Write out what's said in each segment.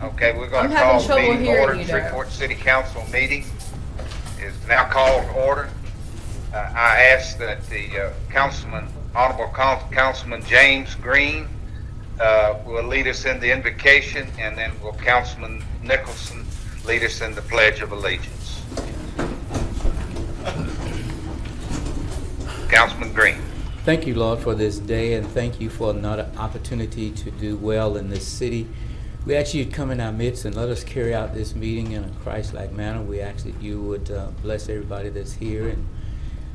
Okay, we're going I'm to having call the trouble meeting hearing order. you there. Shreveport City Council meeting is now called to order. I ask that the Honorable Councilman James Green will lead us in the invocation, and then will Councilman Nicholson lead us in the Pledge of Allegiance. Councilman Green. Thank you, Lord, for this day, and thank you for another opportunity to do well in this city. We ask you to come in our midst and let us carry out this meeting in a Christ-like manner. We ask that you would bless everybody that's here, and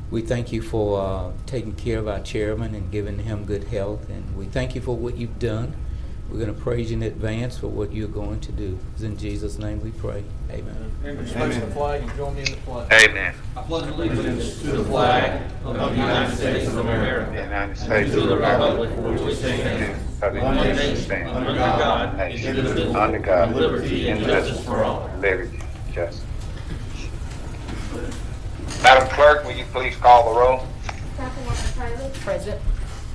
we thank you for taking care of our chairman and giving him good health, and we thank you for what you've done. We're going to praise you in advance for what you're going to do. It's in Jesus' name we pray. Amen. Remember to place the flag and join me in the pledge. Amen. I pledge allegiance to the flag of the United States of America, The United and States to of the America. republic for which it stands, one One nation, under God, indivisible, under God, liberty and justice for all. Liberty and justice. Madam Clerk, will you please call the roll? Councilwoman Taylor. Present.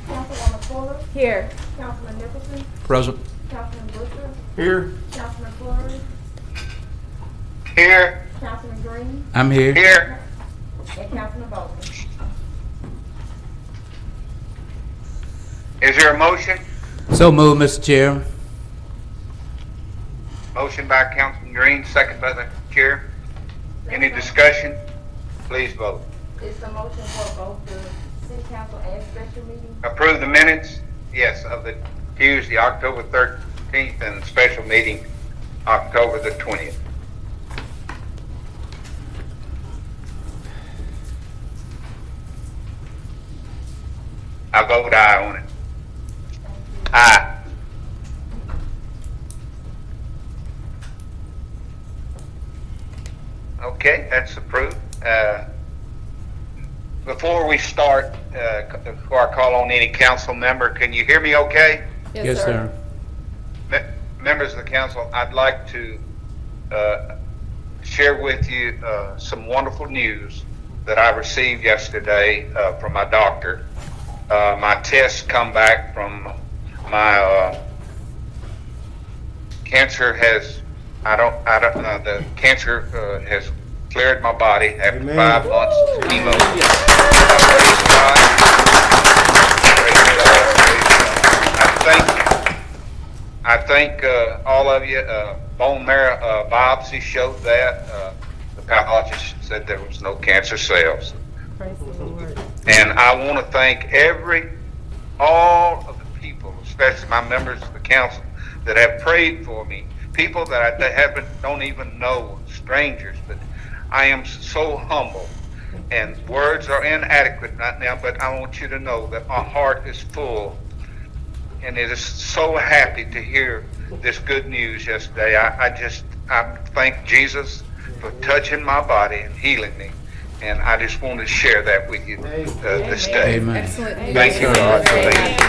Councilwoman Fuller. Here. Councilman Nicholson. Present. Councilman Butcher. Here. Councilman Fleury. Here. Councilman Green. I'm here. Here. And Councilman Bowman. Is there a motion? So move, Mr. Chair. Motion by Councilman Green, second by the chair. Any discussion? Please vote. Is the motion for both the city council and special meeting? Approve the minutes? Yes, of the Tuesday, October 13th, and the special meeting, October the 20th. I vote aye on it. Aye. Okay, that's approved. Before we start, before I call on any council member, can you hear me okay? Yes, sir. Members of the council, I'd like to share with you some wonderful news that I received yesterday from my doctor. My tests come back from my cancer has, the cancer has cleared my body after 5 months of chemo. Praise God. Praise God. I thank all of you. Bone marrow biopsy showed that. The pathologist said there was no cancer cells. Praise the Lord. And I want to thank all of the people, especially my members of the council, that have prayed for me. People that don't even know, strangers, but I am so humble. And words are inadequate right now, but I want you to know that my heart is full. And it is so happy to hear this good news yesterday. I thank Jesus for touching my body and healing me. And I just want to share that with you this day. Amen. Excellent news. Thank you, God. Thank you.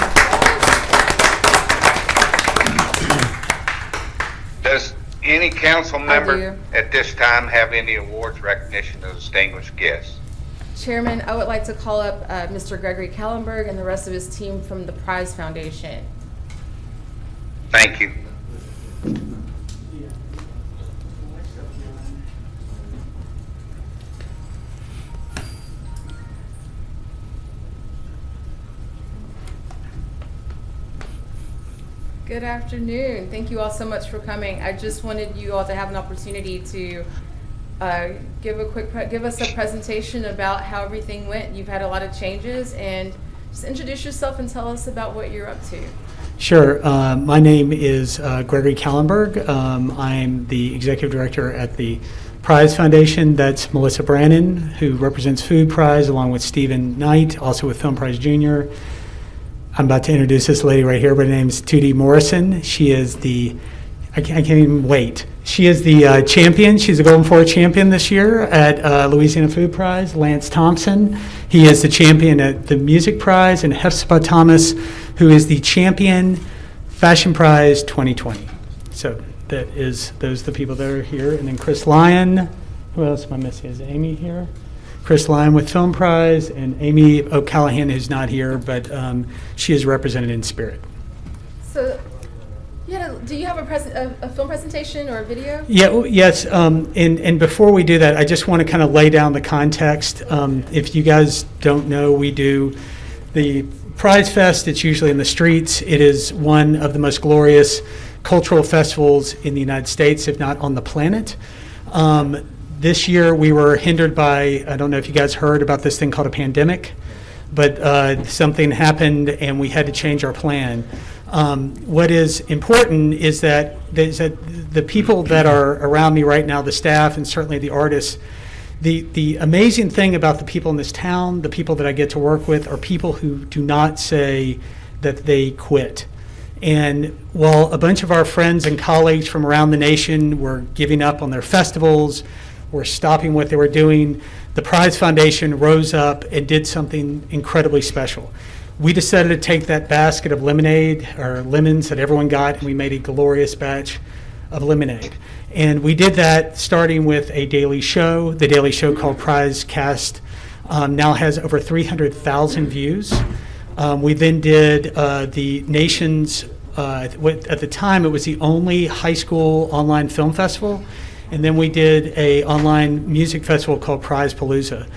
Does any council member do. at this time have any awards recognition of distinguished guests? Chairman, I would like to call up Mr. Gregory Kallenberg and the rest of his team from the Prize Foundation. Thank you. Good afternoon. Thank you all so much for coming. I just wanted you all to have an opportunity to give us a presentation about how everything went. You've had a lot of changes, and just introduce yourself and tell us about what you're up to. Sure. My name is Gregory Kallenberg. I'm the executive director at the Prize Foundation. That's Melissa Brannon, who represents Food Prize, along with Stephen Knight, also with Film Prize Jr. I'm about to introduce this lady right here, but her name's Tootie Morrison. She is I can't even wait. She is the champion. She's a Golden Four champion this year at Louisiana Food Prize. Lance Thompson, he is the champion at the Music Prize, and Hepzibah Thomas, who is the champion Fashion Prize 2020. So those are the people that are here. And then Chris Lyon, who else am I missing? Is Amy here? Chris Lyon with Film Prize, and Amy O'Callahan, who's not here, but she is represented in spirit. So you had a Do you have a film presentation or a video? Yeah, yes, and before we do that, I just want to kind of lay down the context. If you guys don't know, we do the Prize Fest. It's usually in the streets. It is one of the most glorious cultural festivals in the United States, if not on the planet. This year we were hindered by, I don't know if you guys heard about this thing called a pandemic, but something happened and we had to change our plan. What is important is that the people that are around me right now, the staff and certainly the artists, the amazing thing about the people in this town, the people that I get to work with, are people who do not say that they quit. And while a bunch of our friends and colleagues from around the nation were giving up on their festivals, were stopping what they were doing, the Prize Foundation rose up and did something incredibly special. We decided to take that basket of lemonade, or lemons that everyone got, and we made a glorious batch of lemonade. And we did that starting with a daily show. The daily show called Prize Cast now has over 300,000 views. We then did the nation's, at the time it was the only high school online film festival. And then we did a online music festival called Prize Palooza.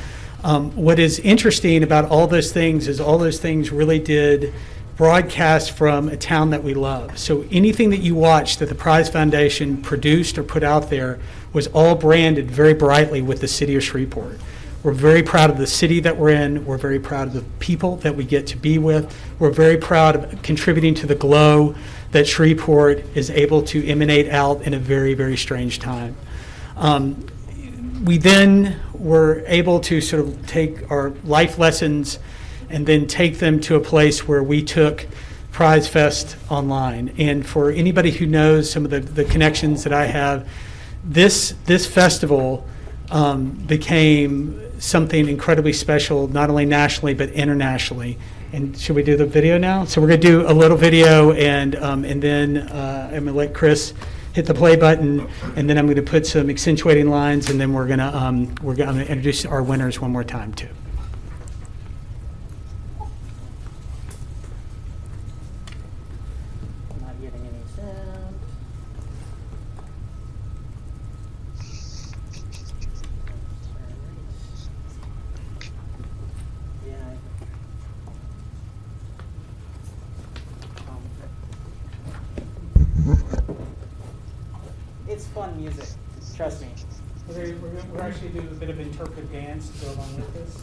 What is interesting about all those things is all those things really did broadcast from a town that we love. So anything that you watched that the Prize Foundation produced or put out there was all branded very brightly with the city of Shreveport. We're very proud of the city that we're in. We're very proud of the people that we get to be with. We're very proud of contributing to the glow that Shreveport is able to emanate out in a very, very strange time. We then were able to sort of take our life lessons and then take them to a place where we took Prize Fest online. And for anybody who knows some of the connections that I have, this festival became something incredibly special, not only nationally but internationally. And should we do the video now? So we're going to do a little video, and then I'm going to let Chris hit the play button, and then I'm going to put some accentuating lines, and then we're going to introduce our winners one more time too. Not getting any sound. Yeah. It's fun music, trust me. We're actually doing a bit of interpretive dance to go along with this.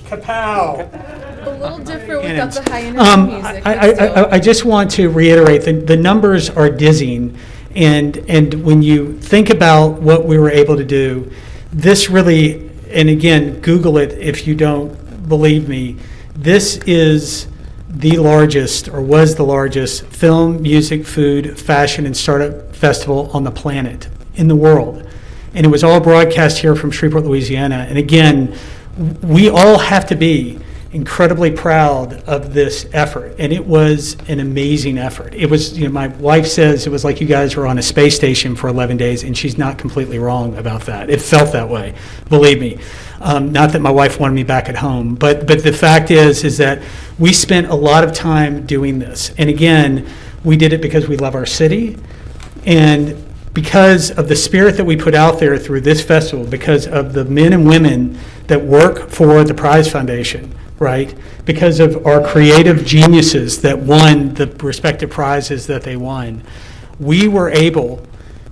Kapow! A little different without the high energy music. but still. I just want to reiterate the numbers are dizzying, and when you think about what we were able to do, this really, and again, Google it if you don't believe me, this is the largest, or was the largest, film, music, food, fashion, and startup festival on the planet, in the world. And it was all broadcast here from Shreveport, Louisiana. And again, we all have to be incredibly proud of this effort. And it was an amazing effort. It was, my wife says it was like you guys were on a space station for 11 days, and she's not completely wrong about that. It felt that way, believe me. Not that my wife wanted me back at home, but the fact is that we spent a lot of time doing this. And again, we did it because we love our city. And because of the spirit that we put out there through this festival, because of the men and women that work for the Prize Foundation, right? Because of our creative geniuses that won the respective prizes that they won, we were able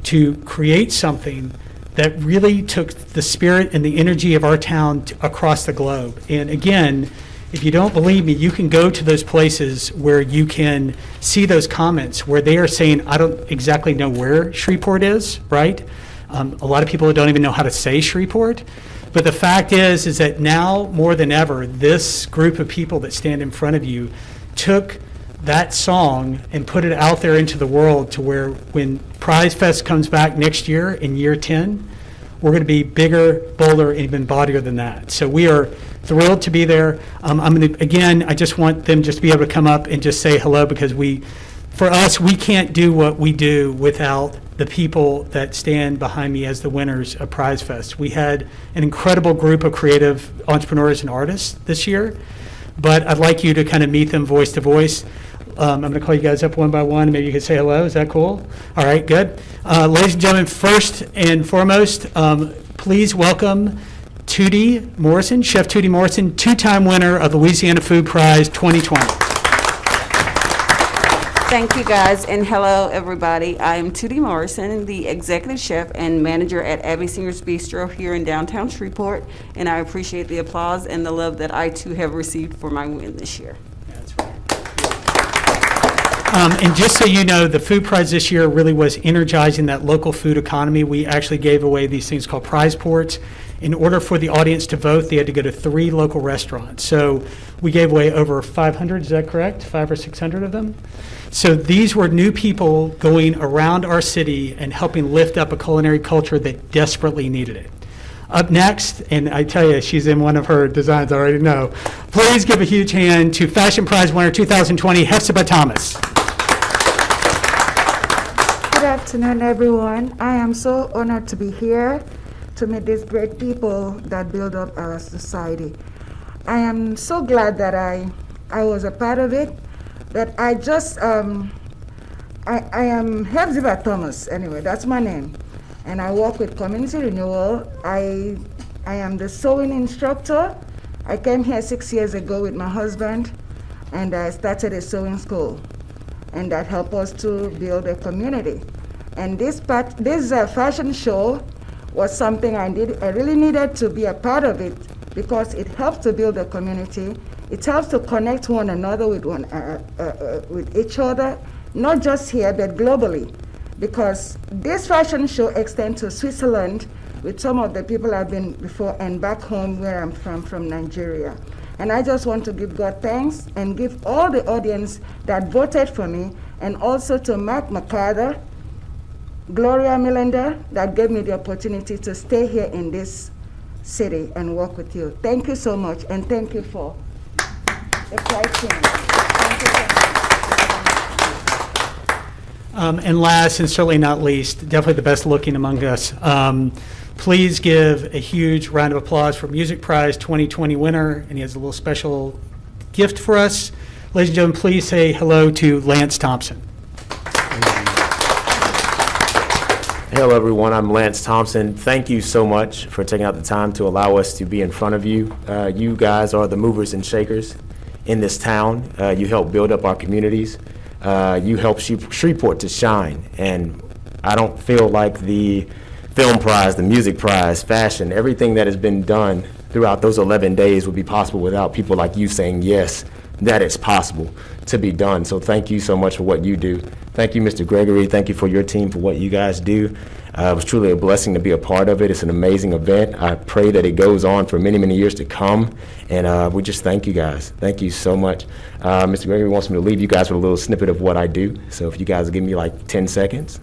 to create something that really took the spirit and the energy of our town across the globe. And again, if you don't believe me, you can go to those places where you can see those comments where they are saying, I don't exactly know where Shreveport is, right? A lot of people don't even know how to say Shreveport. But the fact is that now more than ever, this group of people that stand in front of you took that song and put it out there into the world to where when Prize Fest comes back next year in year 10, we're going to be bigger, bolder, and even bodier than that. So we are thrilled to be there. I'm going to, again, I just want them just to be able to come up and just say hello, because for us, we can't do what we do without the people that stand behind me as the winners of Prize Fest. We had an incredible group of creative entrepreneurs and artists this year, but I'd like you to kind of meet them voice to voice. I'm going to call you guys up one by one. Maybe you can say hello. Is that cool? All right, good. Ladies and gentlemen, first and foremost, please welcome Tootie Morrison, Chef Tootie Morrison, two-time winner of the Louisiana Food Prize 2020. Thank you, guys, and hello, everybody. I am Tootie Morrison, the executive chef and manager at Abby Singer's Bistro here in downtown Shreveport, and I appreciate the applause and the love that I, too, have received for my win this year. That's right. And just so you know, the food prize this year really was energizing that local food economy. We actually gave away these things called prize ports. In order for the audience to vote, they had to go to 3 local restaurants. So we gave away over 500, is that correct? 500 or 600 of them? So these were new people going around our city and helping lift up a culinary culture that desperately needed it. Up next, and I tell you, she's in one of her designs, I already know. Please give a huge hand to Fashion Prize winner 2020, Hepzibah Thomas. Good afternoon, everyone. I am so honored to be here to meet these great people that build up our society. I am so glad that I was a part of it, that I just, I am Hepzibah Thomas, anyway, that's my name. And I work with Community Renewal. I am the sewing instructor. I came here 6 years ago with my husband, and I started a sewing school. And that helped us to build a community. And this fashion show was something I really needed to be a part of it, because it helps to build a community. It helps to connect one another with each other, not just here, but globally. Because this fashion show extends to Switzerland with some of the people I've been before, and back home where I'm from Nigeria. And I just want to give God thanks and give all the audience that voted for me, and also to Mark McCarter, Gloria Millender, that gave me the opportunity to stay here in this city and work with you. Thank you so much, and thank you for the Pride team. Thank you so much. And last, and certainly not least, definitely the best looking among us. Please give a huge round of applause for Music Prize 2020 winner, and he has a little special gift for us. Ladies and gentlemen, please say hello to Lance Thompson. Hello, everyone. I'm Lance Thompson. Thank you so much for taking out the time to allow us to be in front of you. You guys are the movers and shakers in this town. You help build up our communities. You help Shreveport to shine. And I don't feel like the film prize, the music prize, fashion, everything that has been done throughout those 11 days would be possible without people like you saying yes, that it's possible to be done. So thank you so much for what you do. Thank you, Mr. Gregory. Thank you for your team for what you guys do. It was truly a blessing to be a part of it. It's an amazing event. I pray that it goes on for many, many years to come. And we just thank you guys. Thank you so much. Mr. Gregory wants me to leave you guys with a little snippet of what I do. So if you guys give me like 10 seconds,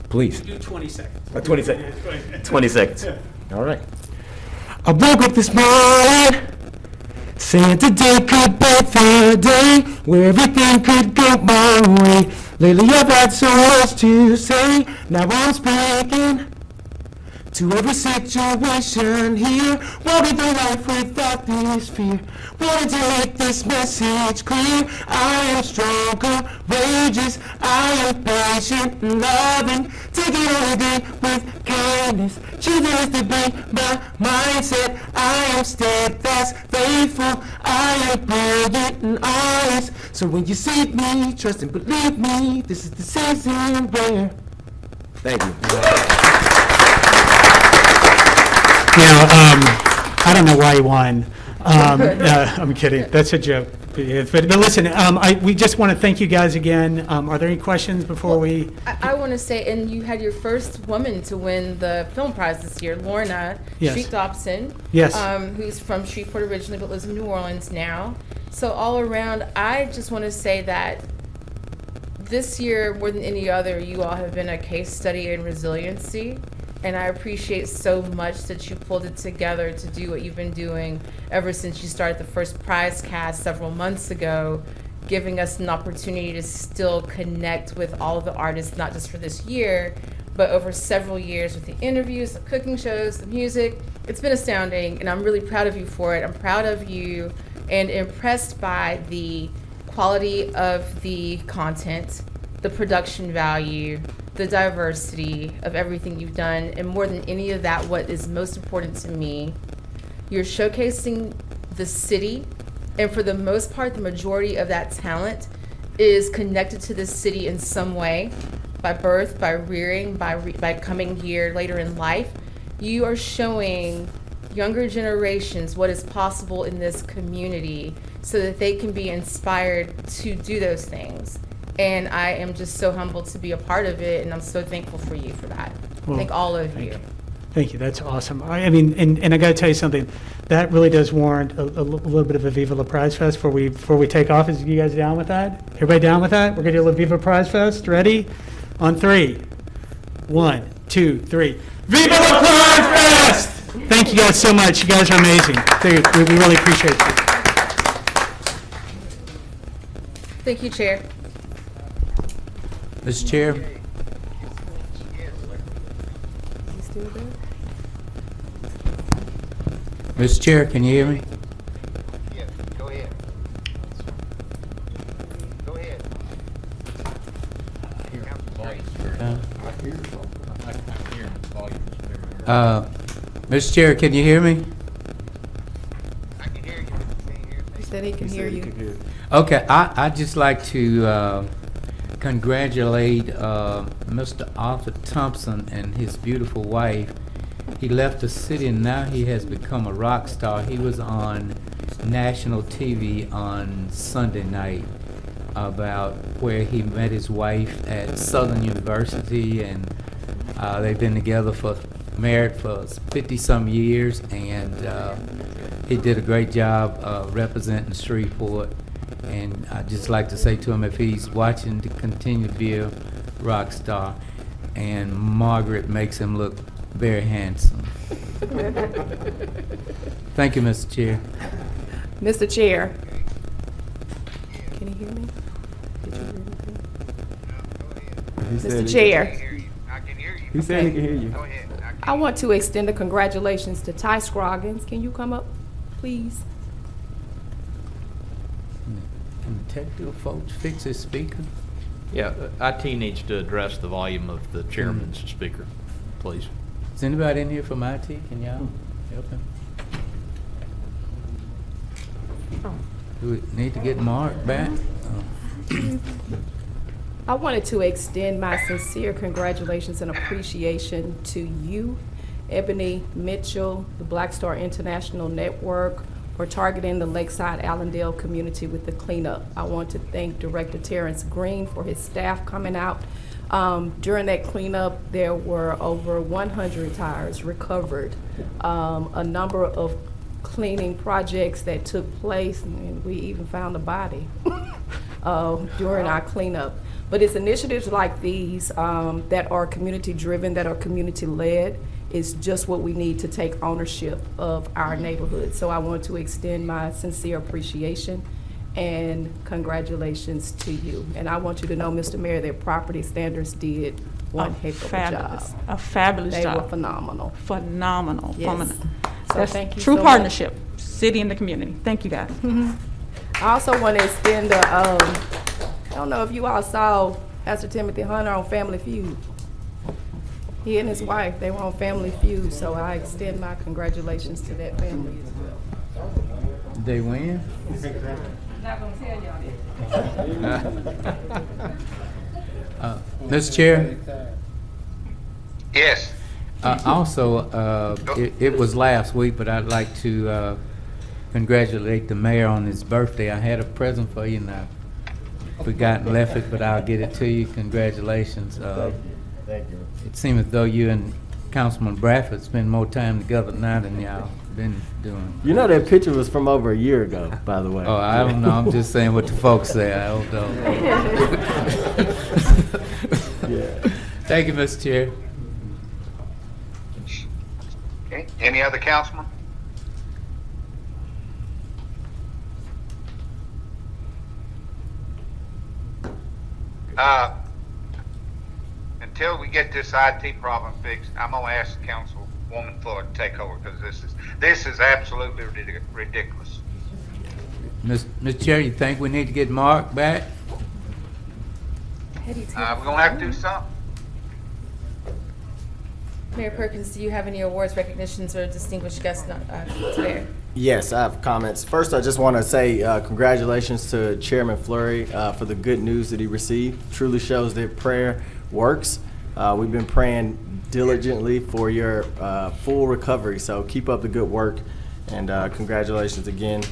please. Do 20 seconds. 20 seconds. 20 seconds. All right. I woke up this morning, saying today could be the day where everything could go my way. Lately I've had so much to say, now I'm speaking to every situation here. Wanted the life without this fear. Wanted to make this message clear. I am strong, courageous. I am patient and loving. Taking everything with kindness. Choosing is to be my mindset. I am steadfast, faithful. I am brilliant and honest. So when you see me, trust and believe me. This is the season where. Thank you. Now, I don't know why he won. I'm kidding. That's a joke. But listen, we just want to thank you guys again. Are there any questions before we? I want to say, and you had your first woman to win the film prize this year, Lorna Yes. Street Dobson. Yes. Who's from Shreveport originally but lives in New Orleans now. So all around, I just want to say that this year, more than any other, you all have been a case study in resiliency. And I appreciate so much that you pulled it together to do what you've been doing ever since you started the first prize cast several months ago, giving us an opportunity to still connect with all of the artists, not just for this year, but over several years with the interviews, the cooking shows, the music. It's been astounding, and I'm really proud of you for it. I'm proud of you and impressed by the quality of the content, the production value, the diversity of everything you've done, and more than any of that, what is most important to me, you're showcasing the city, and for the most part, the majority of that talent is connected to this city in some way, by birth, by rearing, by coming here later in life. You are showing younger generations what is possible in this community so that they can be inspired to do those things. And I am just so humbled to be a part of it, and I'm so thankful for you for that. Well, Thank all of you. Thank you. That's awesome. I mean, and I got to tell you something. That really does warrant a little bit of a Viva La Prize Fest before we take off. Is you guys down with that? Everybody down with that? We're gonna do a little Viva Prize Fest. Ready? On 3. 1, 2, 3. Viva La Prize Fest! Thank you guys so much. You guys are amazing. Dude, we really appreciate you. Thank you, Chair. Mr. Chair, Mr. Chair, can you hear me? Yes, go ahead. Go ahead. Mr. Chair, can you hear me? I can hear you. Can you hear me? He said he can hear you. Okay, I'd just like to congratulate Mr. Arthur Thompson and his beautiful wife. He left the city and now he has become a rock star. He was on national TV on Sunday night about where he met his wife at Southern University, and they've been together married for 50-some years, and he did a great job representing Shreveport. And I'd just like to say to him, if he's watching, to continue to be a rock star. And Margaret makes him look very handsome. Thank you, Mr. Chair. Mr. Chair. Can you hear me? Did you hear me? Mr. Chair. I can hear you. He said he can hear you. Go ahead. I want to extend the congratulations to Ty Scroggins. Can you come up, please? Can the technical folks fix his speaker? Yeah, IT needs to address the volume of the chairman's speaker, please. Is anybody in here from IT? Can y'all help him? Do we need to get Mark back? I wanted to extend my sincere congratulations and appreciation to you, Ebony Mitchell, the Black Star International Network, for targeting the Lakeside Allendale community with the cleanup. I want to thank Director Terrence Green for his staff coming out. During that cleanup, there were over 100 tires recovered. A number of cleaning projects that took place, and we even found a body during our cleanup. But it's initiatives like these that are community-driven, that are community-led, is just what we need to take ownership of our neighborhood. So I want to extend my sincere appreciation and congratulations to you. And I want you to know, Mr. Mayor, that property standards did one heck of a job. A fabulous They job. were phenomenal. Phenomenal. Yes. Phenomenal. So That's thank you true so partnership, city and the community. Thank you, guys. I also want to extend the, I don't know if you all saw Pastor Timothy Hunter on Family Feud. He and his wife, they were on Family Feud, so I extend my congratulations to that family as well. Did they win? I'm not gonna tell y'all that. Mr. Chair? Yes. Also, it was last week, but I'd like to congratulate the mayor on his birthday. I had a present for you, and I forgot and left it, but I'll get it to you. Congratulations. Thank you. It seems as though you and Councilman Bradford spend more time together now than y'all been doing. You know that picture was from over a year ago, by the way. Oh, I don't know. I'm just saying what the folks say. I don't know. Yeah. Thank you, Mr. Chair. Okay. Any other councilman? Until we get this IT problem fixed, I'm gonna ask Councilwoman Fuller to take over because this is absolutely ridiculous. Mr. Chair, you think we need to get Mark back? We're We're gonna have to do something. Mayor Perkins, do you have any awards, recognitions, or distinguished guests today? Yes, I have comments. First, I just want to say congratulations to Chairman Fleury for the good news that he received. Truly shows that prayer works. We've been praying diligently for your full recovery, so keep up the good work, and congratulations again.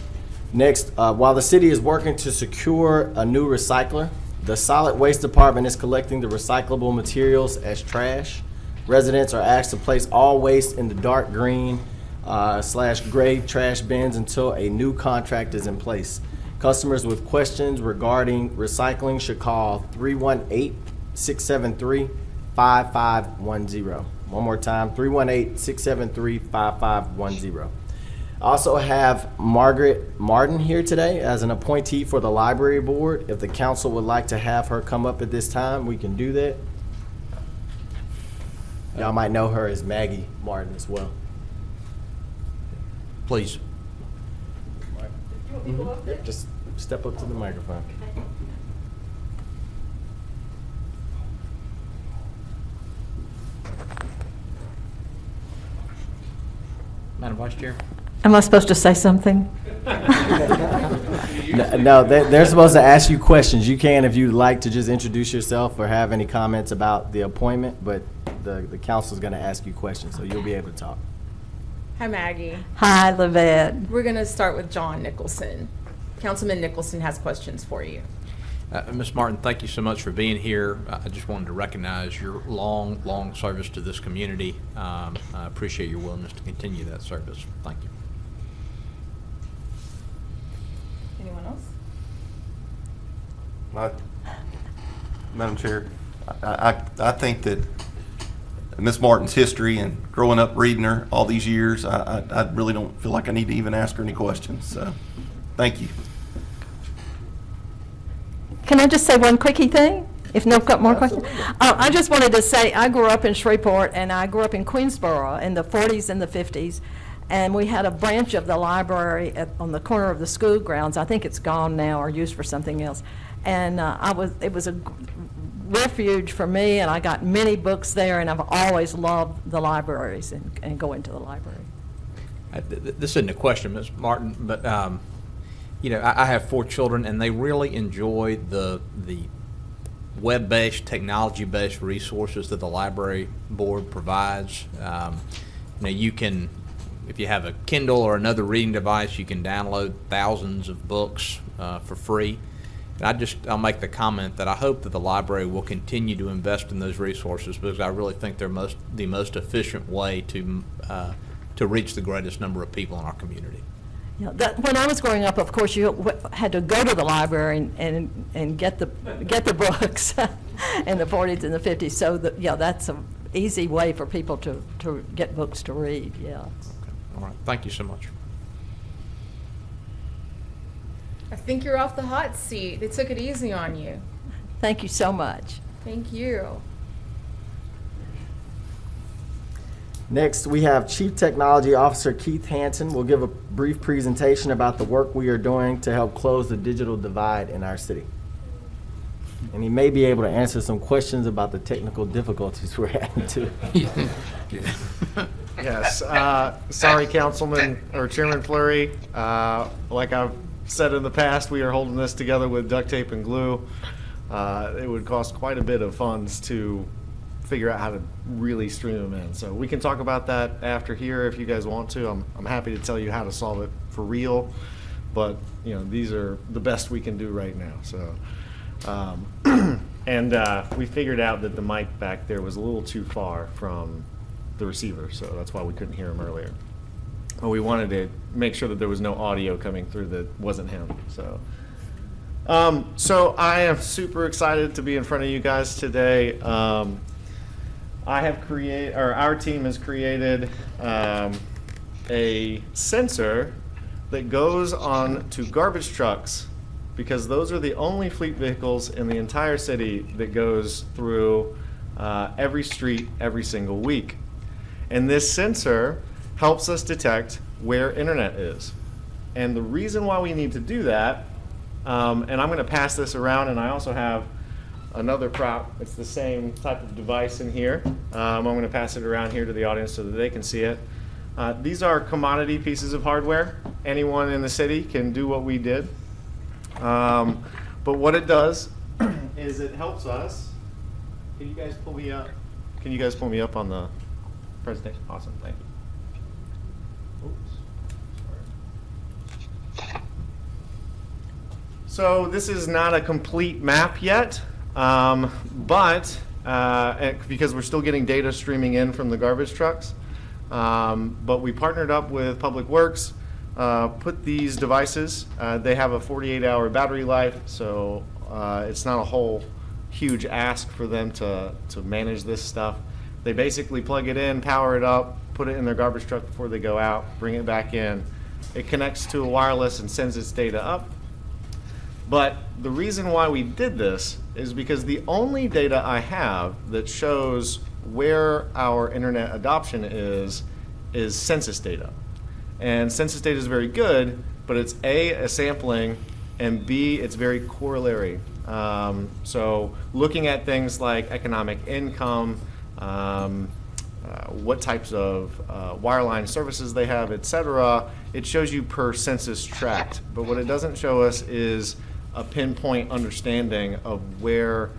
Next, while the city is working to secure a new recycler, the Solid Waste Department is collecting the recyclable materials as trash. Residents are asked to place all waste in the dark green / gray trash bins until a new contract is in place. Customers with questions regarding recycling should call 318-673-5510. One more time, 318-673-5510. I also have Margaret Martin here today as an appointee for the library board. If the council would like to have her come up at this time, we can do that. Y'all might know her as Maggie Martin as well. Please. Just step up to the microphone. Madam Vice Chair? Am I supposed to say something? No, they're supposed to ask you questions. You can, if you'd like, to just introduce yourself or have any comments about the appointment, but the council's going to ask you questions, so you'll be able to talk. Hi, Maggie. Hi, Lavette. We're going to start with John Nicholson. Councilman Nicholson has questions for you. Ms. Martin, thank you so much for being here. I just wanted to recognize your long service to this community. I appreciate your willingness to continue that service. Thank you. Anyone else? Madam Chair, I think that Ms. Martin's history and growing up reading her all these years, I really don't feel like I need to even ask her any questions. So, thank you. Can I just say one quickie thing? If no more questions? I just wanted to say, I grew up in Shreveport, and I grew up in Queensboro in the 40s and the 50s. And we had a branch of the library on the corner of the school grounds. I think it's gone now or used for something else. And it was a refuge for me, and I got many books there, and I've always loved the libraries and going to the library. This isn't a question, Ms. Martin, but you know, I have 4 children, and they really enjoy the web-based, technology-based resources that the library board provides. You know, you can, if you have a Kindle or another reading device, you can download thousands of books for free. And I'll make the comment that I hope that the library will continue to invest in those resources, because I really think they're the most efficient way to reach the greatest number of people in our community. Yeah, when I was growing up, of course, you had to go to the library and get the books in the 40s and the 50s. So that's an easy way for people to get books to read. Yeah. Okay. All right. Thank you so much. I think you're off the hot seat. They took it easy on you. Thank you so much. Thank you. Next, we have Chief Technology Officer Keith Hanson will give a brief presentation about the work we are doing to help close the digital divide in our city. And he may be able to answer some questions about the technical difficulties we're having too. Yes. Sorry, Councilman or Chairman Fleury. Like I've said in the past, we are holding this together with duct tape and glue. It would cost quite a bit of funds to figure out how to really stream them in. So we can talk about that after here if you guys want to. I'm happy to tell you how to solve it for real, but you know, these are the best we can do right now. So, and we figured out that the mic back there was a little too far from the receiver, so that's why we couldn't hear him earlier. But we wanted to make sure that there was no audio coming through that wasn't him. So, so I am super excited to be in front of you guys today. Our team has created a sensor that goes on to garbage trucks, because those are the only fleet vehicles in the entire city that goes through every street every single week. And this sensor helps us detect where internet is. And the reason why we need to do that, and I'm going to pass this around, and I also have another prop. It's the same type of device in here. I'm going to pass it around here to the audience so that they can see it. These are commodity pieces of hardware. Anyone in the city can do what we did. But what it does is it helps us. Can you guys pull me up? Can you guys pull me up on the presentation? Awesome, thank you. Oops, sorry. So this is not a complete map yet, but because we're still getting data streaming in from the garbage trucks, but we partnered up with Public Works, put these devices, they have a 48-hour battery life, so it's not a whole huge ask for them to manage this stuff. They basically plug it in, power it up, put it in their garbage truck before they go out, bring it back in. It connects to a wireless and sends its data up. But the reason why we did this is because the only data I have that shows where our internet adoption is census data. And census data is very good, but it's a sampling, and B, it's very corollary. So looking at things like economic income, what types of wireline services they have, etc., it shows you per census tract. But what it doesn't show us is a pinpoint understanding of where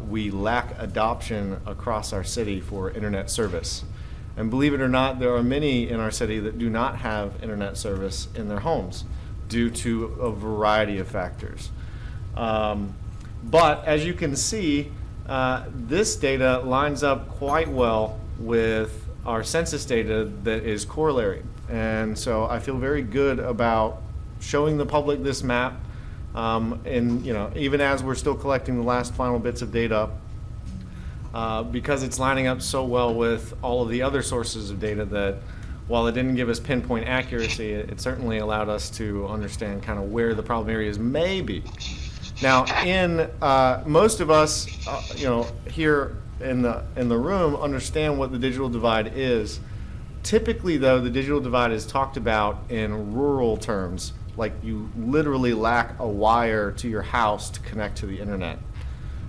we lack adoption across our city for internet service. And believe it or not, there are many in our city that do not have internet service in their homes due to a variety of factors. But as you can see, this data lines up quite well with our census data that is corollary. And so I feel very good about showing the public this map. And even as we're still collecting the last final bits of data, because it's lining up so well with all of the other sources of data that while it didn't give us pinpoint accuracy, it certainly allowed us to understand kind of where the problem areas may be. Now, in most of us, here in the room understand what the digital divide is. Typically, though, the digital divide is talked about in rural terms, like you literally lack a wire to your house to connect to the internet,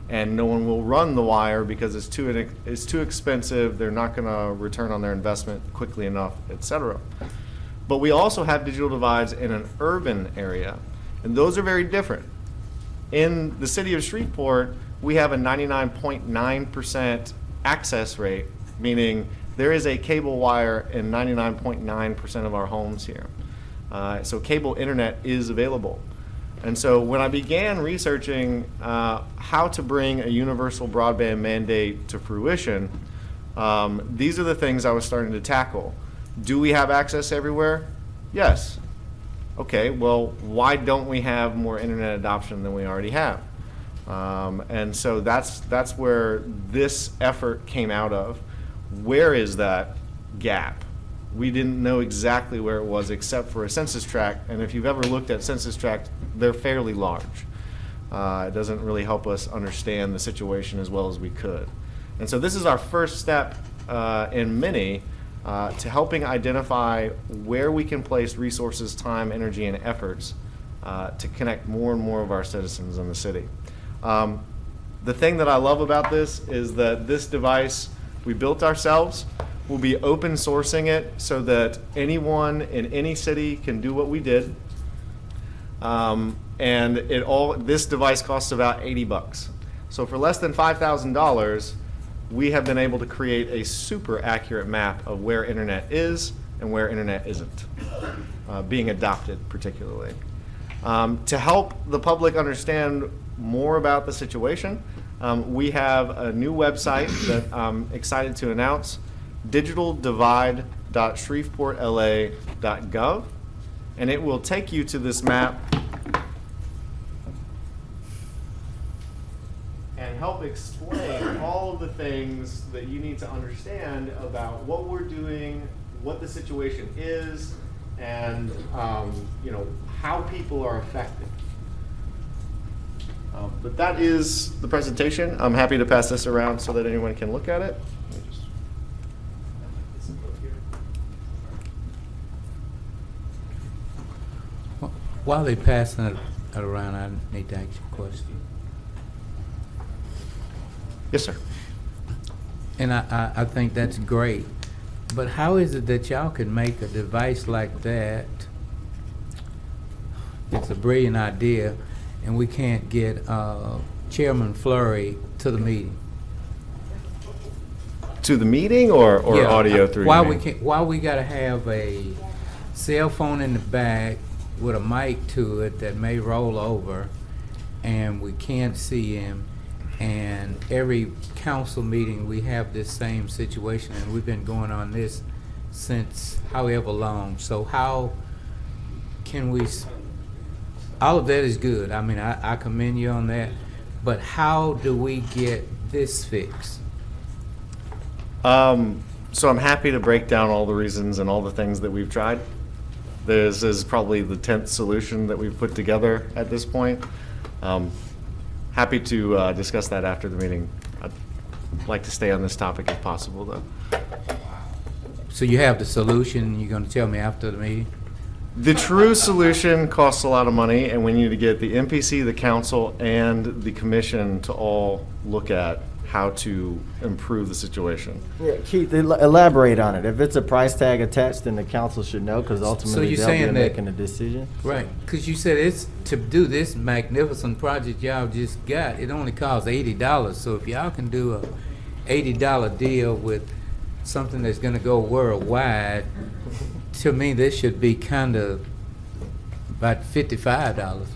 and no one will run the wire because it's too expensive. They're not going to return on their investment quickly enough, etc. But we also have digital divides in an urban area, and those are very different. In the city of Shreveport, we have a 99.9% access rate, meaning there is a cable wire in 99.9% of our homes here. So cable internet is available. And so when I began researching how to bring a universal broadband mandate to fruition, these are the things I was starting to tackle. Do we have access everywhere? Yes. Okay, well, why don't we have more internet adoption than we already have? And so that's where this effort came out of. Where is that gap? We didn't know exactly where it was except for a census tract, and if you've ever looked at census tracts, they're fairly large. It doesn't really help us understand the situation as well as we could. And so this is our first step and many to helping identify where we can place resources, time, energy, and efforts to connect more and more of our citizens in the city. The thing that I love about this is that this device we built ourselves. We'll be open sourcing it so that anyone in any city can do what we did. And this device costs about $80. So for less than $5,000, we have been able to create a super accurate map of where internet is and where internet isn't, being adopted particularly. To help the public understand more about the situation, we have a new website that I'm excited to announce, digitaldivide.shreveportla.gov, and it will take you to this map and help explain all of the things that you need to understand about what we're doing, what the situation is, and how people are affected. But that is the presentation. I'm happy to pass this around so that anyone can look at it. Let me just- While they're passing it around, I need to ask you a question. Yes, sir. And I think that's great. But how is it that y'all can make a device like that? It's a brilliant idea, and we can't get Chairman Flurry to the meeting. To the meeting or Yeah, audio through why you we mean? can't? Why we gotta have a cell phone in the back with a mic to it that may roll over, and we can't see him? And every council meeting, we have this same situation, and we've been going on this since however long. So how can we, all of that is good. I mean, I commend you on that. But how do we get this fixed? So I'm happy to break down all the reasons and all the things that we've tried. This is probably the 10th solution that we've put together at this point. Happy to discuss that after the meeting. I'd like to stay on this topic if possible, though. So you have the solution, you're gonna tell me after the meeting? The true solution costs a lot of money, and we need to get the MPC, the council, and the commission to all look at how to improve the situation. Yeah, Keith, elaborate on it. If it's a price tag attached, then the council should know, because ultimately you're they'll saying be that- making a decision. Right, because you said it's, to do this magnificent project y'all just got, it only costs $80. So if y'all can do a $80 deal with something that's gonna go worldwide, to me, this should be kind of about $55.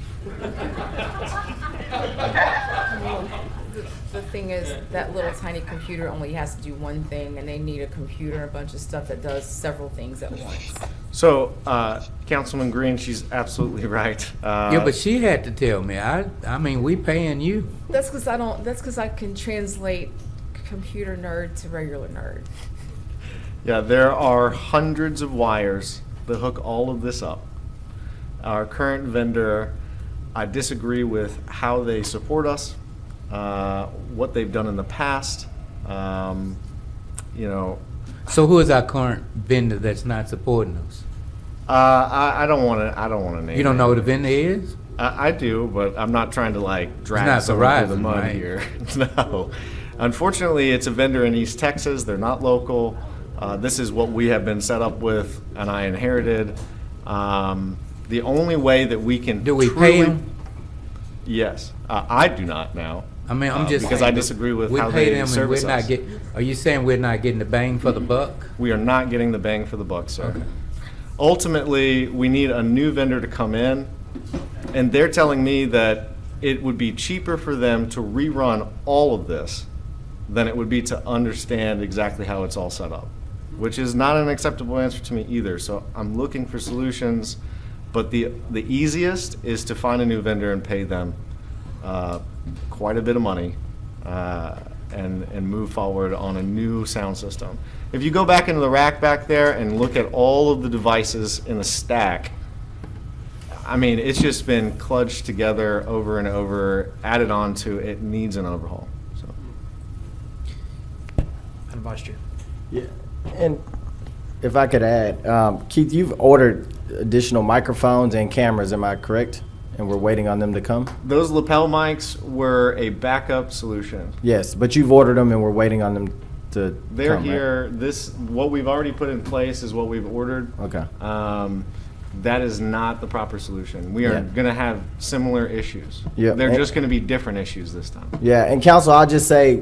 The thing is, that little tiny computer only has to do one thing, and they need a computer and a bunch of stuff that does several things at once. So, Councilman Green, she's absolutely right. Yeah, but she had to tell me. I mean, we paying you. That's because I can translate computer nerd to regular nerd. Yeah, there are hundreds of wires that hook all of this up. Our current vendor, I disagree with how they support us, what they've done in the past. So who is our current vendor that's not supporting us? I don't want to name. You don't it. know who the vendor is? I do, but I'm not trying to drag not someone through the Verizon, mud right? here. No, unfortunately, it's a vendor in East Texas. They're not local. This is what we have been set up with, and I inherited. The only way that we can Do we truly, pay them? Yes, I do not now. I mean, I'm just because saying, I disagree with we how pay they them and service we're not us. Are you saying we're not getting the bang for the buck? We are not getting the bang for the buck, sir. Okay. Ultimately, we need a new vendor to come in, and they're telling me that it would be cheaper for them to rerun all of this than it would be to understand exactly how it's all set up, which is not an acceptable answer to me either. So I'm looking for solutions, but the easiest is to find a new vendor and pay them quite a bit of money and move forward on a new sound system. If you go back into the rack back there and look at all of the devices in a stack, I mean, it's just been kludged together over and over, added on to, it needs an overhaul. So. Madam Vice Chair. Yeah, and if I could add, Keith, you've ordered additional microphones and cameras, am I correct? And we're waiting on them to come? Those lapel mics were a backup solution. Yes, but you've ordered them and we're waiting on them to They're come, here. This, what we've already put in place is what we've ordered. Okay. That is not the proper solution. We are Yeah. going to have similar issues. Yeah, They're and- just going to be different issues this time. Yeah, and council, I'll just say,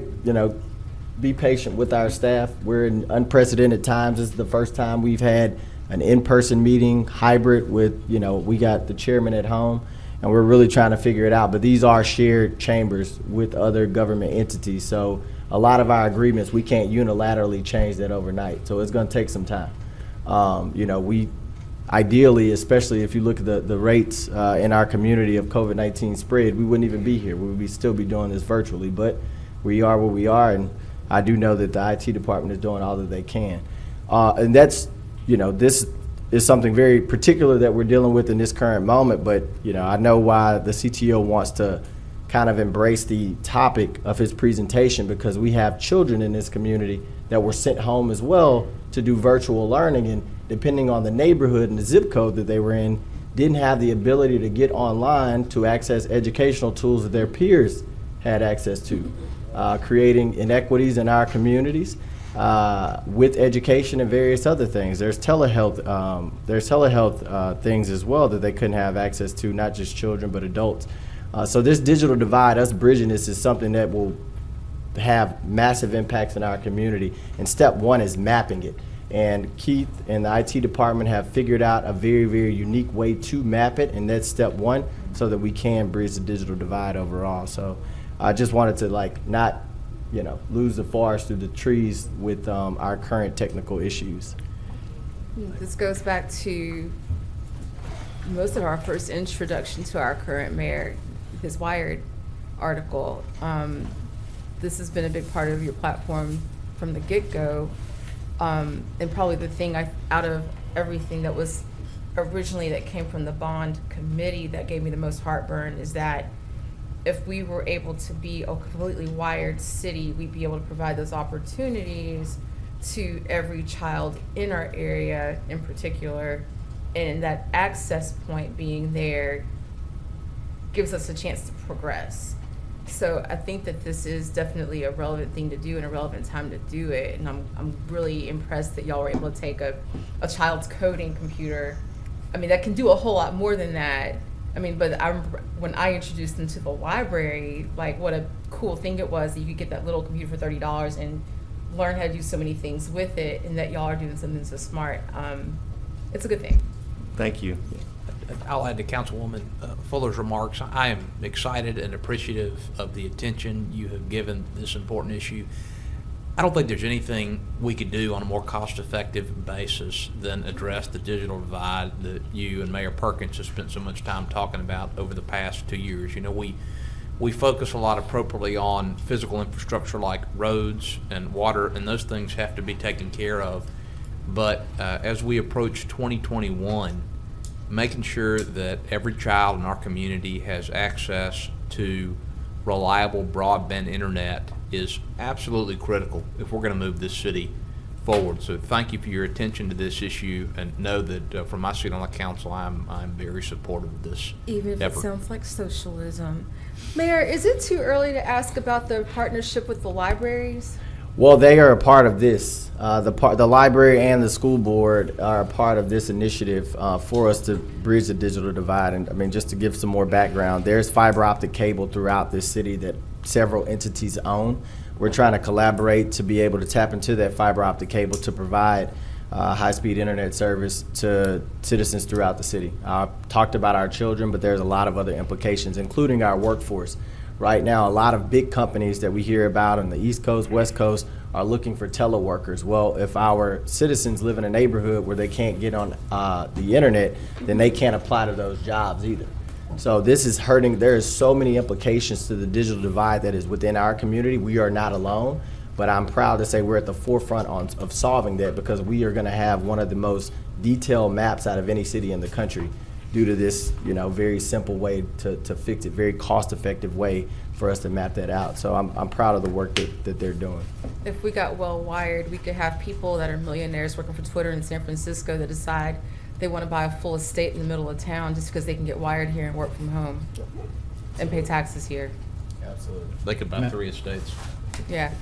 be patient with our staff. We're in unprecedented times. This is the first time we've had an in-person meeting, hybrid with, we got the chairman at home, and we're really trying to figure it out. But these are shared chambers with other government entities. So a lot of our agreements, we can't unilaterally change that overnight. So it's going to take some time. We ideally, especially if you look at the rates in our community of COVID-19 spread, we wouldn't even be here. We would still be doing this virtually, but we are where we are, and I do know that the IT department is doing all that they can. And that's, this is something very particular that we're dealing with in this current moment, but, I know why the CTO wants to kind of embrace the topic of his presentation, because we have children in this community that were sent home as well to do virtual learning, and depending on the neighborhood and the zip code that they were in, didn't have the ability to get online to access educational tools that their peers had access to, creating inequities in our communities with education and various other things. There's telehealth things as well that they couldn't have access to, not just children but adults. So this digital divide, us bridging this, is something that will have massive impacts in our community. And step one is mapping it. And Keith and the IT department have figured out a very, very unique way to map it, and that's step one, so that we can bridge the digital divide overall. So I just wanted to not, lose the forest through the trees with our current technical issues. This goes back to most of our first introduction to our current mayor, his Wired article. This has been a big part of your platform from the get-go. And probably the thing out of everything that was originally that came from the bond committee that gave me the most heartburn is that if we were able to be a completely wired city, we'd be able to provide those opportunities to every child in our area in particular, and that access point being there gives us a chance to progress. So I think that this is definitely a relevant thing to do and a relevant time to do it. And I'm really impressed that y'all were able to take a child's coding computer. I mean, that can do a whole lot more than that. I mean, but when I introduced them to the library, what a cool thing it was that you could get that little computer for $30 and learn how to do so many things with it, and that y'all are doing something so smart. It's a good thing. Thank you. I'll add to Councilwoman Fuller's remarks. I am excited and appreciative of the attention you have given this important issue. I don't think there's anything we could do on a more cost-effective basis than address the digital divide that you and Mayor Perkins have spent so much time talking about over the past 2 years. We focus a lot appropriately on physical infrastructure like roads and water, and those things have to be taken care of. But as we approach 2021, making sure that every child in our community has access to reliable broadband internet is absolutely critical if we're going to move this city forward. So thank you for your attention to this issue, and know that from my seat on the council, I'm very supportive of this Even if effort. it sounds like socialism. Mayor, is it too early to ask about the partnership with the libraries? Well, they are a part of this. The library and the school board are a part of this initiative for us to bridge the digital divide. And I mean, just to give some more background, there's fiber optic cable throughout this city that several entities own. We're trying to collaborate to be able to tap into that fiber optic cable to provide high-speed internet service to citizens throughout the city. I talked about our children, but there's a lot of other implications, including our workforce. Right now, a lot of big companies that we hear about on the East Coast, West Coast are looking for teleworkers. Well, if our citizens live in a neighborhood where they can't get on the internet, then they can't apply to those jobs either. So this is hurting. There is so many implications to the digital divide that is within our community. We are not alone, but I'm proud to say we're at the forefront of solving that, because we are going to have one of the most detailed maps out of any city in the country due to this, very simple way to fix it, very cost-effective way for us to map that out. So I'm proud of the work that they're doing. if we got well wired, we could have people that are millionaires working for Twitter in San Francisco that decide they want to buy a full estate in the middle of town just because they can get wired here and work from home and pay taxes here. Absolutely. They could buy 3 estates. Yeah.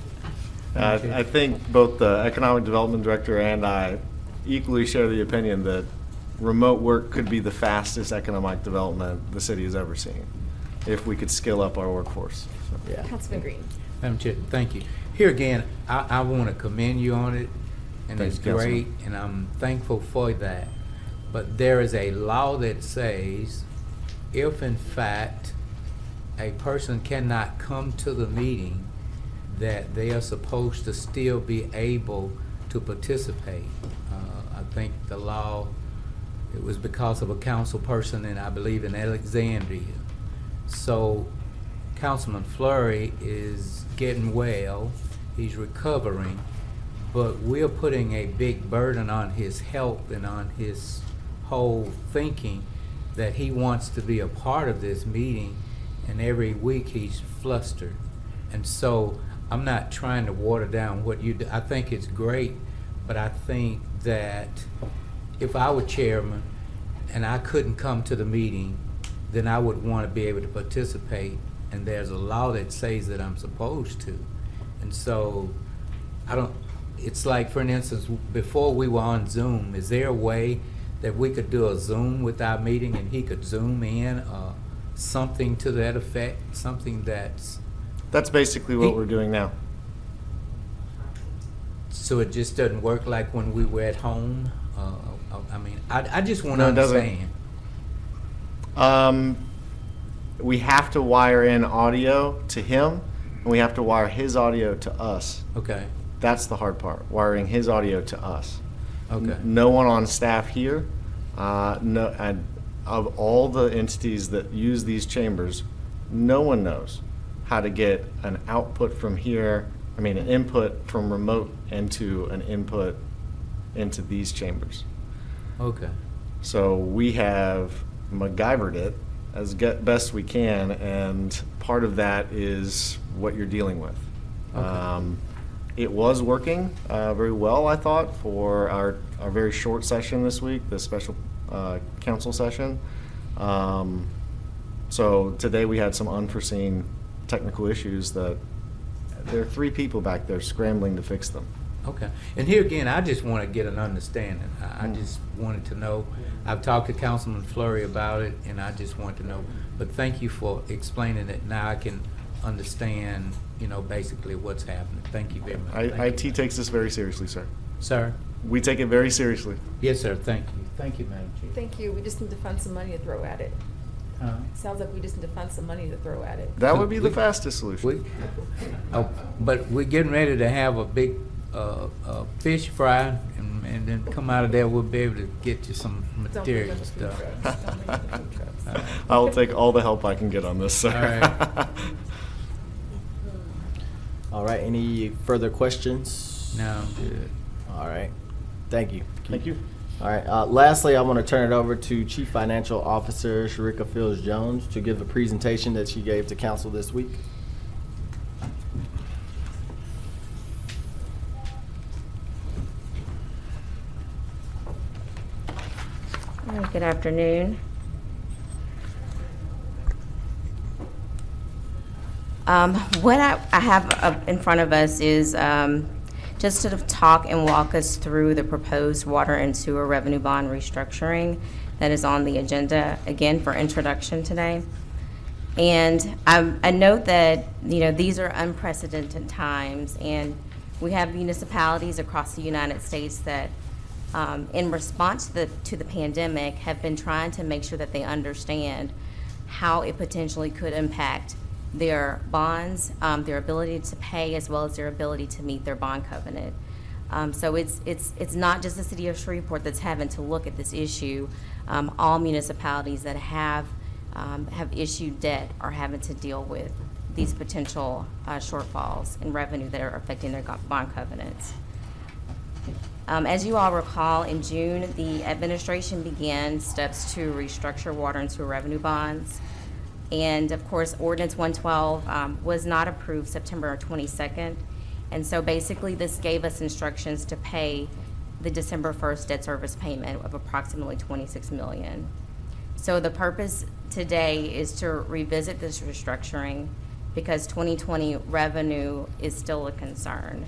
I think both the Economic Development Director and I equally share the opinion that remote work could be the fastest economic development the city has ever seen, if we could skill up our workforce. So. Yeah. Councilman Green. Madam Chair, thank you. Here again, I want to commend you on it, and Thanks, it's great, and I'm thankful for that. But there is a law that says if in fact a person cannot come to the meeting, that they are supposed to still be able to participate. I think the law, it was because of a council person, and I believe in Alexandria. So Councilman Fleury is getting well, he's recovering, but we're putting a big burden on his health and on his whole thinking that he wants to be a part of this meeting, and every week he's flustered. And so I'm not trying to water down what you do. I think it's great, but I think that if I were chairman and I couldn't come to the meeting, then I would want to be able to participate, and there's a law that says that I'm supposed to. And so it's like, for instance, before we were on Zoom, is there a way that we could do a Zoom with our meeting and he could Zoom in, something to that effect, something that's... That's basically what we're doing now. So it just doesn't work like when we were at home? I mean, I just want to understand. We have to wire in audio to him, and we have to wire his audio to us. Okay. That's the hard part, wiring his audio to us. Okay. No one on staff here, and of all the entities that use these chambers, no one knows how to get an output from here, an input from remote into an input into these chambers. Okay. So we have MacGyvered it as best we can, and part of that is what you're dealing with. Okay. It was working very well, I thought, for our very short session this week, the special council session. So today we had some unforeseen technical issues that there are 3 people back there scrambling to fix them. Okay. And here again, I just want to get an understanding. I just wanted to know. I've talked to Councilman Fleury about it, and I just want to know. But thank you for explaining it. Now I can understand, basically what's happening. Thank you very much. IT takes this very seriously, sir. Sir? We take it very seriously. Yes, sir. Thank you. Thank you, Madam Chief. Thank you. We just need to find some money to throw at it. Sounds like we just need to find some money to throw at it. That would be the fastest solution. But we're getting ready to have a big fish fry, and then come out of there, we'll be able to get you some material stuff. I will take all the help I can get on this, sir. All right. All right, any further questions? No, I'm good. All right, thank you. Thank you. All right, lastly, I want to turn it over to Chief Financial Officer Sharika Fields-Jones to give a presentation that she gave to council this week. Good afternoon. What I have in front of us is just to talk and walk us through the proposed water and sewer revenue bond restructuring that is on the agenda, again, for introduction today. And I note that, these are unprecedented times, and we have municipalities across the United States that in response to the pandemic, have been trying to make sure that they understand how it potentially could impact their bonds, their ability to pay, as well as their ability to meet their bond covenant. So it's not just the city of Shreveport that's having to look at this issue. All municipalities that have issued debt are having to deal with these potential shortfalls in revenue that are affecting their bond covenants. As you all recall, in June, the administration began steps to restructure water and sewer revenue bonds. And of course, Ordinance 112 was not approved September 22nd. And so basically, this gave us instructions to pay the December 1st debt service payment of approximately $26 million. So the purpose today is to revisit this restructuring because 2020 revenue is still a concern.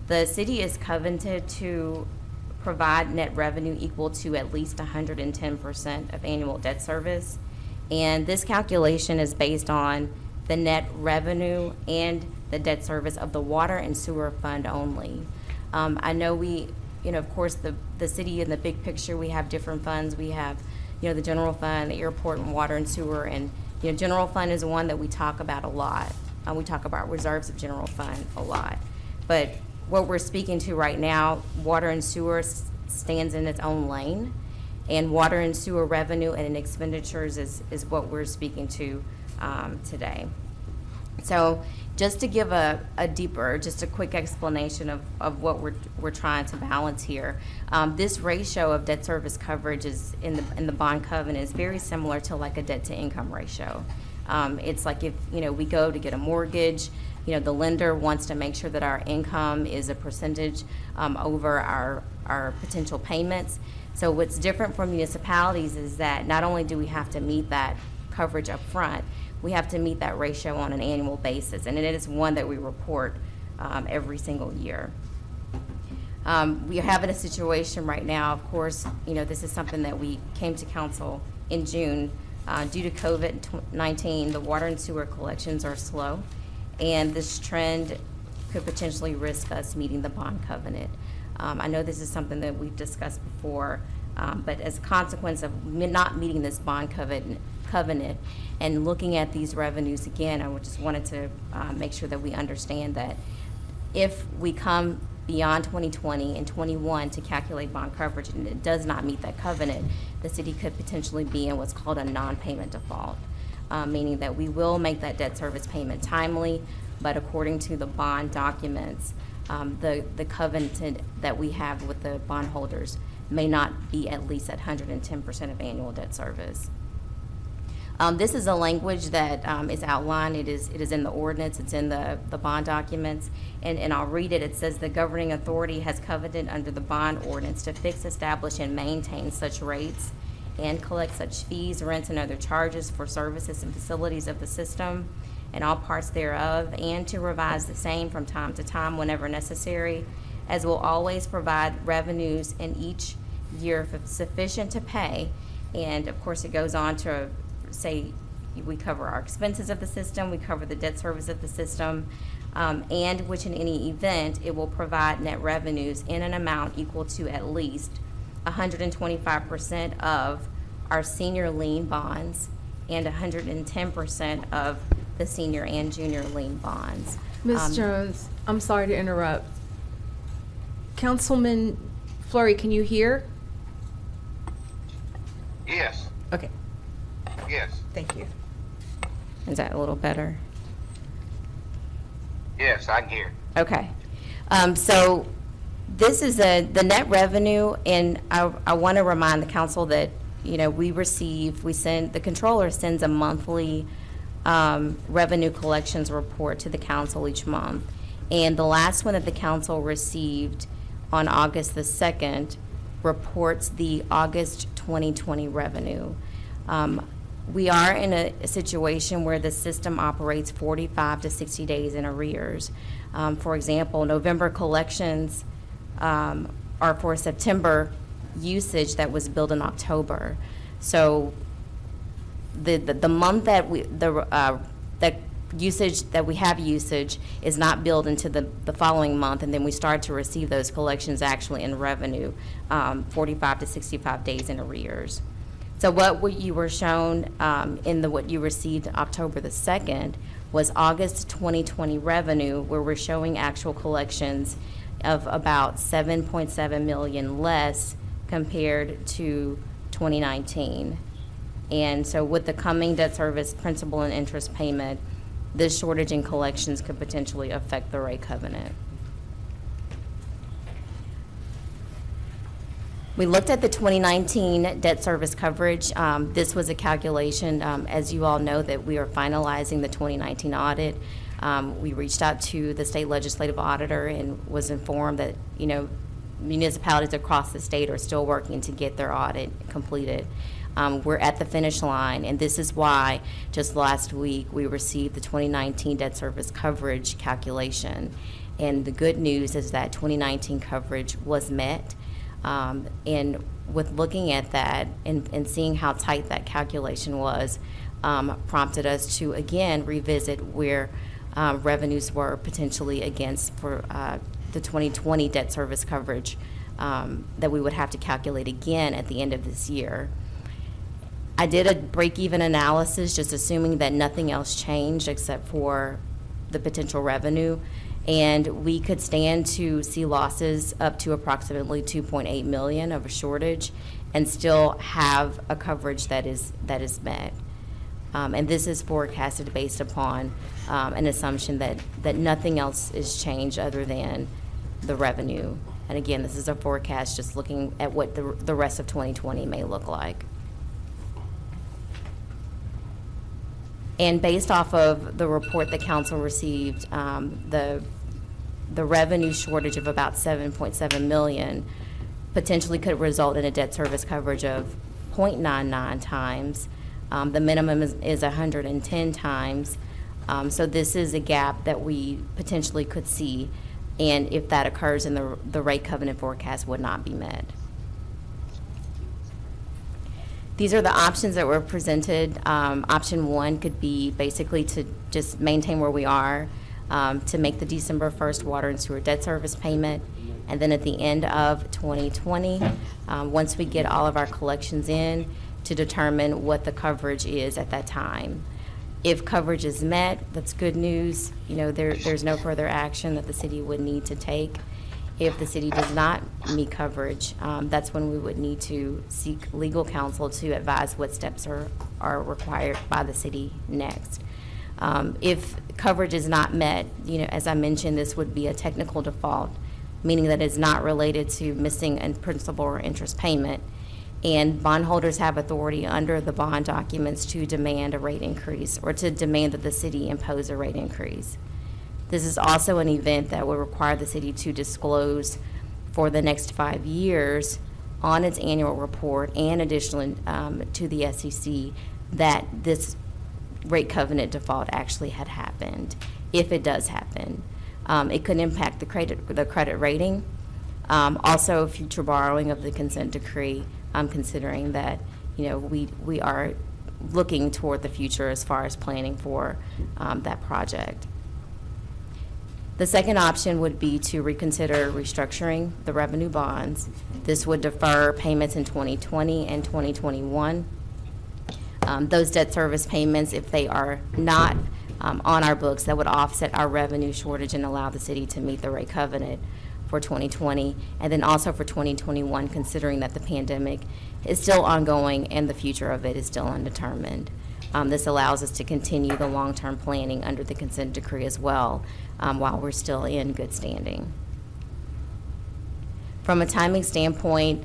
The city is covenanted to provide net revenue equal to at least 110% of annual debt service. And this calculation is based on the net revenue and the debt service of the water and sewer fund only. I know of course, the city in the big picture, we have different funds. We have, the general fund, the airport, and water and sewer. And, general fund is one that we talk about a lot. We talk about reserves of general fund a lot. But what we're speaking to right now, water and sewer stands in its own lane. And water and sewer revenue and expenditures is what we're speaking to today. So just to give a quick explanation of what we're trying to balance here, this ratio of debt service coverage is in the bond covenant is very similar to like a debt to income ratio. It's like if we go to get a mortgage, the lender wants to make sure that our income is a percentage over our potential payments. So what's different from municipalities is that not only do we have to meet that coverage up front, we have to meet that ratio on an annual basis, and it is one that we report every single year. We are having a situation right now, of course, this is something that we came to council in June. Due to COVID-19, the water and sewer collections are slow, and this trend could potentially risk us meeting the bond covenant. I know this is something that we've discussed before, but as a consequence of not meeting this bond covenant and looking at these revenues again, I just wanted to make sure that we understand that if we come beyond 2020 and 21 to calculate bond coverage and it does not meet that covenant, the city could potentially be in what's called a non-payment default, meaning that we will make that debt service payment timely, but according to the bond documents, the covenant that we have with the bondholders may not be at least at 110% of annual debt service. This is a language that is outlined. It is in the ordinance. It's in the bond documents. And I'll read it. It says the governing authority has covenanted under the bond ordinance to fix, establish, and maintain such rates and collect such fees, rents, and other charges for services and facilities of the system and all parts thereof, and to revise the same from time to time whenever necessary, as will always provide revenues in each year sufficient to pay. And of course, it goes on to say we cover our expenses of the system, we cover the debt service of the system, and which in any event, it will provide net revenues in an amount equal to at least 125% of our senior lien bonds and 110% of the senior and junior lien bonds. Ms. Jones, I'm sorry to interrupt. Councilman Fleury, can you hear? Yes, Okay, yes, thank you. Is that a little better? yes, I can hear. Okay. So this is the net revenue, and I want to remind the council that, the controller sends a monthly revenue collections report to the council each month. And the last one that the council received on August the 2nd reports the August 2020 revenue. We are in a situation where the system operates 45 to 60 days in arrears. For example, November collections are for September usage that was billed in October. So the month that that usage that we have usage is not billed into the following month, and then we start to receive those collections actually in revenue 45 to 65 days in arrears. So what you were shown in what you received October the 2nd was August 2020 revenue, where we're showing actual collections of about 7.7 million less compared to 2019. And so with the coming debt service principal and interest payment, this shortage in collections could potentially affect the rate covenant. We looked at the 2019 debt service coverage. This was a calculation, as you all know, that we are finalizing the 2019 audit. We reached out to the state legislative auditor and was informed that, municipalities across the state are still working to get their audit completed. We're at the finish line, and this is why just last week we received the 2019 debt service coverage calculation. And the good news is that 2019 coverage was met. And with looking at that and seeing how tight that calculation was, prompted us to again revisit where revenues were potentially against for the 2020 debt service coverage that we would have to calculate again at the end of this year. I did a break-even analysis, just assuming that nothing else changed except for the potential revenue, and we could stand to see losses up to approximately $2.8 million of a shortage and still have a coverage that is met. And this is forecasted based upon an assumption that nothing else is changed other than the revenue. And again, this is a forecast just looking at what the rest of 2020 may look like. And based off of the report that council received, the revenue shortage of about $7.7 million potentially could result in a debt service coverage of 0.99 times. The minimum is 110 times. So this is a gap that we potentially could see, and if that occurs, then the rate covenant forecast would not be met. These are the options that were presented. Option one could be basically to just maintain where we are, to make the December 1st water and sewer debt service payment. And then at the end of 2020, once we get all of our collections in, to determine what the coverage is at that time. If coverage is met, that's good news. There's no further action that the city would need to take. If the city does not meet coverage, that's when we would need to seek legal counsel to advise what steps are required by the city next. If coverage is not met, as I mentioned, this would be a technical default, meaning that it's not related to missing a principal or interest payment. And bondholders have authority under the bond documents to demand a rate increase or to demand that the city impose a rate increase. This is also an event that would require the city to disclose for the next 5 years on its annual report and additionally to the SEC that this rate covenant default actually had happened, if it does happen. It could impact the credit rating, also future borrowing of the consent decree, considering that we are looking toward the future as far as planning for that project. The second option would be to reconsider restructuring the revenue bonds. This would defer payments in 2020 and 2021. Those debt service payments, if they are not on our books, that would offset our revenue shortage and allow the city to meet the rate covenant for 2020, and then also for 2021, considering that the pandemic is still ongoing and the future of it is still undetermined. This allows us to continue the long-term planning under the consent decree as well, while we're still in good standing. From a timing standpoint,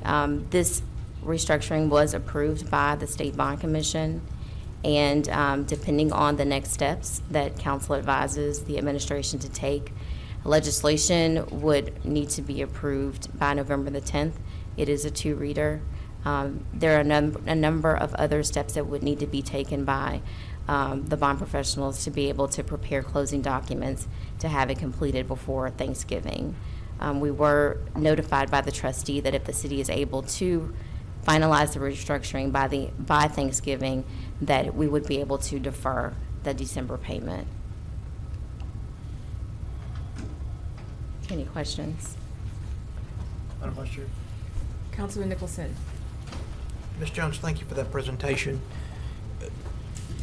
this restructuring was approved by the State Bond Commission, and depending on the next steps that council advises the administration to take, legislation would need to be approved by November the 10th. It is a two-reader. There are a number of other steps that would need to be taken by the bond professionals to be able to prepare closing documents to have it completed before Thanksgiving. We were notified by the trustee that if the city is able to finalize the restructuring by Thanksgiving, that we would be able to defer the December payment. Any questions? Madam Vice Chair. Councilman Nicholson. Ms. Jones, thank you for that presentation.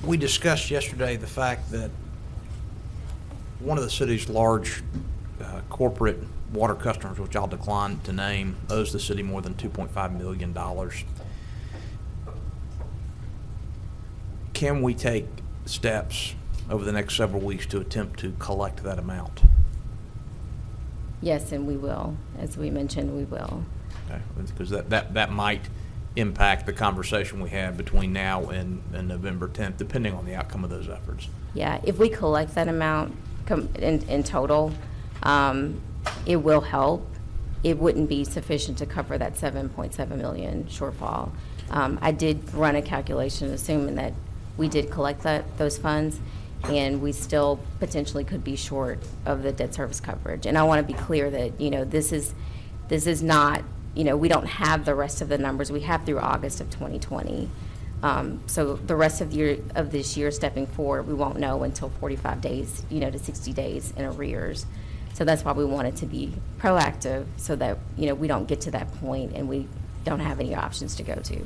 We discussed yesterday the fact that one of the city's large corporate water customers, which I'll decline to name, owes the city more than $2.5 million. Can we take steps over the next several weeks to attempt to collect that amount? Yes, and we will. As we mentioned, we will. Okay, because that might impact the conversation we have between now and November 10th, depending on the outcome of those efforts. Yeah, if we collect that amount in total, it will help. It wouldn't be sufficient to cover that 7.7 million shortfall. I did run a calculation assuming that we did collect those funds, and we still potentially could be short of the debt service coverage. And I want to be clear that, this is not, we don't have the rest of the numbers. We have through August of 2020. So the rest of this year stepping forward, we won't know until 45 days, to 60 days in arrears. So that's why we wanted to be proactive so that, we don't get to that point and we don't have any options to go to.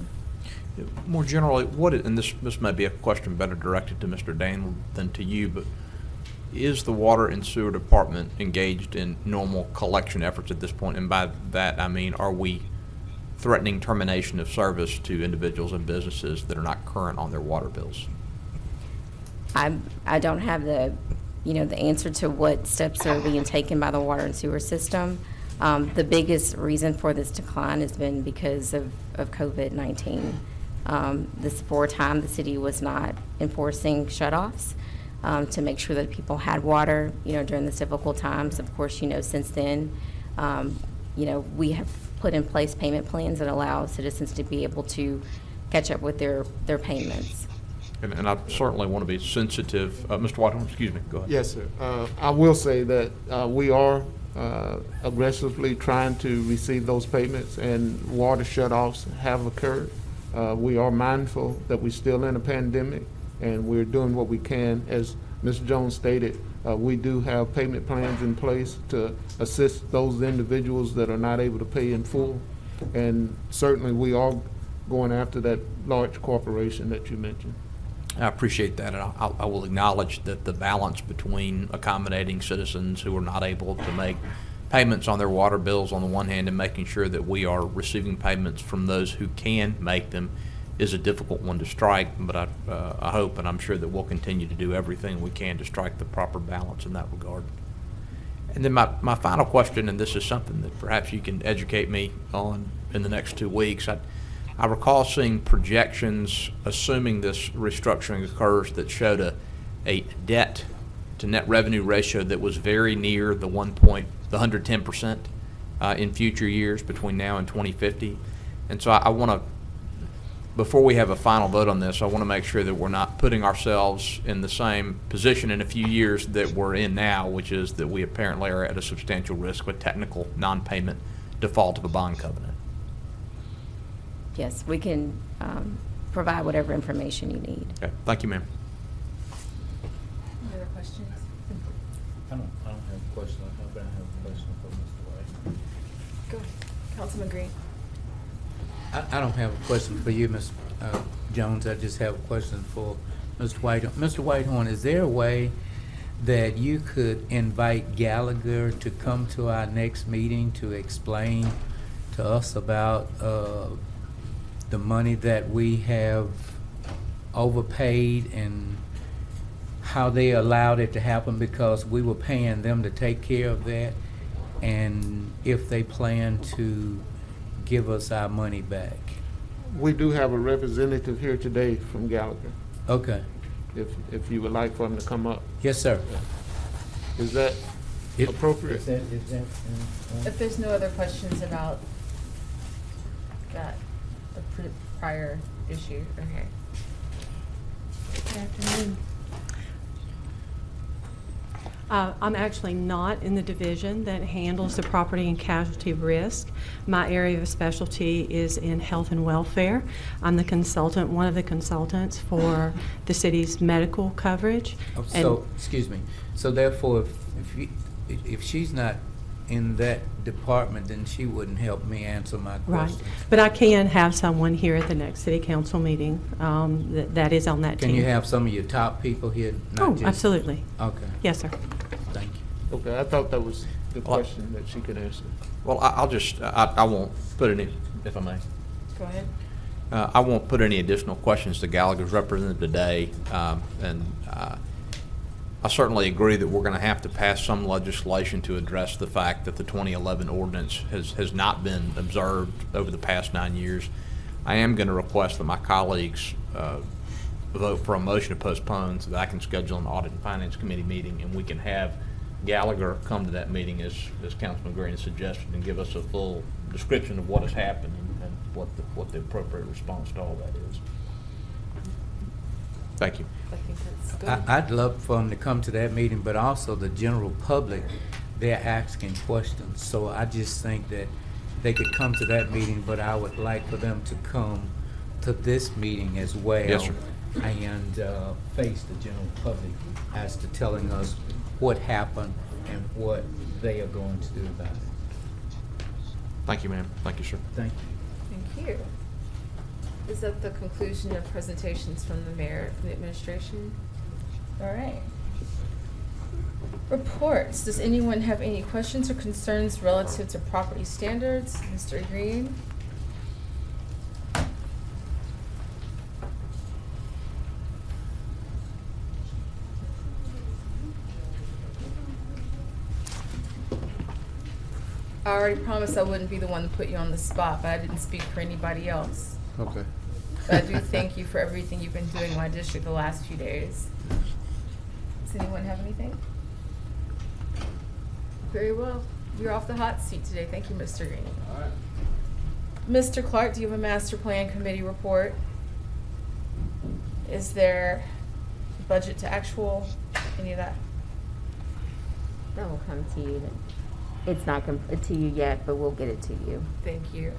More generally, and this may be a question better directed to Mr. Daniel than to you, but is the Water and Sewer Department engaged in normal collection efforts at this point? And by that, I mean, are we threatening termination of service to individuals and businesses that are not current on their water bills? I don't have the answer to what steps are being taken by the water and sewer system. The biggest reason for this decline has been because of COVID-19. For a time, the city was not enforcing shutoffs to make sure that people had water, during the difficult times. Of course, since then, we have put in place payment plans that allow citizens to be able to catch up with their payments. And I certainly want to be sensitive. Mr. Whitehorn, excuse me, go ahead. Yes, sir. I will say that we are aggressively trying to receive those payments, and water shutoffs have occurred. We are mindful that we're still in a pandemic, and we're doing what we can. As Ms. Jones stated, we do have payment plans in place to assist those individuals that are not able to pay in full. And certainly we are going after that large corporation that you mentioned. I appreciate that, and I will acknowledge that the balance between accommodating citizens who are not able to make payments on their water bills on the one hand and making sure that we are receiving payments from those who can make them is a difficult one to strike, but I hope and I'm sure that we'll continue to do everything we can to strike the proper balance in that regard. And then my final question, and this is something that perhaps you can educate me on in the next 2 weeks. I recall seeing projections, assuming this restructuring occurs, that showed a debt to net revenue ratio that was very near the 110% in future years between now and 2050. And so I want to, before we have a final vote on this, I want to make sure that we're not putting ourselves in the same position in a few years that we're in now, which is that we apparently are at a substantial risk of technical non-payment default of a bond covenant. Yes, we can provide whatever information you need. Okay, thank you, ma'am. Any other questions? I don't have a question. I have a question for Mr. White. Go ahead. Councilman Green. I don't have a question for you, Ms. Jones. I just have a question for Mr. Whitehorn. Mr. Whitehorn, is there a way that you could invite Gallagher to come to our next meeting to explain to us about the money that we have overpaid and how they allowed it to happen, because we were paying them to take care of that, and if they plan to give us our money back? We do have a representative here today from Gallagher, Okay. if you would like for him to come up. Yes, sir. Is that appropriate? If there's no other questions about that, the prior issue, okay. Good afternoon. I'm actually not in the division that handles the property and casualty risk. My area of specialty is in health and welfare. I'm the consultant, one of the consultants for the city's medical coverage. So, excuse me. So therefore, if she's not in that department, then she wouldn't help me answer my questions. Right. But I can have someone here at the next city council meeting that is on that team. Can you have some of your top people here? Not just, absolutely. Okay. Yes, sir. Thank you. Okay, I thought that was the question that she could answer. Well, I'll just, I won't put any, if I may. Go ahead. I won't put any additional questions to Gallagher's representative today, and I certainly agree that we're going to have to pass some legislation to address the fact that the 2011 ordinance has not been observed over the past 9 years. I am going to request that my colleagues vote for a motion to postpone so that I can schedule an Audit and Finance Committee meeting and we can have Gallagher come to that meeting as Councilman Green has suggested and give us a full description of what has happened and what the appropriate response to all that is. Thank you. I think that's good. I'd love for them to come to that meeting, but also the general public, they're asking questions. So I just think that they could come to that meeting, but I would like for them to come to this meeting as well. Yes, sir. And face the general public as to telling us what happened and what they are going to do about it. Thank you, ma'am. Thank you, sir. Thank you. Thank you. Is that the conclusion of presentations from the mayor, from the administration? All right. Reports. Does anyone have any questions or concerns relative to property standards? Mr. Green? I already promised I wouldn't be the one to put you on the spot, but I didn't speak for anybody else. Okay. But I do thank you for everything you've been doing in my district the last few days. Does anyone have anything? Very well. You're off the hot seat today. Thank you, Mr. Green. All right. Mr. Clark, do you have a master plan committee report? Is there budget to actual, any of that? That will come to you. It's not to you yet, but we'll get it to you. Thank you.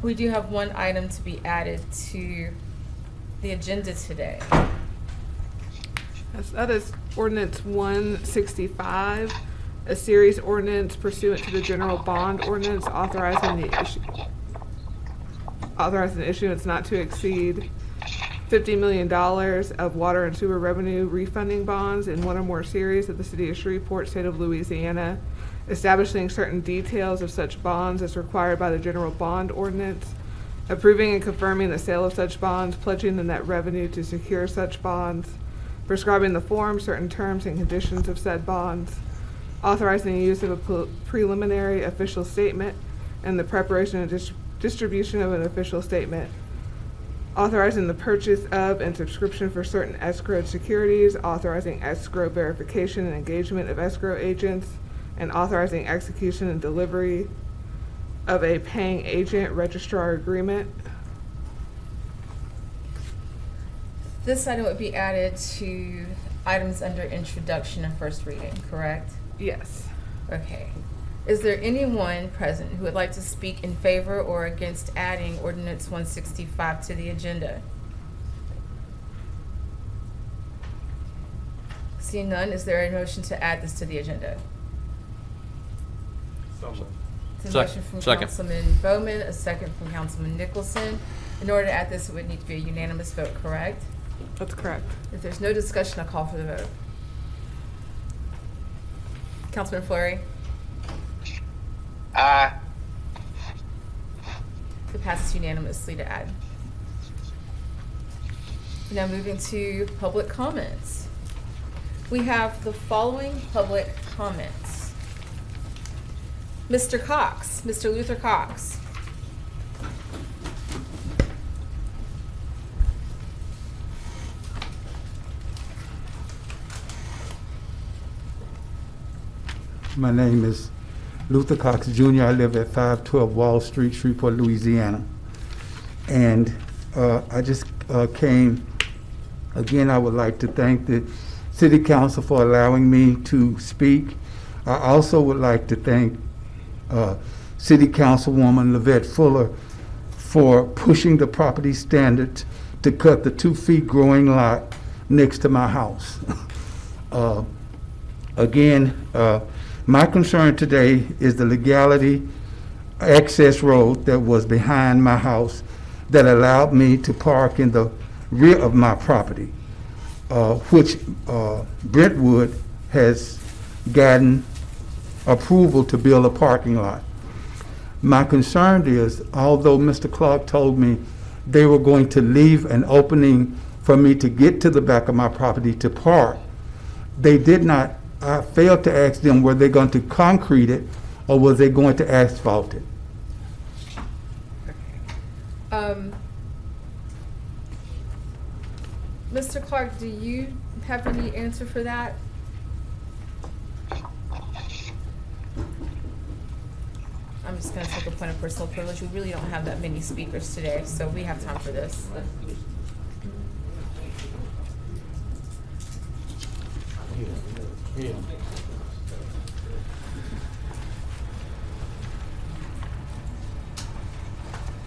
We do have one item to be added to the agenda today. Yes, that is ordinance 165, a series ordinance pursuant to the general bond ordinance authorizing the issuance not to exceed $50 million of water and sewer revenue refunding bonds in one or more series of the city of Shreveport, state of Louisiana, establishing certain details of such bonds as required by the general bond ordinance, approving and confirming the sale of such bonds, pledging the net revenue to secure such bonds, prescribing the form, certain terms and conditions of said bonds, authorizing the use of a preliminary official statement and the preparation and distribution of an official statement, authorizing the purchase of and subscription for certain escrowed securities, authorizing escrow verification and engagement of escrow agents, and authorizing execution and delivery of a paying agent registrar agreement. This item would be added to items under introduction and first reading, correct? Yes. Okay. Is there anyone present who would like to speak in favor or against adding ordinance 165 to the agenda? Seeing none, is there a motion to add this to the agenda? It's a motion from Second. Councilman Bowman, a second from Councilman Nicholson. In order to add this, it would need to be a unanimous vote, correct? That's correct. If there's no discussion, I'll call for the vote. Councilman Fleury? Aye. It passes unanimously to add. Now moving to public comments. We have the following public comments. Mr. Cox, Mr. Luther Cox. My name is Luther Cox Jr. I live at 512 Wall Street, Shreveport, Louisiana. And I just came, again, I would like to thank the City Council for allowing me to speak. I also would like to thank City Councilwoman Lavette Fuller for pushing the property standards to cut the 2 feet growing lot next to my house. Again, my concern today is the legality access road that was behind my house that allowed me to park in the rear of my property, which Brentwood has gotten approval to build a parking lot. My concern is, although Mr. Clark told me they were going to leave an opening for me to get to the back of my property to park. They did not, I failed to ask them, were they going to concrete it or was they going to asphalt it? Mr. Clark, do you have any answer for that? I'm just gonna take a point of personal privilege. We really don't have that many speakers today, so we have time for this.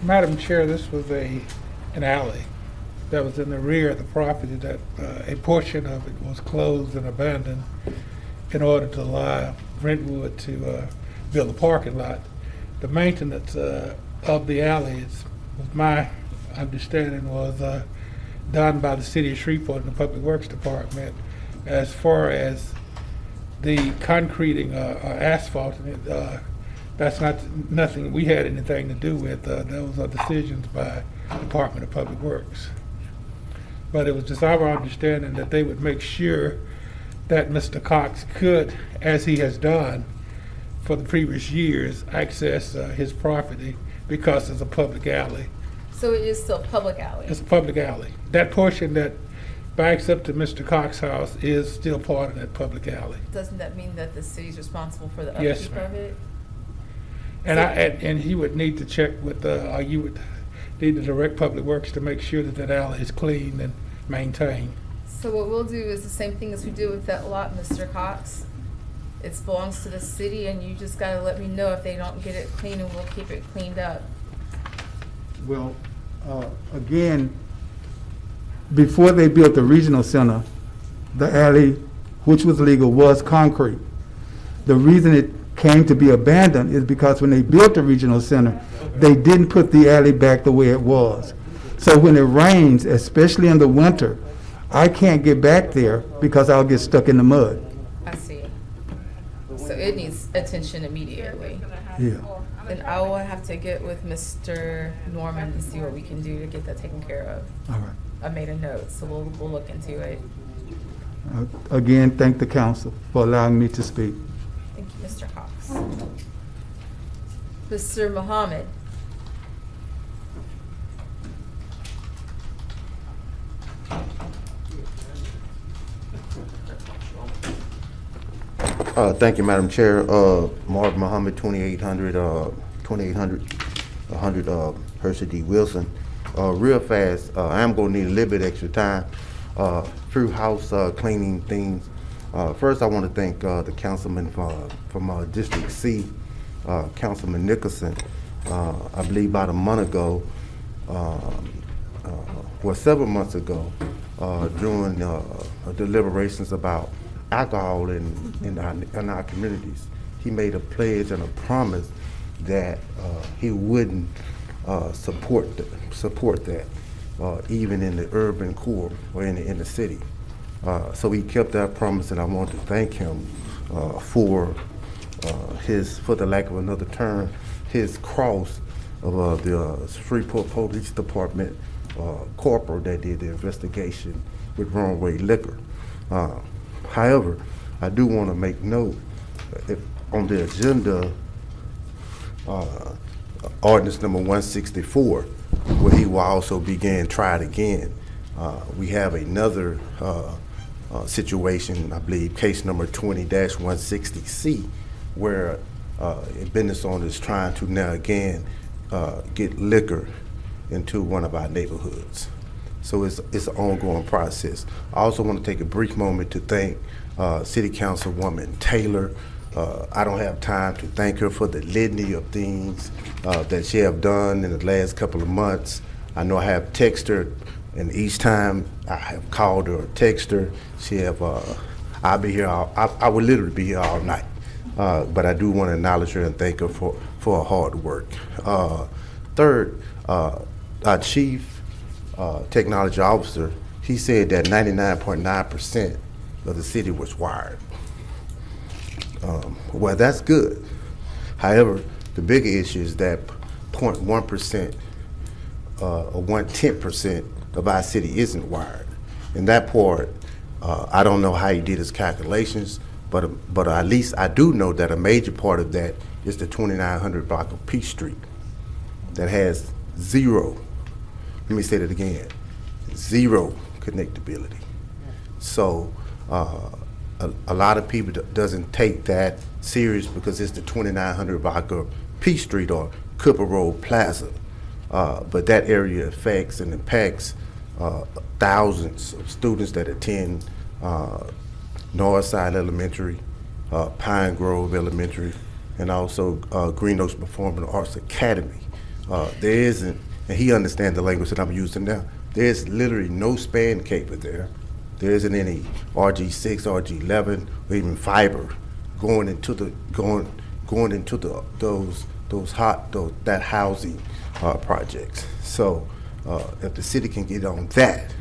Madam Chair, this was an alley that was in the rear of the property that a portion of it was closed and abandoned in order to allow Brentwood to build a parking lot. The maintenance of the alley, was my understanding, was done by the city of Shreveport and the Public Works Department. As far as the concreting or asphalting, that's nothing we had anything to do with. Those are decisions by the Department of Public Works. But it was just our understanding that they would make sure that Mr. Cox could, as he has done for the previous years, access his property because it's a public alley. So it is still a public alley? It's a public alley. That portion that backs up to Mr. Cox's house is still part of that public alley. Doesn't that mean that the city's responsible for the Yes, upkeep ma'am. of it? And and he would need to check with, or you would need to direct Public Works to make sure that that alley is clean and maintained. So what we'll do is the same thing as we did with that lot, Mr. Cox. It belongs to the city, and you just gotta let me know if they don't get it clean, and we'll keep it cleaned up. Well, again, before they built the regional center, the alley, which was legal, was concrete. The reason it came to be abandoned is because when they built the regional center, they didn't put the alley back the way it was. So when it rains, especially in the winter, I can't get back there because I'll get stuck in the mud. I see. So it needs attention immediately. Yeah. Then I will have to get with Mr. Norman to see what we can do to get that taken care of. All right. I made a note, so we'll look into it. Again, thank the council for allowing me to speak. Thank you, Mr. Cox. Mr. Muhammad. Thank you, Madam Chair. Mark Muhammad, 2800 Hershey D. Wilson. Real fast, I am going to need a little bit extra time through house cleaning things. First, I want to thank the councilman from District C, Councilman Nicholson. I believe about a month ago, well, several months ago, during deliberations about alcohol in our communities, he made a pledge and a promise that he wouldn't support that, even in the urban core or in the city. So he kept that promise, and I want to thank him for the lack of another term, his cross of the Shreveport Police Department corporal that did the investigation with wrong way liquor. However, I do want to make note, on the agenda, ordinance number 164, where he will also begin tried again. We have another situation, I believe, case number 20-160C, where a business owner is trying to now again get liquor into one of our neighborhoods. So it's an ongoing process. I also want to take a brief moment to thank City Councilwoman Taylor. I don't have time to thank her for the litany of things that she have done in the last couple of months. I know I have texted her, and each time I have called her or texted her, she have, I'll be here, I would literally be here all night. But I do want to acknowledge her and thank her for her hard work. Third, our chief technology officer, he said that 99.9% of the city was wired. Well, that's good. However, the bigger issue is that 0.1% or 1/10% of our city isn't wired. And that part, I don't know how he did his calculations, but at least I do know that a major part of that is the 2900 block of Peach Street that has zero, let me say that again, zero connectability. So a lot of people doesn't take that serious because it's the 2900 block of Peach Street or Cooper Road Plaza. But that area affects and impacts thousands of students that attend Northside Elementary, Pine Grove Elementary, and also Green Oaks Performing Arts Academy. There isn't, and he understands the language that I'm using now, there's literally no span cable there. There isn't any RG6, RG11, or even fiber going into that housing projects. So if the city can get on that,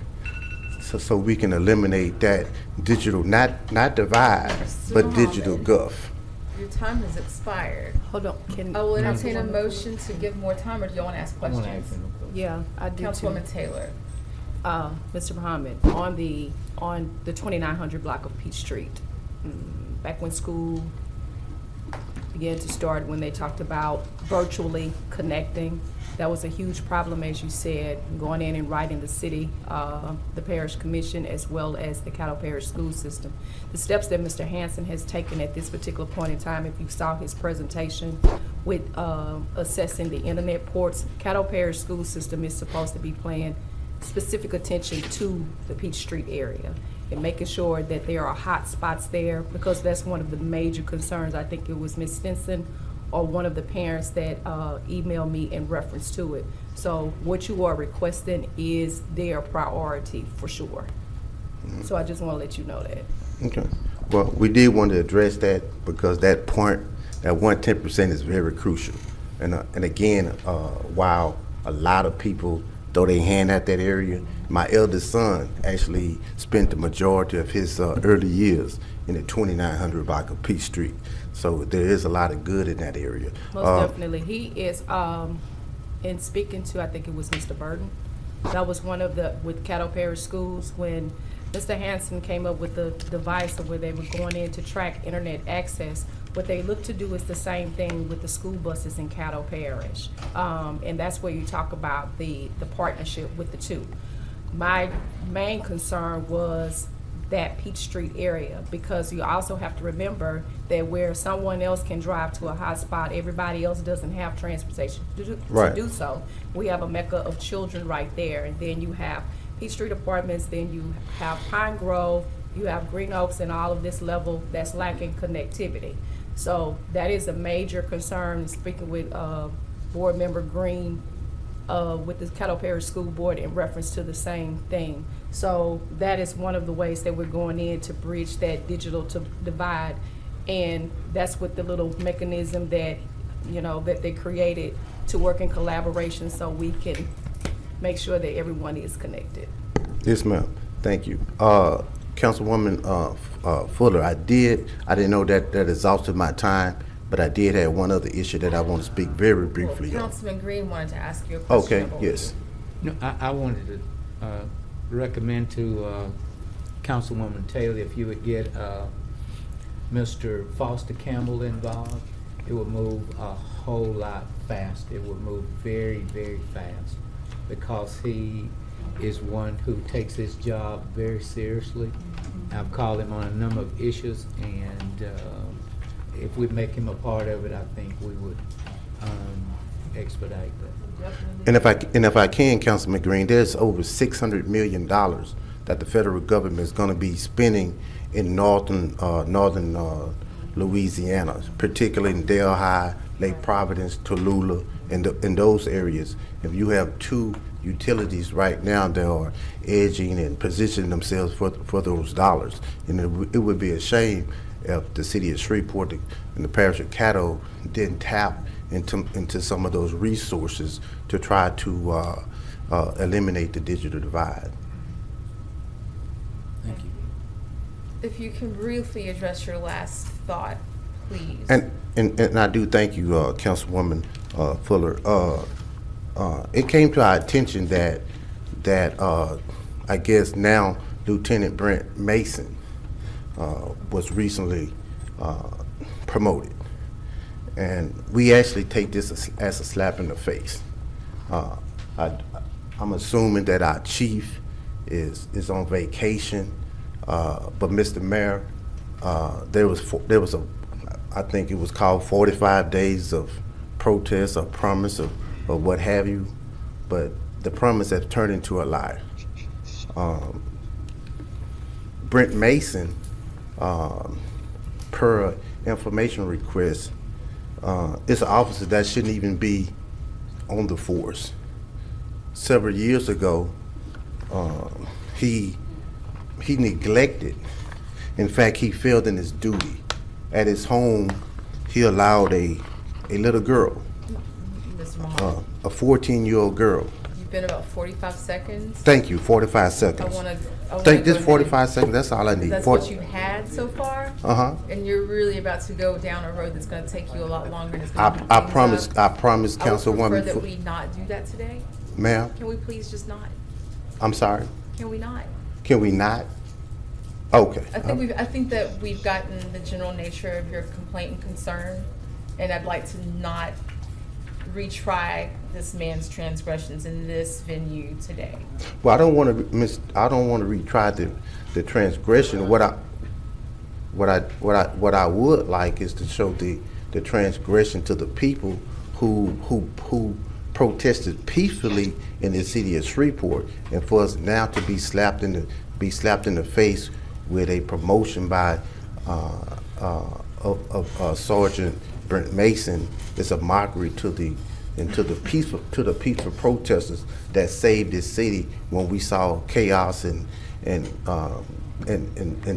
so we can eliminate that digital, not divide, but digital gulf. Your time has expired. Hold on, I will entertain a motion to give more time, or do you want to ask questions? Yeah, I do too. Councilwoman Taylor. Mr. Muhammad, on the 2900 block of Peach Street, back when school began to start, when they talked about virtually connecting, that was a huge problem, as you said, going in and writing the city, the parish commission, as well as the Caddo Parish school system. The steps that Mr. Hanson has taken at this particular point in time, if you saw his presentation with assessing the internet ports, Caddo Parish school system is supposed to be paying specific attention to the Peach Street area and making sure that there are hot spots there, because that's one of the major concerns. I think it was Ms. Stinson or one of the parents that emailed me in reference to it. So what you are requesting is their priority for sure. So I just want to let you know that. Okay. Well, we did want to address that because that point, that 110% is very crucial. And again, while a lot of people throw their hand at that area, my eldest son actually spent the majority of his early years in the 2900 block of Peach Street. So there is a lot of good in that area. Most definitely. He is, in speaking to, I think it was Mr. Burton, that was one of the, with Caddo Parish schools, when Mr. Hanson came up with the device of where they were going in to track internet access. What they look to do is the same thing with the school buses in Caddo Parish. And that's where you talk about the partnership with the two. My main concern was that Peach Street area, because you also have to remember that where someone else can drive to a hot spot, everybody else doesn't have transportation to do so. We have a mecca of children right there, and then you have Peach Street Apartments, then you have Pine Grove, you have Green Oaks, and all of this level that's lacking connectivity. So that is a major concern. Speaking with Board Member Green with the Caddo Parish School Board in reference to the same thing. So that is one of the ways that we're going in to bridge that digital divide, and that's with the little mechanism that, you know, that they created to work in collaboration so we can make sure that everyone is connected. Yes, ma'am. Thank you. Councilwoman Fuller, I didn't know that exhausted my time, but I did have one other issue that I want to speak very briefly on. Councilman Green wanted to ask you a question. Okay, yes. No, I wanted to recommend to Councilwoman Taylor if you would get Mr. Foster Campbell involved. It would move a whole lot faster. It would move very, very fast, because he is one who takes his job very seriously. I've called him on a number of issues, and if we make him a part of it, I think we would expedite that. And if I can, Councilman Green, there's over $600 million that the federal government is going to be spending in northern Louisiana, particularly in Delhi, Lake Providence, Tallulah, and those areas. If you have two utilities right now that are edging and positioning themselves for those dollars, and it would be a shame if the city of Shreveport and the parish of Caddo didn't tap into some of those resources to try to eliminate the digital divide. Thank you. If you can briefly address your last thought, please. And I do thank you, Councilwoman Fuller. It came to our attention that that I guess now Lieutenant Brent Mason was recently promoted. And we actually take this as a slap in the face. I'm assuming that our chief is on vacation, but Mr. Mayor, there was I think it was called 45 days of protest or promise or what have you, but the promise has turned into a lie. Brent Mason, per information request, is an officer that shouldn't even be on the force. Several years ago, he neglected. In fact, he failed in his duty. At his home, he allowed a little girl, Mr. Muhammad, a 14-year-old girl. you've been about 45 seconds. Thank you, 45 seconds. I want to. Thank this 45 seconds. That's all I need. That's what you've had so far. And you're really about to go down a road that's going to take you a lot longer. And it's going to I promise, Councilwoman. I would prefer that we not do that today. Ma'am, Can we please just not? I'm sorry. Can we not? Can we not? Okay. I think that we've gotten the general nature of your complaint and concern, and I'd like to not retry this man's transgressions in this venue today. Well, I don't want to retry the transgression. What I would like is to show the transgression to the people who protested peacefully in the city of Shreveport, and for us now to be slapped in the face with a promotion by Sergeant Brent Mason is a mockery to the peaceful protesters that saved this city when we saw chaos and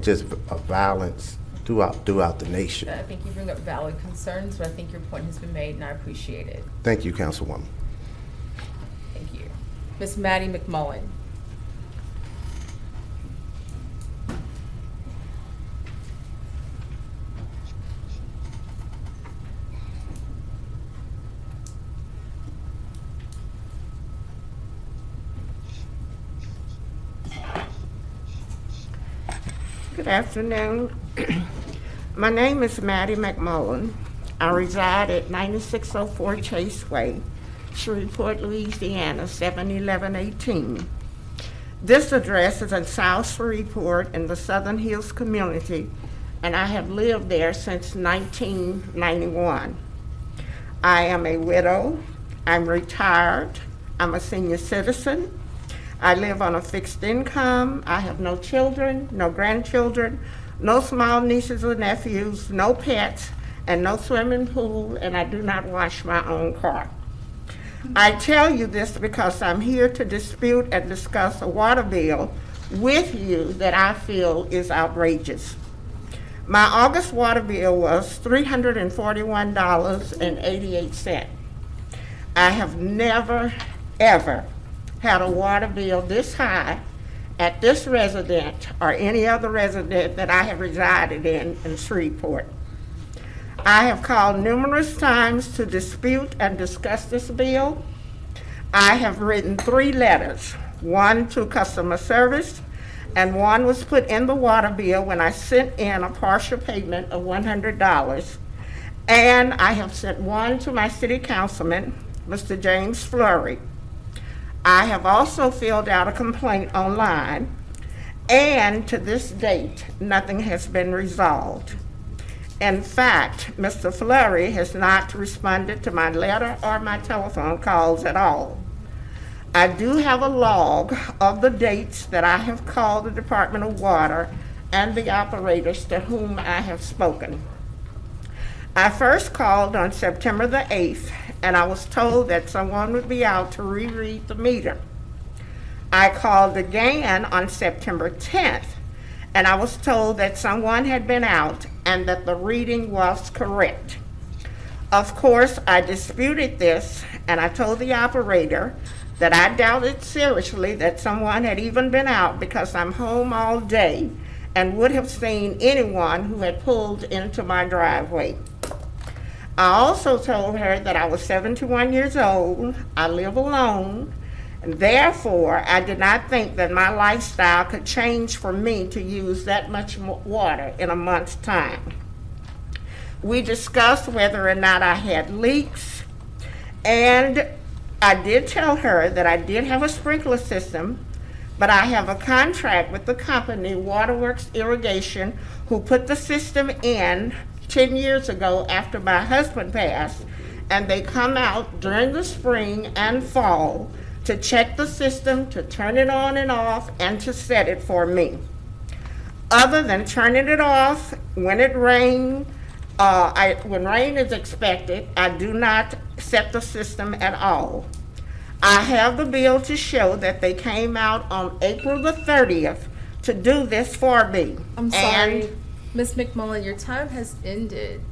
just violence throughout the nation. I think you bring up valid concerns, but I think your point has been made, and I appreciate it. Thank you, Councilwoman. Thank you. Ms. Maddie McMullen. Good afternoon. My name is Maddie McMullen. I reside at 9604 Chaseway, Shreveport, Louisiana, 71118. This address is in South Shreveport in the Southern Hills community, and I have lived there since 1991. I am a widow. I'm retired. I'm a senior citizen. I live on a fixed income. I have no children, no grandchildren, no small nieces or nephews, no pets, and no swimming pool, and I do not wash my own car. I tell you this because I'm here to dispute and discuss a water bill with you that I feel is outrageous. My August water bill was $341.88. I have never, ever had a water bill this high at this resident or any other resident that I have resided in Shreveport. I have called numerous times to dispute and discuss this bill. I have written 3 letters, one to customer service, and one was put in the water bill when I sent in a partial payment of $100. And I have sent one to my city councilman, Mr. James Fleury. I have also filled out a complaint online, and to this date, nothing has been resolved. In fact, Mr. Fleury has not responded to my letter or my telephone calls at all. I do have a log of the dates that I have called the Department of Water and the operators to whom I have spoken. I first called on September the 8th, and I was told that someone would be out to reread the meter. I called again on September 10th, and I was told that someone had been out and that the reading was correct. Of course, I disputed this, and I told the operator that I doubted seriously that someone had even been out because I'm home all day and would have seen anyone who had pulled into my driveway. I also told her that I was 71 years old, I live alone, And therefore, I did not think that my lifestyle could change for me to use that much water in a month's time. We discussed whether or not I had leaks, and I did tell her that I did have a sprinkler system, but I have a contract with the company, Waterworks Irrigation, who put the system in 10 years ago after my husband passed, and they come out during the spring and fall to check the system, to turn it on and off, and to set it for me. Other than turning it off when it rains, when rain is expected, I do not set the system at all. I have the bill to show that they came out on April the 30th to do this for me. I'm sorry, Ms. McMullen, your time has ended.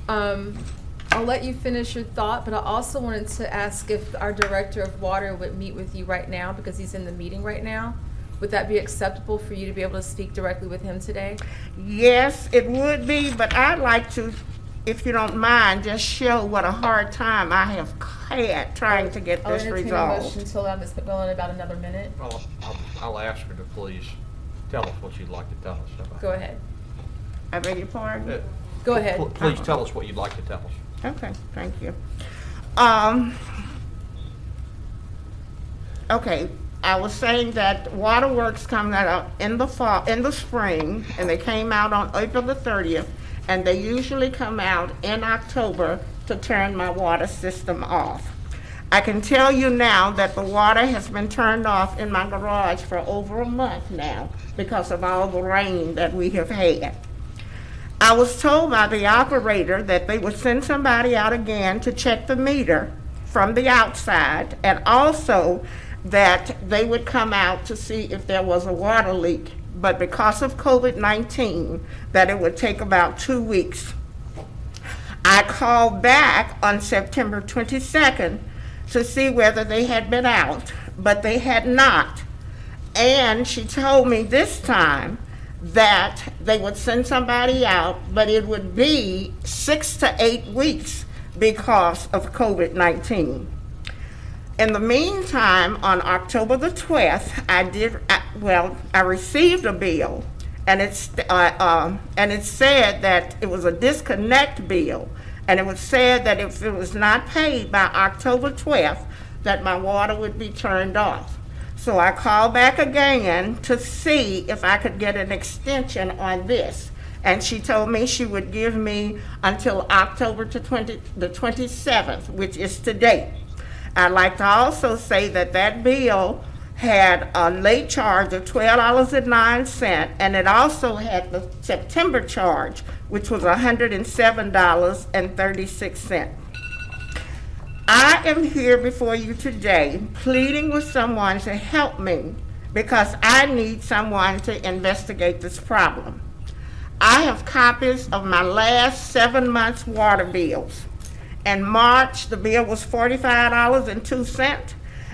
I'll let you finish your thought, but I also wanted to ask if our Director of Water would meet with you right now, because he's in the meeting right now. Would that be acceptable for you to be able to speak directly with him today? Yes, it would be, but I'd like to, if you don't mind, just show what a hard time I have had trying to get this I'll entertain a resolved. motion to allow Ms. McMillan about another minute. I'll ask her to please tell us what you'd like to tell us about. Go ahead. I beg your pardon? Go ahead. Please tell us what you'd like to tell us. Okay, thank you. Okay, I was saying that Waterworks come out in the fall, in the spring, and they came out on April the 30th, and they usually come out in October to turn my water system off. I can tell you now that the water has been turned off in my garage for over a month now because of all the rain that we have had. I was told by the operator that they would send somebody out again to check the meter from the outside, and also that they would come out to see if there was a water leak. But because of COVID-19, that it would take about 2 weeks. I called back on September 22nd to see whether they had been out, but they had not. And she told me this time that they would send somebody out, but it would be 6 to 8 weeks because of COVID-19. In the meantime, on October the 12th, I received a bill, and it said that it was a disconnect bill, and it was said that if it was not paid by October 12th, that my water would be turned off. So I called back again to see if I could get an extension on this. And she told me she would give me until October the 27th, which is today. I'd like to also say that that bill had a late charge of $12.09, and it also had the September charge, which was $107.36. I am here before you today pleading with someone to help me because I need someone to investigate this problem. I have copies of my last 7 months' water bills. In March, the bill was $45.02.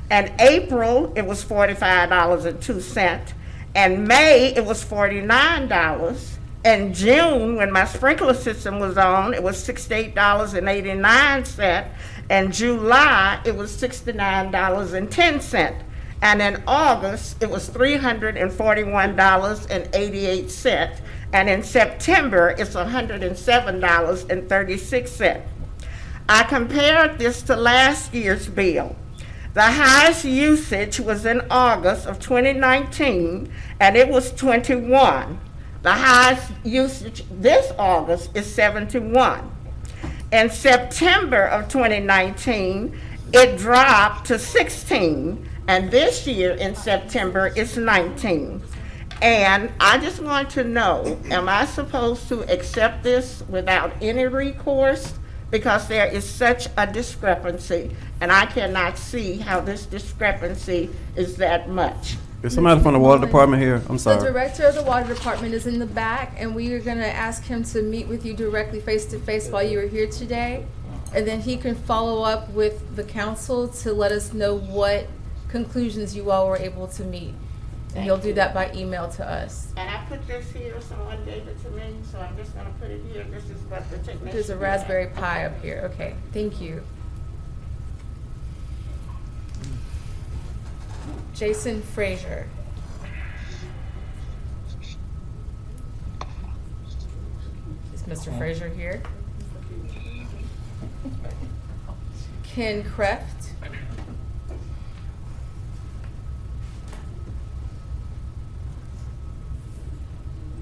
In April, it was $45.02. In May, it was $49. In June, when my sprinkler system was on, it was $68.89. In July, it was $69.10. And in August, it was $341.88. And in September, it's $107.36. I compared this to last year's bill. The highest usage was in August of 2019, and it was 21. The highest usage this August is 71. In September of 2019, it dropped to 16, and this year in September, it's 19. And I just want to know, am I supposed to accept this without any recourse? Because there is such a discrepancy, and I cannot see how this discrepancy is that much. Is somebody from the water department here? I'm sorry. The director of the water department is in the back, and we are going to ask him to meet with you directly face-to-face while you are here today. And then he can follow up with the council to let us know what conclusions you all were able to meet. And he'll do that by email to us. And I put this here, someone gave it to me, so I'm just gonna put it here. This is what the technician. There's a Raspberry Pi up here. Okay, thank you. Jason Frazier. Is Mr. Frazier here? Ken Kreft.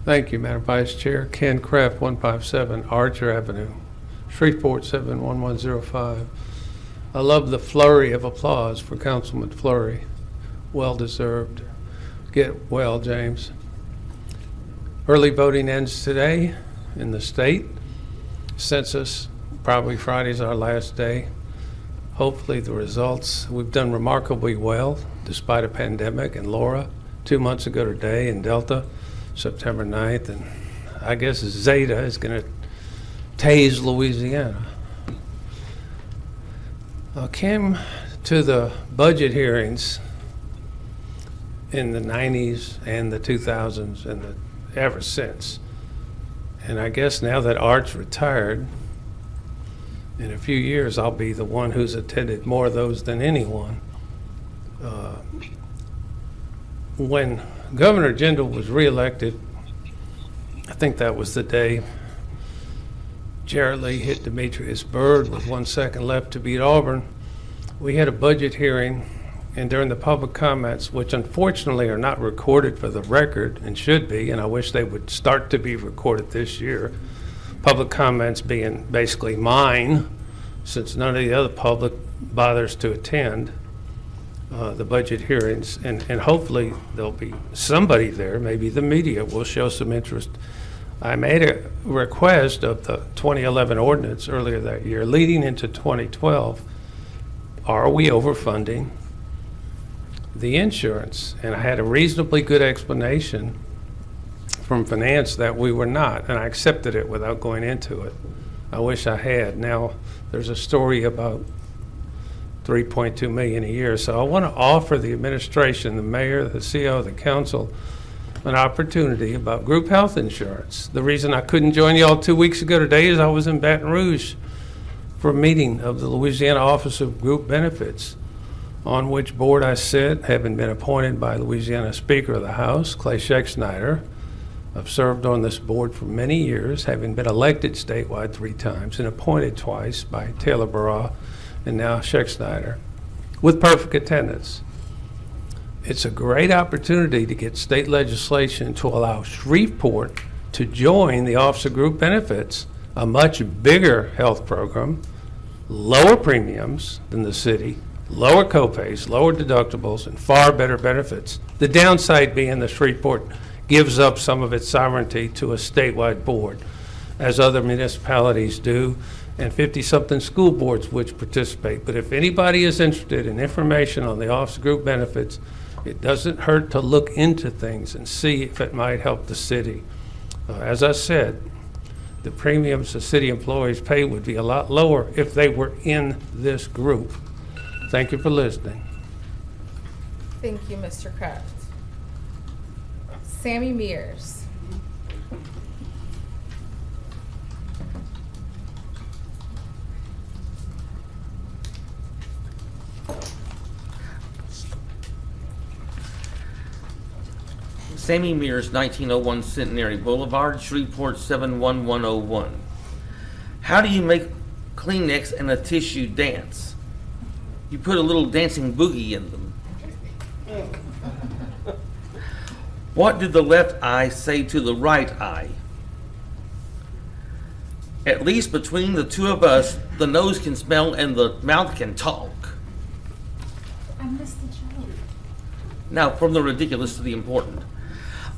Thank you, Madam Vice Chair. Ken Kraft, 157 Archer Avenue, Shreveport 71105. I love the flurry of applause for Councilman Flurry. Well deserved. Get well, James. Early voting ends today in the state. Census, probably Friday's our last day. Hopefully the results, we've done remarkably well despite a pandemic, and Laura 2 months ago today, and Delta September 9th, and I guess Zeta is going to tase Louisiana. I came to the budget hearings in the 90s and the 2000s and ever since. And I guess now that Art's retired, in a few years I'll be the one who's attended more of those than anyone. When Governor Jindal was reelected, I think that was the day Jared Lee hit Demetrius Byrd with 1 second left to beat Auburn. We had a budget hearing, and during the public comments, which unfortunately are not recorded for the record and should be, and I wish they would start to be recorded this year, public comments being basically mine, since none of the other public bothers to attend the budget hearings, and hopefully there'll be somebody there, maybe the media will show some interest. I made a request of the 2011 ordinance earlier that year, leading into 2012. Are we overfunding the insurance? And I had a reasonably good explanation from finance that we were not, and I accepted it without going into it. I wish I had. Now, there's a story about $3.2 million a year. So I want to offer the administration, the mayor, the CEO, the council, an opportunity about group health insurance. The reason I couldn't join y'all 2 weeks ago today is I was in Baton Rouge for a meeting of the Louisiana Office of Group Benefits, on which board I sit, having been appointed by Louisiana Speaker of the House, Clay Scheck-Snyder. I've served on this board for many years, having been elected statewide 3 times and appointed twice by Taylor Barra and now Scheck-Snyder, with perfect attendance. It's a great opportunity to get state legislation to allow Shreveport to join the Office of Group Benefits, a much bigger health program, lower premiums than the city, lower copays, lower deductibles, and far better benefits. The downside being that Shreveport gives up some of its sovereignty to a statewide board, as other municipalities do, and 50-something school boards which participate. But if anybody is interested in information on the Office of Group Benefits, it doesn't hurt to look into things and see if it might help the city. As I said, the premiums the city employees pay would be a lot lower if they were in this group. Thank you for listening. Thank you, Mr. Kraft. Sammy Mears. Sammy Mears, 1901 Centenary Boulevard, Shreveport 71101. How do you make Kleenex and a tissue dance? You put a little dancing boogie in them. What did the left eye say to the right eye? At least between the two of us, the nose can smell and the mouth can talk. I missed the joke. Now, from the ridiculous to the important.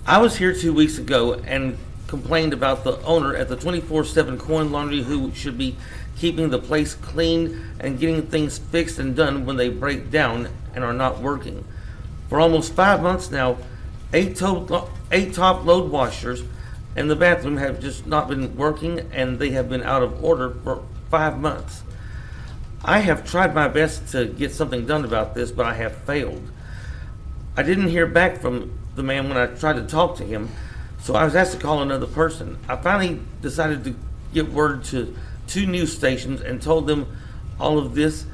I was here 2 weeks ago and complained about the owner at the 24/7 Coin Laundry who should be keeping the place clean and getting things fixed and done when they break down and are not working. For almost 5 months now, 8 top load washers in the bathroom have just not been working, and they have been out of order for 5 months. I have tried my best to get something done about this, but I have failed. I didn't hear back from the man when I tried to talk to him, so I was asked to call another person. I finally decided to get word to 2 news stations and told them all of this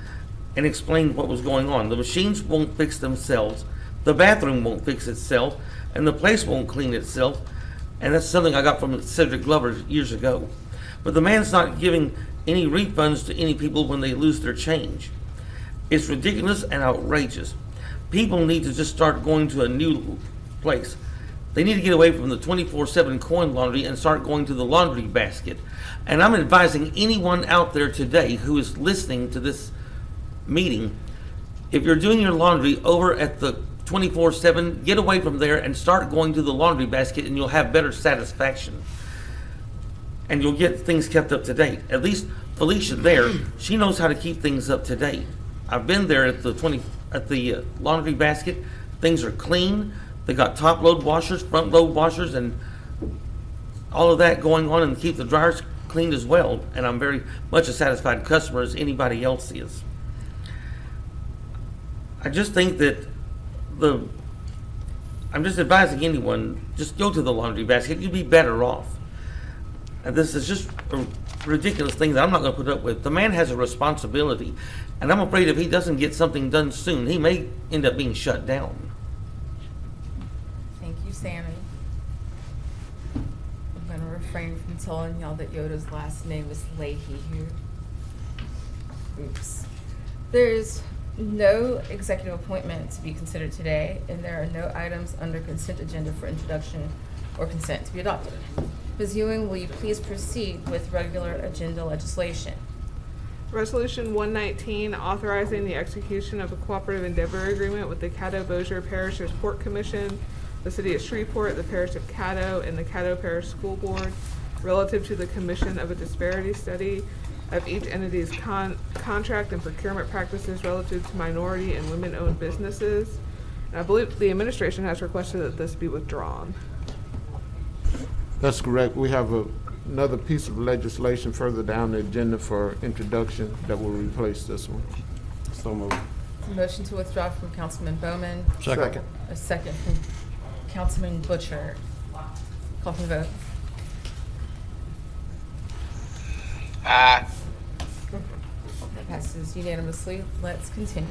and explained what was going on. The machines won't fix themselves. The bathroom won't fix itself, and the place won't clean itself, and that's something I got from Cedric Glover years ago. But the man's not giving any refunds to any people when they lose their change. It's ridiculous and outrageous. People need to just start going to a new place. They need to get away from the 24/7 coin laundry and start going to the laundry basket. And I'm advising anyone out there today who is listening to this meeting, if you're doing your laundry over at the 24/7, get away from there and start going to the laundry basket, and you'll have better satisfaction. And you'll get things kept up to date. At least Felicia there, she knows how to keep things up to date. I've been there at the laundry basket. Things are clean. They got top load washers, front load washers, and all of that going on, and keep the dryers cleaned as well. And I'm very much a satisfied customer as anybody else is. I just think that I'm just advising anyone, just go to the laundry basket. You'd be better off. And this is just a ridiculous thing that I'm not going to put up with. The man has a responsibility, and I'm afraid if he doesn't get something done soon, he may end up being shut down. Thank you, Sammy. I'm going to refrain from telling y'all that Yoda's last name is Leahy here. Oops. There's no executive appointment to be considered today, and there are no items under consent agenda for introduction or consent to be adopted. Ms. Ewing, will you please proceed with regular agenda legislation? Resolution 119, authorizing the execution of a cooperative endeavor agreement with the Caddo-Bossier Parish Port Commission, the City of Shreveport, the Parish of Caddo, and the Caddo Parish School Board relative to the commission of a disparity study of each entity's contract and procurement practices relative to minority and women-owned businesses. And I believe the administration has requested that this be withdrawn. That's correct. We have another piece of legislation further down the agenda for introduction that will replace this one. So moved. A motion to withdraw from Councilman Bowman. Second. A second from Councilman Butcher. Call for the vote. Aye. That passes unanimously. Let's continue.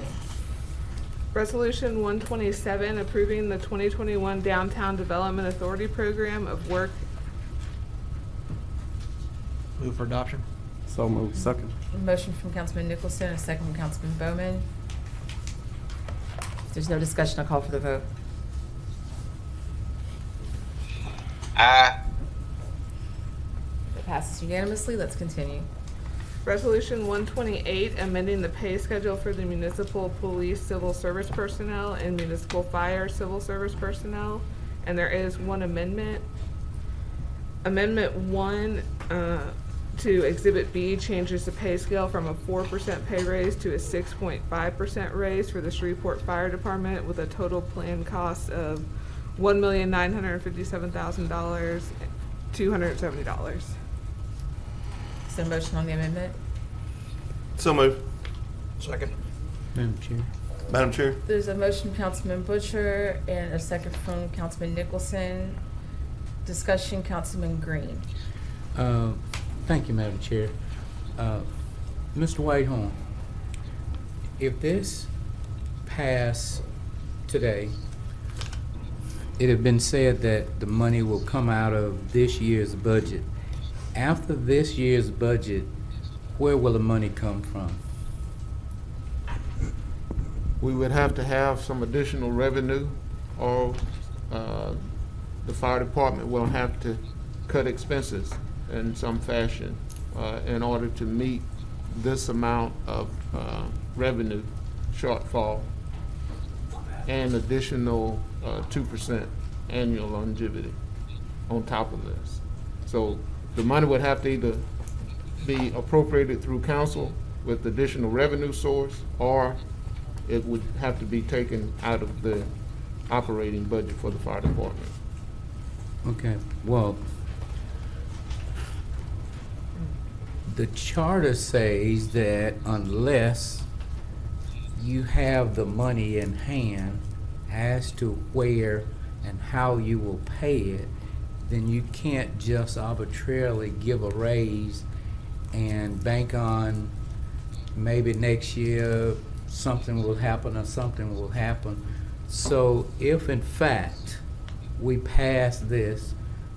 Resolution 127, approving the 2021 Downtown Development Authority Program of Work. Move for adoption. So moved. Second. A motion from Councilman Nicholson, a second from Councilman Bowman. If there's no discussion, I'll call for the vote. Aye. That passes unanimously. Let's continue. Resolution 128, amending the pay schedule for the municipal police civil service personnel and municipal fire civil service personnel. And there is one amendment. Amendment 1 to Exhibit B changes the pay scale from a 4% pay raise to a 6.5% raise for the Shreveport Fire Department with a total planned cost of $1,957,270. Is there a motion on the amendment? So moved. Second. Madam Chair. Madam Chair. There's a motion from Councilman Butcher and a second from Councilman Nicholson. Discussion, Councilman Green. Thank you, Madam Chair. Mr. Whitehorn, if this passed today, it had been said that the money will come out of this year's budget. After this year's budget, where will the money come from? We would have to have some additional revenue, or the fire department will have to cut expenses in some fashion in order to meet this amount of revenue shortfall and additional 2% annual longevity on top of this. So the money would have to either be appropriated through council with additional revenue source, or it would have to be taken out of the operating budget for the fire department. Okay, well, the charter says that unless you have the money in hand as to where and how you will pay it, then you can't just arbitrarily give a raise and bank on maybe next year something will happen or something will happen. So if in fact we pass this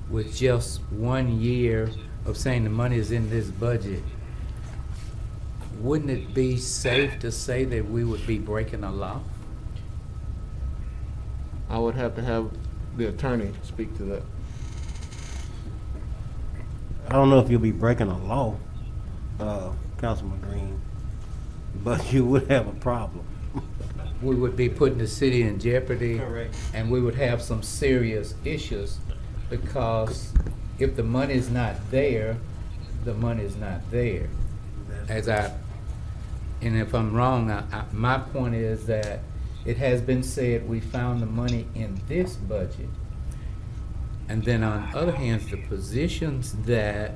with just 1 year of saying the money is in this budget, wouldn't it be safe to say that we would be breaking a law? I would have to have the attorney speak to that. I don't know if you'll be breaking a law, Councilman Green, but you would have a problem. We would be putting the city in jeopardy. Correct. And we would have some serious issues, because if the money's not there, the money's not there. And if I'm wrong, my point is that it has been said we found the money in this budget. And then on the other hand, the positions that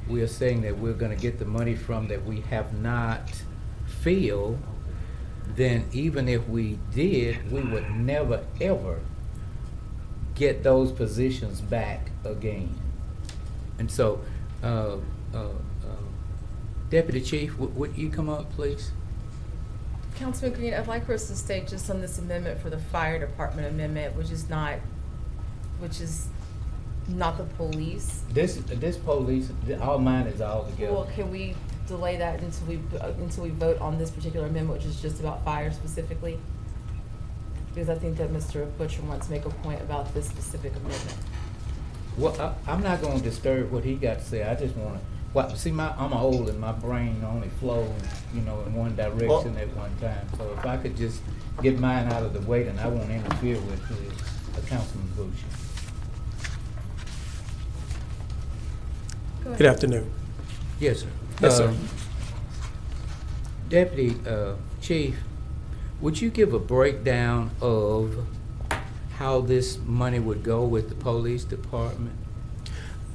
we are saying that we're gonna get the money from that we have not filled, then even if we did, we would never, ever get those positions back again. And so, Deputy Chief, would you come up, please? Councilman Green, I'd like for us to state just on this amendment for the fire department amendment, which is not the police. This police, all mine is all together. Well, can we delay that until we vote on this particular amendment, which is just about fire specifically? Because I think that Mr. Butcher wants to make a point about this specific amendment. Well, I'm not gonna disturb what he got to say. I just wanna, see, I'm old and my brain only flows, in one direction at one time. So if I could just get mine out of the way, then I won't interfere with Councilman Butcher. Good afternoon. Yes, sir. Yes, sir. Deputy Chief, would you give a breakdown of how this money would go with the police department?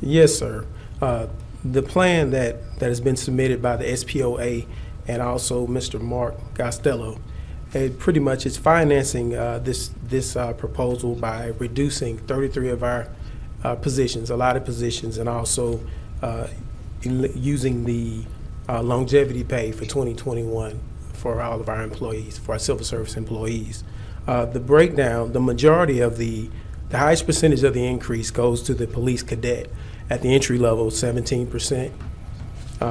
Yes, sir. The plan that has been submitted by the SPOA and also Mr. Mark Costello, it pretty much is financing this proposal by reducing 33 of our positions, allotted positions, and also using the longevity pay for 2021 for all of our employees, for our civil service employees. The breakdown, the majority of the highest percentage of the increase goes to the police cadet at the entry level, 17%.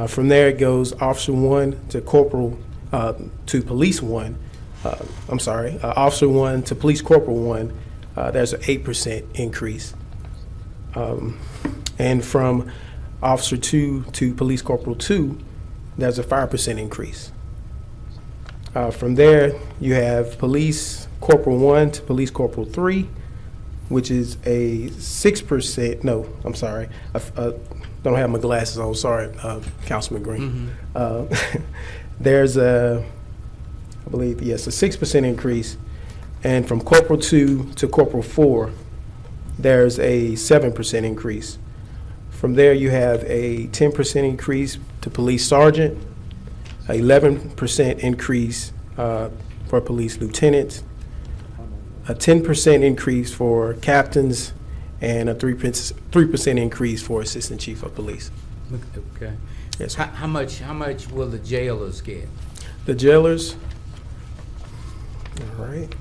From there, it goes Officer 1 to Corporal to Police 1. Officer 1 to Police Corporal 1, there's an 8% increase. And from Officer 2 to Police Corporal 2, there's a 5% increase. From there, you have Police Corporal 1 to Police Corporal 3, which is a 6%, no, I'm sorry, I don't have my glasses on, sorry, Councilman Green. Mm-hmm. There's I believe, yes, a 6% increase. And from Corporal 2 to Corporal 4, there's a 7% increase. From there, you have a 10% increase to Police Sergeant, 11% increase for Police Lieutenants, a 10% increase for Captains, and a 3% increase for Assistant Chief of Police. Okay. Yes, sir. How much will the jailers get? The jailers, all right.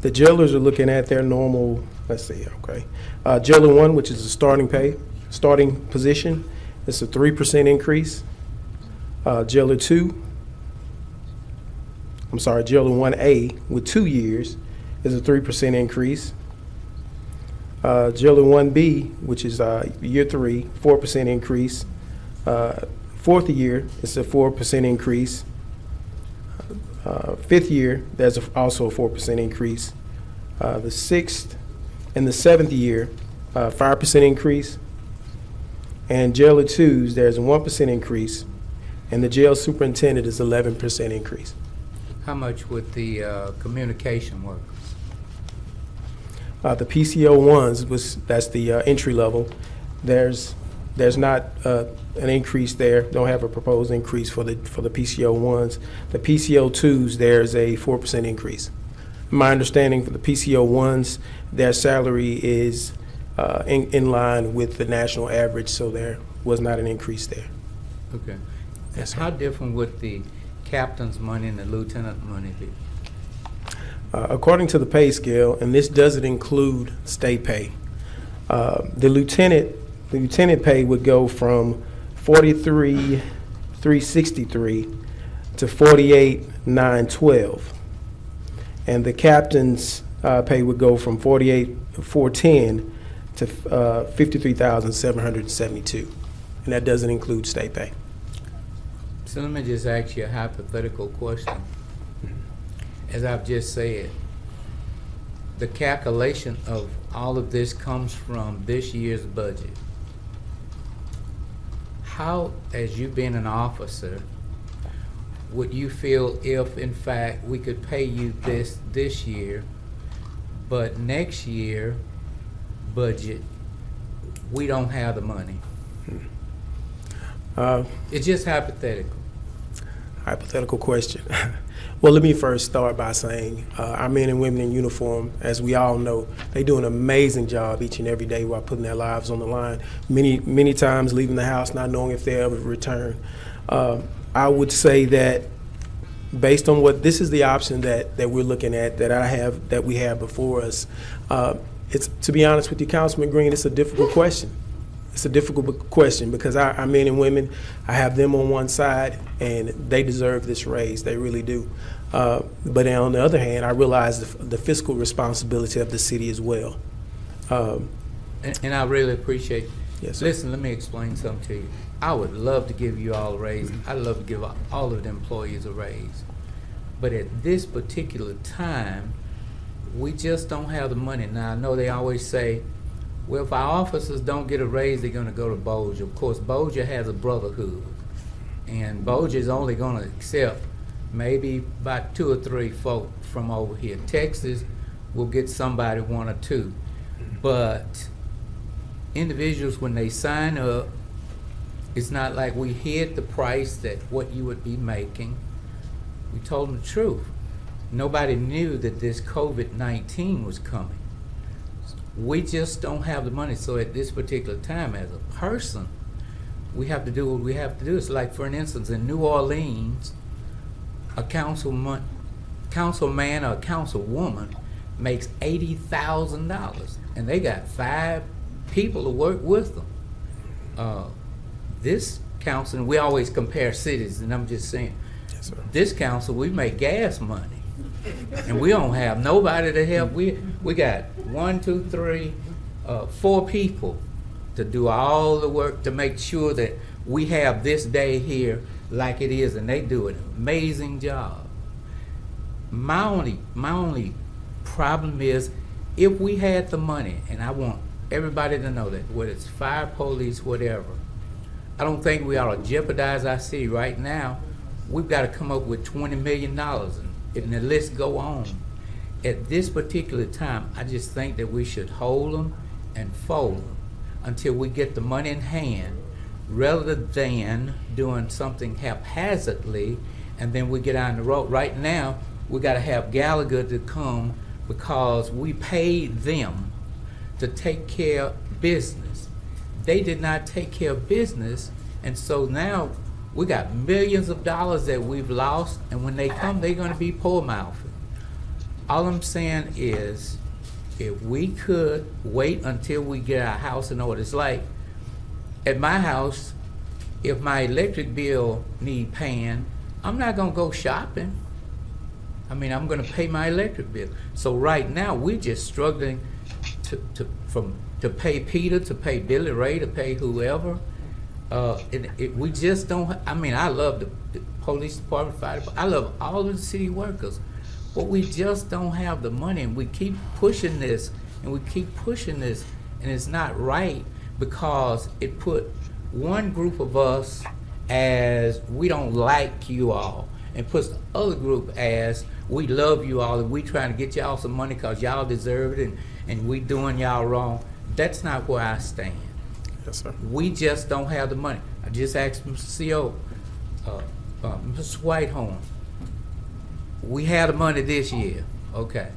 The jailers are looking at their normal, let's see, okay. Jailer 1, which is a starting position, it's a 3% increase. Jailer 2, Jailer 1A with 2 years is a 3% increase. Jailer 1B, which is year 3, 4% increase. Fourth year, it's a 4% increase. Fifth year, there's also a 4% increase. The sixth and the 7th year, 5% increase. And Jailer 2s, there's a 1% increase. And the jail superintendent is 11% increase. How much with the communication workers? The PCO ones, that's the entry level. There's not an increase there. Don't have a proposed increase for the PCO ones. The PCO 2s, there's a 4% increase. My understanding for the PCO ones, their salary is in line with the national average, so there was not an increase there. Okay. Yes, sir. How different would the captain's money and the lieutenant money be? According to the pay scale, and this doesn't include state pay, the lieutenant pay would go from 43,363 to 48,912, and the captain's pay would go from 48,410 to 53,772, and that doesn't include state pay. So let me just ask you a hypothetical question. As I've just said, the calculation of all of this comes from this year's budget. How, as you being an officer, would you feel if, in fact, we could pay you this year, but next year budget, we don't have the money? It's just hypothetical. Hypothetical question. Well, let me first start by saying our men and women in uniform, as we all know, they do an amazing job each and every day while putting their lives on the line. Many times leaving the house not knowing if they'll ever return. I would say that based on what this is the option that we're looking at, that we have before us. It's, to be honest with you, Councilman Green, it's a difficult question. It's a difficult question because our men and women, I have them on one side, and they deserve this raise. They really do. But on the other hand, I realize the fiscal responsibility of the city as well. And I really appreciate it. Yes, sir. Listen, let me explain something to you. I would love to give you all a raise. I'd love to give all of the employees a raise. But at this particular time, we just don't have the money. Now, I know they always say, well, if our officers don't get a raise, they're going to go to Bossier. Of course, Bossier has a brotherhood, and Bossier is only going to accept maybe about 2 or 3 folk from over here. Texas will get somebody 1 or 2. But individuals, when they sign up, it's not like we hid the price that what you would be making. We told them the truth. Nobody knew that this COVID-19 was coming. We just don't have the money. So at this particular time, as a person, we have to do what we have to do. It's like, for an instance, in New Orleans, a councilman or a councilwoman makes $80,000, and they got 5 people to work with them. This council, and we always compare cities, and I'm just saying, yes, sir. This council, we make gas money. And we don't have nobody to help. We got 1, 2, 3, 4 people to do all the work to make sure that we have this day here like it is, and they do an amazing job. My only problem is, if we had the money, and I want everybody to know that, whether it's fire, police, whatever, I don't think we ought to jeopardize our city. Right now, we've got to come up with $20 million, and the list go on. At this particular time, I just think that we should hold them and fold them until we get the money in hand, rather than doing something haphazardly and then we get on the road. Right now, we got to have Gallagher to come because we paid them to take care of business. They did not take care of business, and so now we got millions of dollars that we've lost, and when they come, they're going to be poor-mouthed. All I'm saying is, if we could wait until we get our house in order. It's like, at my house, if my electric bill need paying, I'm not going to go shopping. I mean, I'm going to pay my electric bill. So right now, we're just struggling to pay Peter, to pay Billy Ray, to pay whoever. We just don't. I mean, I love the police department, fire department. I love all of the city workers, but we just don't have the money, and we keep pushing this, and we keep pushing this, and it's not right because it put one group of us as we don't like you all, and puts the other group as we love you all, and we trying to get y'all some money because y'all deserve it, and we doing y'all wrong. That's not where I stand. Yes, sir. We just don't have the money. I just asked Mr. CO, Mr. Whitehorn, we had the money this year, okay.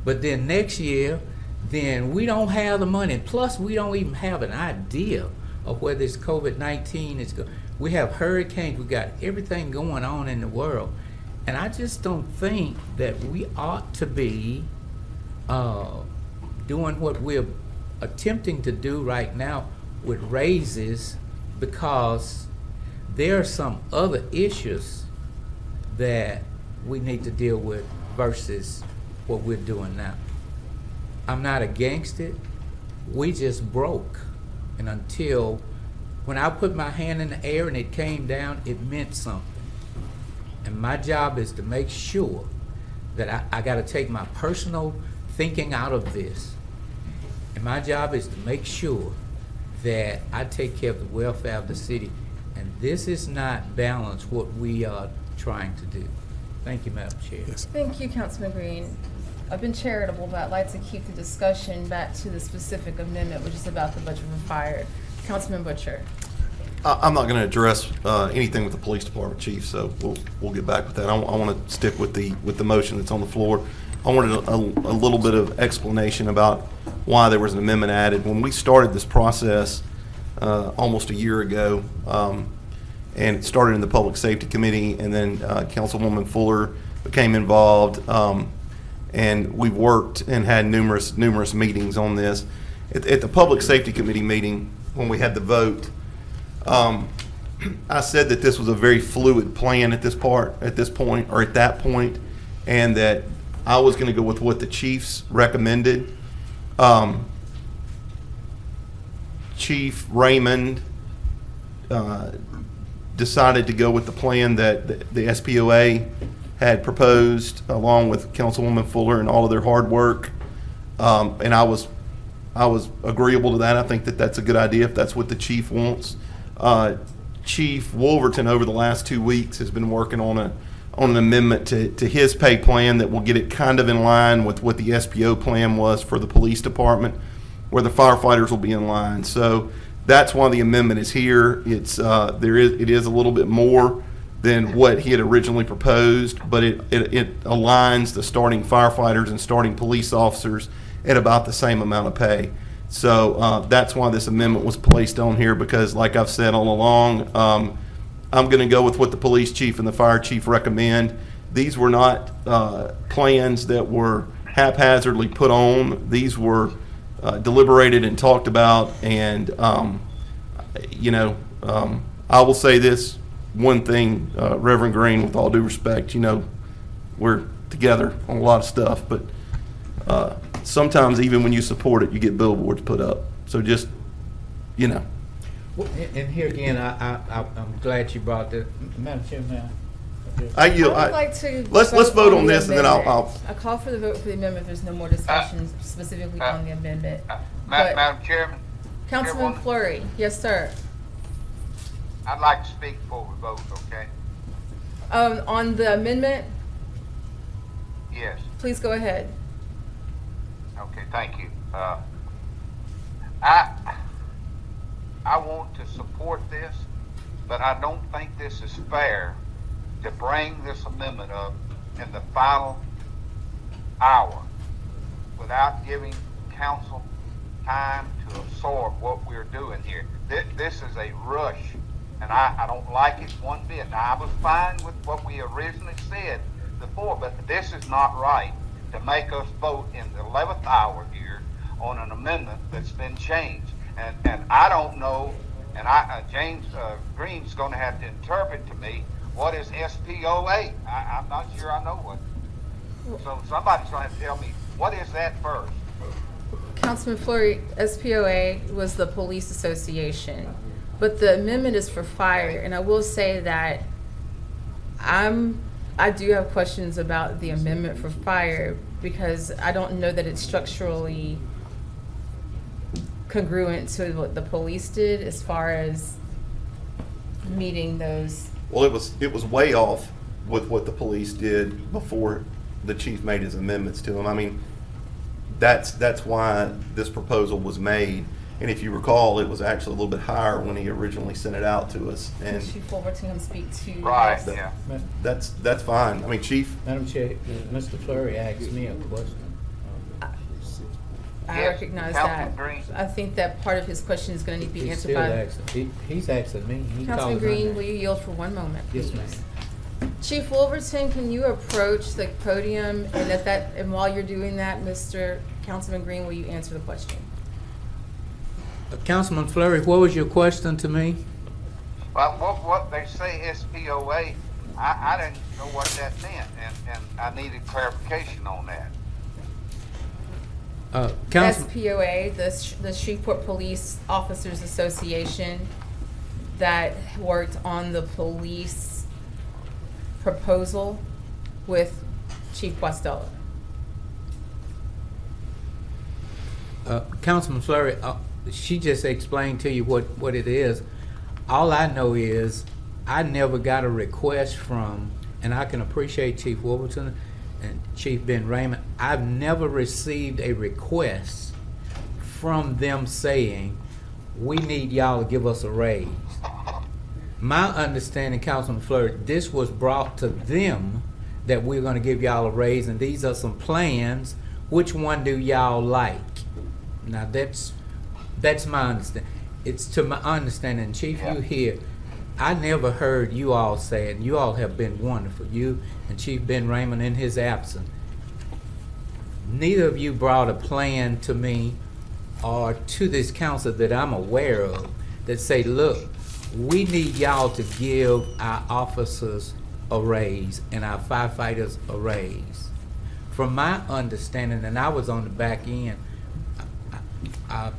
But then next year, then we don't have the money. Plus, we don't even have an idea of where this COVID-19 is going. We have hurricanes, we got everything going on in the world. And I just don't think that we ought to be doing what we're attempting to do right now with raises, because there are some other issues that we need to deal with versus what we're doing now. I'm not against it. We just broke. And until, when I put my hand in the air and it came down, it meant something. And my job is to make sure that I got to take my personal thinking out of this. And my job is to make sure that I take care of the welfare of the city. And this is not balanced what we are trying to do. Thank you, Madam Chair. Thank you, Councilman Green. I've been charitable, but I'd like to keep the discussion back to the specific amendment, which is about the budget for fire. Councilman Butcher. I'm not going to address anything with the police department, Chief, so we'll get back with that. I want to stick with the motion that's on the floor. I wanted a little bit of explanation about why there was an amendment added. When we started this process almost a year ago, and it started in the Public Safety Committee, and then Councilwoman Fuller became involved, and we worked and had numerous meetings on this. At the Public Safety Committee meeting, when we had the vote, I said that this was a very fluid plan at that point, and that I was going to go with what the chiefs recommended. Chief Raymond decided to go with the plan that the SPOA had proposed, along with Councilwoman Fuller and all of their hard work, and I was agreeable to that. I think that that's a good idea if that's what the chief wants. Chief Wolverton over the last 2 weeks has been working on an amendment to his pay plan that will get it kind of in line with what the SPO plan was for the police department, where the firefighters will be in line. So that's why the amendment is here. It is a little bit more than what he had originally proposed, but it aligns the starting firefighters and starting police officers at about the same amount of pay. So that's why this amendment was placed on here, because like I've said all along, I'm going to go with what the police chief and the fire chief recommend. These were not plans that were haphazardly put on. These were deliberated and talked about, and I will say this one thing, Reverend Green, with all due respect, we're together on a lot of stuff, but sometimes even when you support it, you get billboards put up. So just, Well, and here again, I'm glad you brought that. Madam Chairman, let's vote on this, and then I'll call for the vote for the amendment. There's no more discussion specifically on the amendment. Madam Chairman. Councilman Fleury, yes, sir. I'd like to speak before we vote, okay? On the amendment, Yes. please go ahead. Okay, thank you. I want to support this, but I don't think this is fair to bring this amendment up in the final hour without giving council time to absorb what we're doing here. This is a rush, and I don't like it one bit. Now, I was fine with what we originally said before, but this is not right to make us vote in the 11th hour here on an amendment that's been changed. And I don't know, and James Green's going to have to interpret to me what is SPOA. I'm not sure I know what. So somebody's going to have to tell me, what is that first? Councilman Fleury, SPOA was the police association, but the amendment is for fire. And I will say that I do have questions about the amendment for fire, because I don't know that it's structurally congruent to what the police did as far as meeting those. Well, it was way off with what the police did before the chief made his amendments to them. I mean, that's why this proposal was made. And if you recall, it was actually a little bit higher when he originally sent it out to us. And Chief Wolverton can speak to. Right, this. yeah. That's fine. I mean, Chief. Madam Chair, Mr. Fleury asked me a question. I recognize that. I think that part of his question is going to need to be answered by. He's asking me. Councilman Green, will you yield for one moment, please? Yes, ma'am. Chief Wolverton, can you approach the podium, and while you're doing that, Mr. Councilman Green, will you answer the question? Councilman Fleury, what was your question to me? Well, what they say SPOA, I didn't know what that meant, and I needed clarification on that. SPOA, the Shreveport Police Officers Association, that worked on the police proposal with Chief Costello. Councilman Fleury, she just explained to you what it is. All I know is I never got a request from, and I can appreciate Chief Wolverton and Chief Ben Raymond, I've never received a request from them saying, we need y'all to give us a raise. My understanding, Councilman Fleury, this was brought to them that we're gonna give y'all a raise, and these are some plans. Which one do y'all like? Now that's my understanding. It's to my understanding, Chief, you here, I never heard you all say it, and you all have been wonderful. You and Chief Ben Raymond in his absence. Neither of you brought a plan to me or to this council that I'm aware of that say, look, we need y'all to give our officers a raise and our firefighters a raise. From my understanding, and I was on the back end, I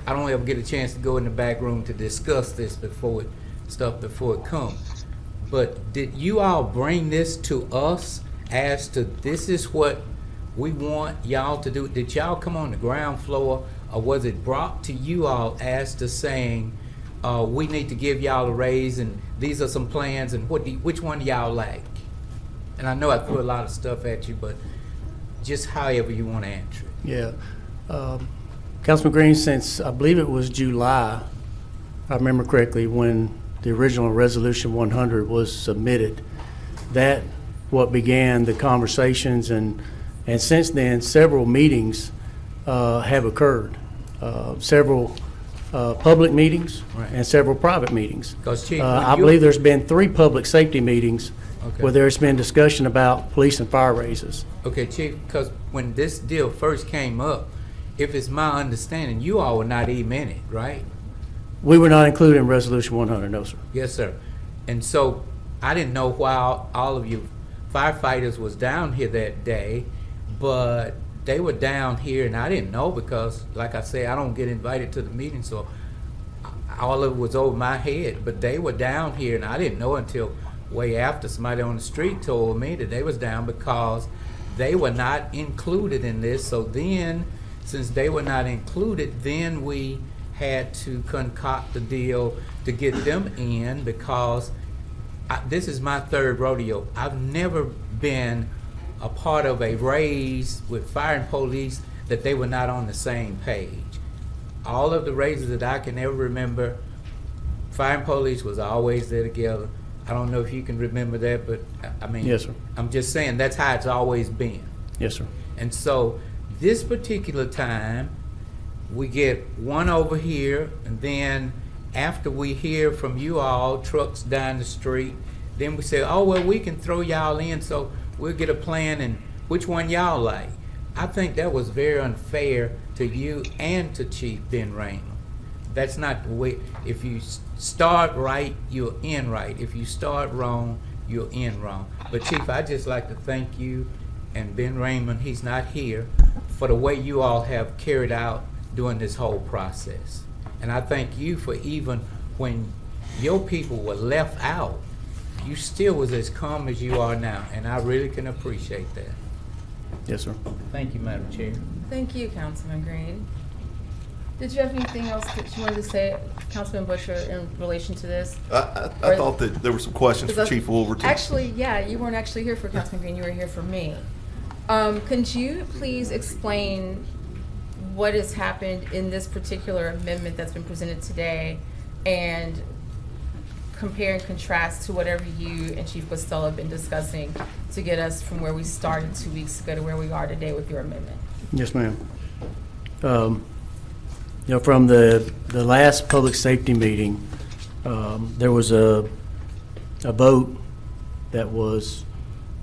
don't ever get a chance to go in the back room to discuss this before it comes. But did you all bring this to us as to this is what we want y'all to do? Did y'all come on the ground floor, or was it brought to you all as to saying, we need to give y'all a raise and these are some plans, and which one do y'all like? And I know I threw a lot of stuff at you, but just however you want to answer it. Yeah. Councilman Green, since I believe it was July, if I remember correctly, when the original Resolution 100 was submitted, that what began the conversations, and since then several meetings have occurred, several public meetings and several private meetings. Chief, I believe there's been 3 public safety meetings where there's been discussion about police and fire raises. Okay, Chief, because when this deal first came up, if it's my understanding, you all were not even in it, right? We were not included in Resolution 100, no, sir. Yes, sir. And so I didn't know why all of you firefighters was down here that day, but they were down here, and I didn't know because, like I say, I don't get invited to the meeting, so all of it was over my head. But they were down here, and I didn't know until way after somebody on the street told me that they was down because they were not included in this. So then, since they were not included, then we had to concoct the deal to get them in because this is my 3rd rodeo. I've never been a part of a raise with fire and police that they were not on the same page. All of the raises that I can ever remember, fire and police was always there together. I don't know if you can remember that, but I mean, yes, sir. I'm just saying that's how it's always been. Yes, sir. And so this particular time, we get one over here, and then after we hear from you all, trucks down the street, then we say, oh, well, we can throw y'all in, so we'll get a plan, and which one y'all like? I think that was very unfair to you and to Chief Ben Raymond. That's not the way. If you start right, you'll end right. If you start wrong, you'll end wrong. But Chief, I'd just like to thank you and Ben Raymond, he's not here, for the way you all have carried out during this whole process. And I thank you for even when your people were left out, you still was as calm as you are now, and I really can appreciate that. Yes, sir. Thank you, Madam Chair. Thank you, Councilman Green. Did you have anything else that you wanted to say, Councilman Busher, in relation to this? I thought that there were some questions for Chief Wolverton. Actually, yeah, you weren't actually here for Councilman Green, you were here for me. Could you please explain what has happened in this particular amendment that's been presented today and compare and contrast to whatever you and Chief Costello have been discussing to get us from where we started 2 weeks ago to where we are today with your amendment? Yes, ma'am. You know, from the last public safety meeting, there was a vote that was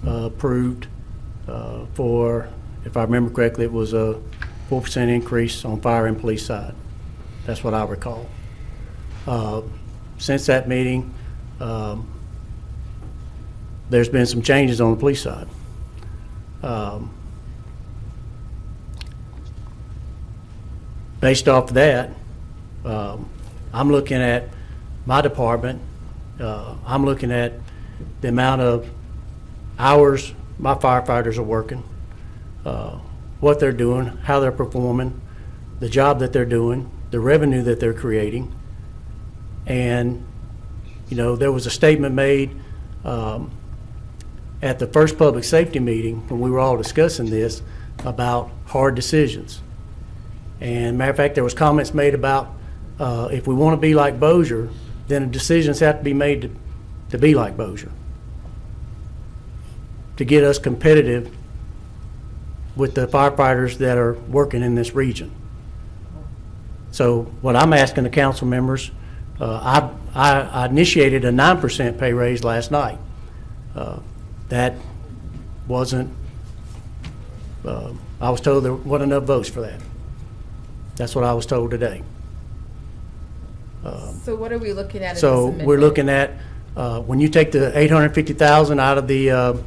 approved for, if I remember correctly, it was a 4% increase on fire and police side. That's what I recall. Since that meeting, there's been some changes on the police side. Based off of that, I'm looking at my department. I'm looking at the amount of hours my firefighters are working, what they're doing, how they're performing, the job that they're doing, the revenue that they're creating. And, you know, there was a statement made at the first public safety meeting when we were all discussing this about hard decisions. And matter of fact, there was comments made about if we want to be like Bossier, then decisions have to be made to be like Bossier, to get us competitive with the firefighters that are working in this region. So what I'm asking the council members, I initiated a 9% pay raise last night. That wasn't, I was told there wasn't enough votes for that. That's what I was told today. So what are we looking at? So we're looking at, when you take the $850,000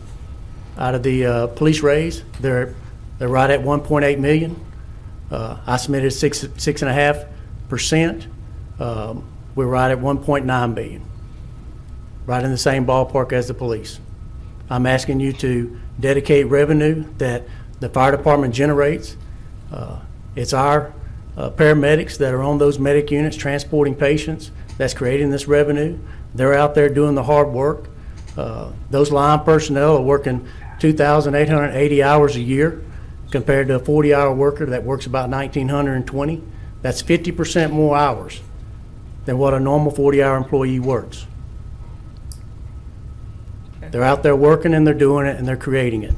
out of the police raise, they're right at 1.8 million. I submitted 6.5%. We're right at 1.9 billion. Right in the same ballpark as the police. I'm asking you to dedicate revenue that the fire department generates. It's our paramedics that are on those medic units transporting patients that's creating this revenue. They're out there doing the hard work. Those line personnel are working 2,880 hours a year compared to a 40-hour worker that works about 1,920. That's 50% more hours than what a normal 40-hour employee works. They're out there working and they're doing it and they're creating it.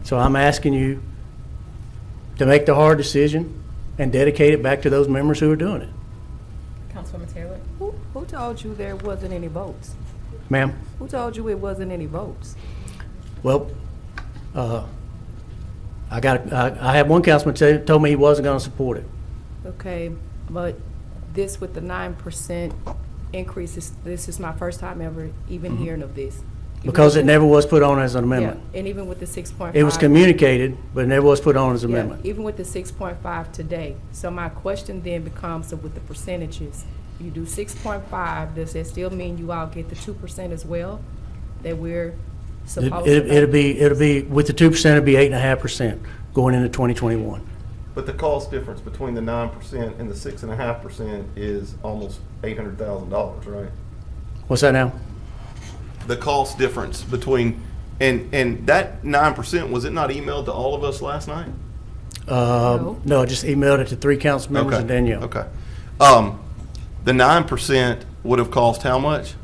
So I'm asking you to make the hard decision and dedicate it back to those members who are doing it. Councilwoman Taylor? Who told you there wasn't any votes? Ma'am? Who told you it wasn't any votes? Well, I had one councilman told me he wasn't going to support it. Okay, but this with the 9% increase, this is my first time ever even hearing of this. Because it never was put on as an amendment. Yeah, and even with the 6.5. It was communicated, but it never was put on as an Yeah, amendment. even with the 6.5 today. So my question then becomes, so with the percentages, you do 6.5, does that still mean you all get the 2% as well? That we're supposed to? It'll be, with the 2%, it'll be 8.5% going into 2021. But the cost difference between the 9% and the 6.5% is almost $800,000, right? What's that now? The cost difference between, and that 9%, was it not emailed to all of us last night? No, I just emailed it to 3 council members and Danielle. Okay. The 9% would have cost how much?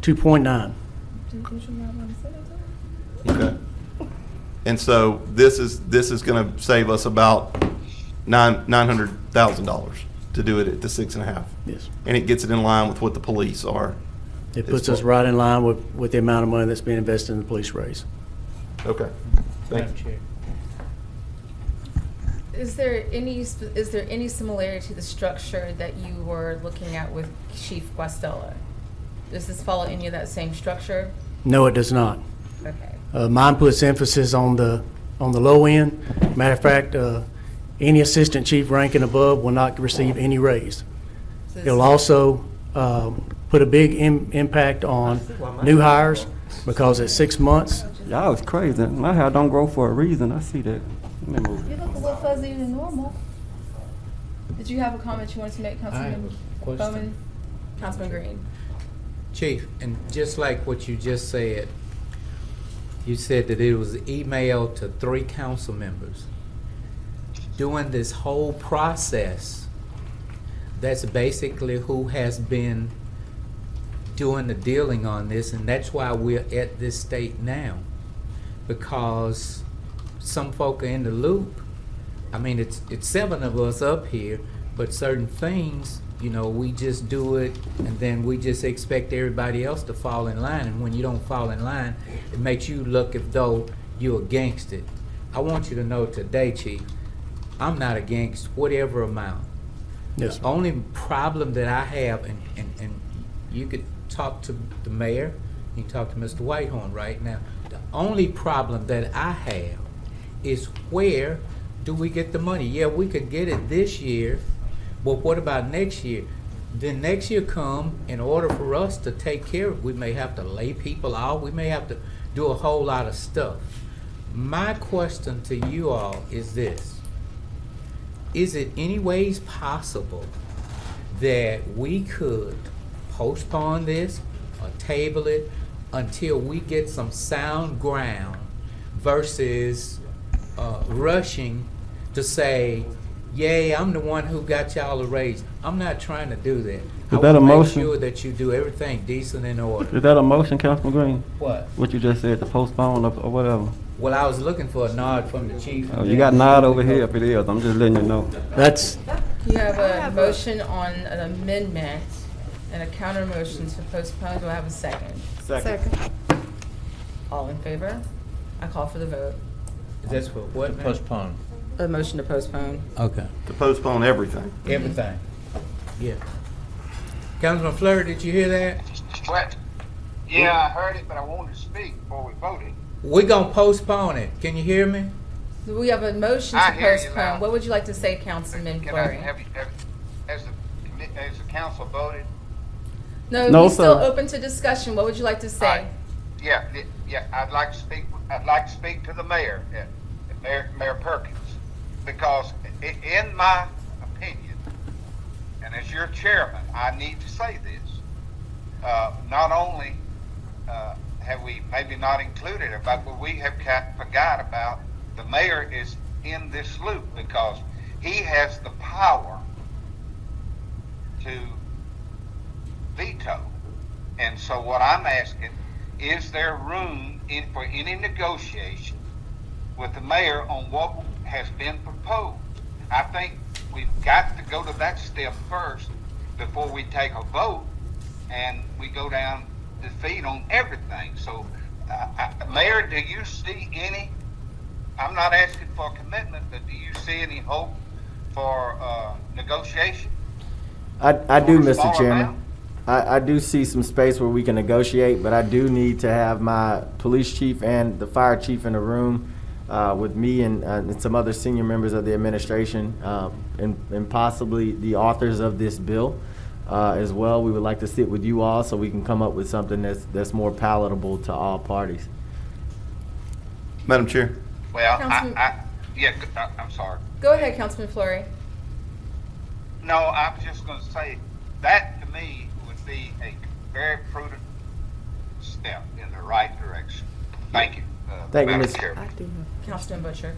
2.9. Okay. And so this is going to save us about $900,000 to do it at the 6.5. Yes. And it gets it in line with what the police are. It puts us right in line with the amount of money that's being invested in the police raise. Okay. Thank you. Is there any similarity to the structure that you were looking at with Chief Guastella? Does this follow any of that same structure? No, it does not. Okay. Mine puts emphasis on the low end. Matter of fact, any assistant chief rank and above will not receive any raise. So It'll also put a big impact on new hires because at 6 months. Y'all is crazy. My hair don't grow for a reason. I see that. You look a little fuzzier than normal. Did you have a comment you wanted to make, Councilman Bowman? Councilman Green. Chief, and just like what you just said, you said that it was emailed to 3 council members. During this whole process, that's basically who has been doing the dealing on this, and that's why we're at this state now. Because some folk are in the loop. I mean, it's 7 of us up here, but certain things you know, we just do it and then we just expect everybody else to fall in line. And when you don't fall in line, it makes you look as though you're against it. I want you to know today, Chief, I'm not against whatever amount. Yes, The only problem that I have, and you could talk to the mayor, you can talk to Mr. Whitehorn right now. The only problem that I have is where do we get the money? Yeah, we could get it this year, but what about next year? Then next year come, in order for us to take care of it, we may have to lay people out, we may have to do a whole lot of stuff. My question to you all is this: is it any ways possible that we could postpone this or table it until we get some sound ground versus rushing to say, yay, I'm the one who got y'all a raise? I'm not trying to do that. Is that a Make motion? sure that you do everything decent and in order. Is that a motion, Councilman Green? What? What you just said, to postpone or whatever? Well, I was looking for a nod from the chief. Oh, you got a nod over here if it is. I'm just letting you know. that's, You have a motion on an amendment and a counter motion to postpone. Do I have a second? Second. All in favor? I call for the vote. That's for what, ma'am? Postpone. A motion to postpone. Okay. To postpone everything. Everything. Yeah. Councilman Fleury, did you hear that? What? Yeah, I heard it, but I wanted to speak before we voted. We're gonna postpone it. Can you hear me? We have a motion I to hear you postpone. now. What would you like to say, Councilman Can I Fleury? has the council voted? No, No, we're still sir. open to discussion. What would you like to say? Yeah, I'd like to speak, to the mayor, Mayor Perkins, because in my opinion, and as your chairman, I need to say this, not only, have we maybe not included it, but we have forgot about the mayor is in this loop because he has the power to veto. And so what I'm asking, is there room for any negotiation with the mayor on what has been proposed? I think we've got to go to that step first before we take a vote and we go down the feet on everything. So, Mayor, do you see any, I'm not asking for a commitment, but do you see any hope for negotiation? I do, For a Mr. smaller Chairman. amount? I do see some space where we can negotiate, but I do need to have my police chief and the fire chief in the room with me and some other senior members of the administration and possibly the authors of this bill as well. We would like to sit with you all so we can come up with something that's more palatable to all parties. Madam Chair. Well, Councilman- I'm sorry. Go ahead, Councilman Fleury. No, I was just going to say that to me would be a very prudent step in the right direction. Thank you. Thank you, Madam Mr. Chairman. Councilman Butcher.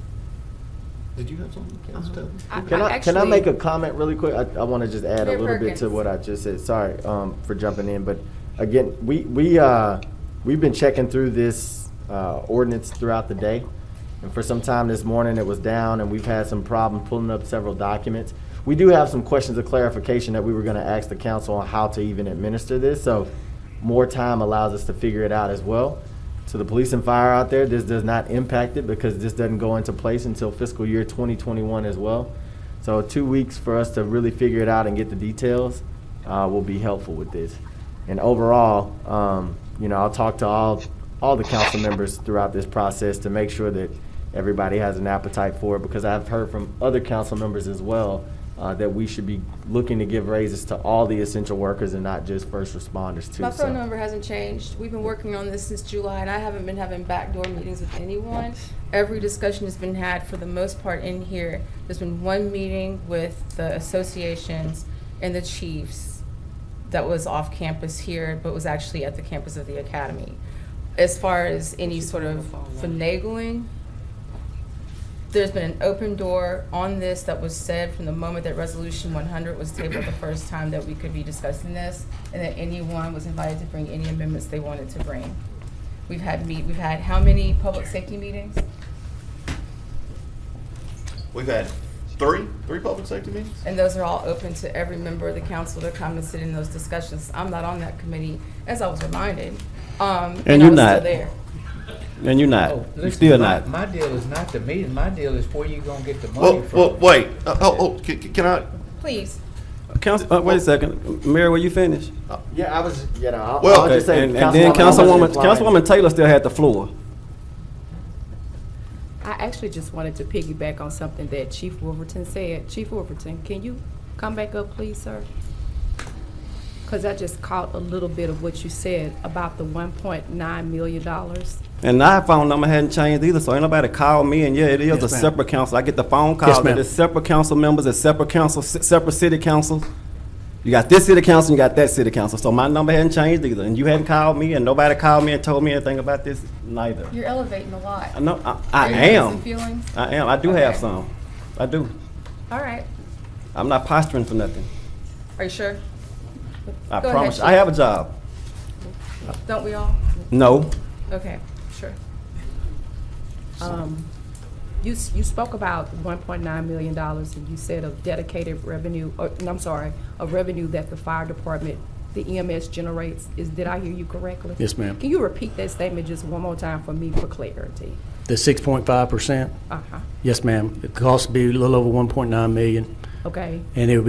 Did you have something, Councilman? Can I make a comment really quick? I want to just add a Mayor little bit to Perkins. what I just said. Sorry for jumping in, but again, we've been checking through this ordinance throughout the day, and for some time this morning it was down, and we've had some problems pulling up several documents. We do have some questions of clarification that we were going to ask the council on how to even administer this, so more time allows us to figure it out as well. To the police and fire out there, this does not impact it because this doesn't go into place until fiscal year 2021 as well. So 2 weeks for us to really figure it out and get the details will be helpful with this. And overall, I'll talk to all the council members throughout this process to make sure that everybody has an appetite for it, because I've heard from other council members as well that we should be looking to give raises to all the essential workers and not just first responders too. My phone So- number hasn't changed. We've been working on this since July, and I haven't been having backdoor meetings with anyone. Every discussion has been had, for the most part, in here. There's been one meeting with the associations and the chiefs that was off campus here, but was actually at the campus of the academy. As far as any sort of finagling, there's been an open door on this that was said from the moment that Resolution 100 was tabled the first time that we could be discussing this, and that anyone was invited to bring any amendments they wanted to bring. We've had how many public safety meetings? We've had Three public safety meetings? And those are all open to every member of the council to come and sit in those discussions. I'm not on that committee, as I was reminded. And I you're was not. still there. And you're not. Oh, You're listen, still my- not. My deal is not the meeting, my deal is where you gonna get the money Well, from. wait, can I? Please. Council, wait a second. Mayor, will you finish? Yeah, I was, you know, I'll Well, I'll just say. And then Councilwoman Councilwoman Taylor still had the floor. I actually just wanted to piggyback on something that Chief Wolverton said. Chief Wolverton, can you come back up, please, sir? Because I just caught a little bit of what you said about the $1.9 million. And my phone number hadn't changed either, so ain't nobody called me, and yeah, it is Yes, a ma'am. separate council. I get the phone Yes, calls, ma'am. that it's separate council members, it's separate council, separate city councils. You got this city council, and you got that city council, so my number hadn't changed either, and you hadn't called me, and nobody called me and told me anything about this neither. You're elevating a lot. No, I Are you having am. some feelings? I am. I do have Okay. some. I do. All right. I'm not posturing for nothing. Are you sure? I Go promise. ahead, I have a job. Don't we all? No. Okay, sure. You spoke about $1.9 million, and you said of dedicated revenue, of revenue that the fire department, the EMS generates. Did I hear you correctly? Yes, ma'am. Can you repeat that statement just one more time for me for clarity? The 6.5%? Uh-huh. Yes, ma'am. The cost would be a little over 1.9 million. Okay. And it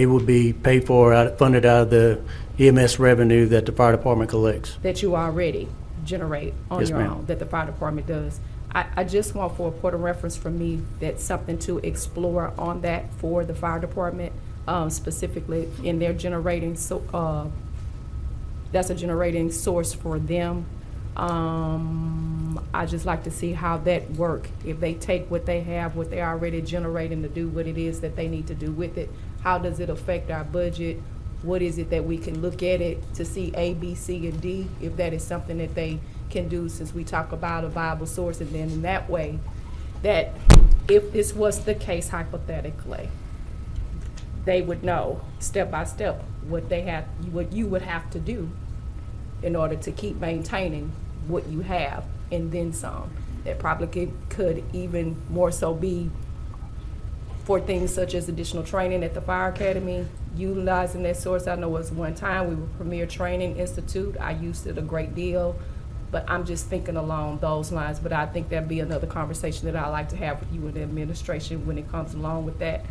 would be paid for, funded out of the EMS revenue that the fire department collects. That you already generate on Yes, your ma'am. own, that the fire department does. I just want, for a point of reference from me, that's something to explore on that for the fire department, specifically in their generating, that's a generating source for them. I just like to see how that work. If they take what they have, what they're already generating to do what it is that they need to do with it, how does it affect our budget? What is it that we can look at it to see A, B, C, and D, if that is something that they can do, since we talk about a viable source, and then in that way, that if this was the case hypothetically, they would know step by step what you would have to do in order to keep maintaining what you have, and then some. That probably could even more so be for things such as additional training at the fire academy, utilizing that source. I know it was one time we were Premier Training Institute. I used it a great deal, but I'm just thinking along those lines. But I think that'd be another conversation that I'd like to have with you and the administration when it comes along with that.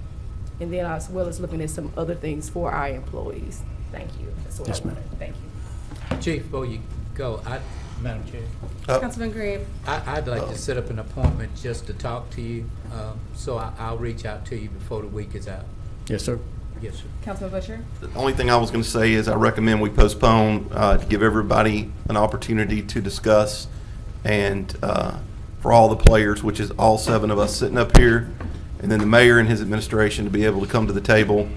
And then as well as looking at some other things for our employees. Thank you. That's what Yes, I wanted. Thank you. Chief, before you go, Madam Chair, Councilman Green. I'd like to set up an appointment just to talk to you, so I'll reach out to you before the week is out. Yes, sir. Yes, sir. Councilman Butcher? The only thing I was going to say is I recommend we postpone to give everybody an opportunity to discuss, and for all the players, which is all 7 of us sitting up here, and then the mayor and his administration to be able to come to the table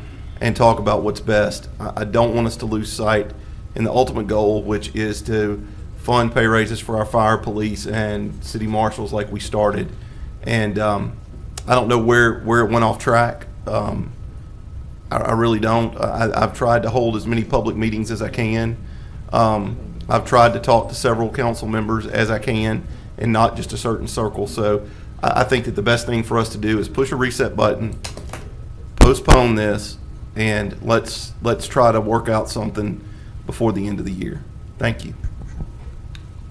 and talk about what's best. I don't want us to lose sight in the ultimate goal, which is to fund pay raises for our fire, police, and city marshals like we started. And I don't know where it went off track. I really don't. I've tried to hold as many public meetings as I can. I've tried to talk to several council members as I can, and not just a certain circle. So I think that the best thing for us to do is push a reset button, postpone this, and let's try to work out something before the end of the year. Thank you.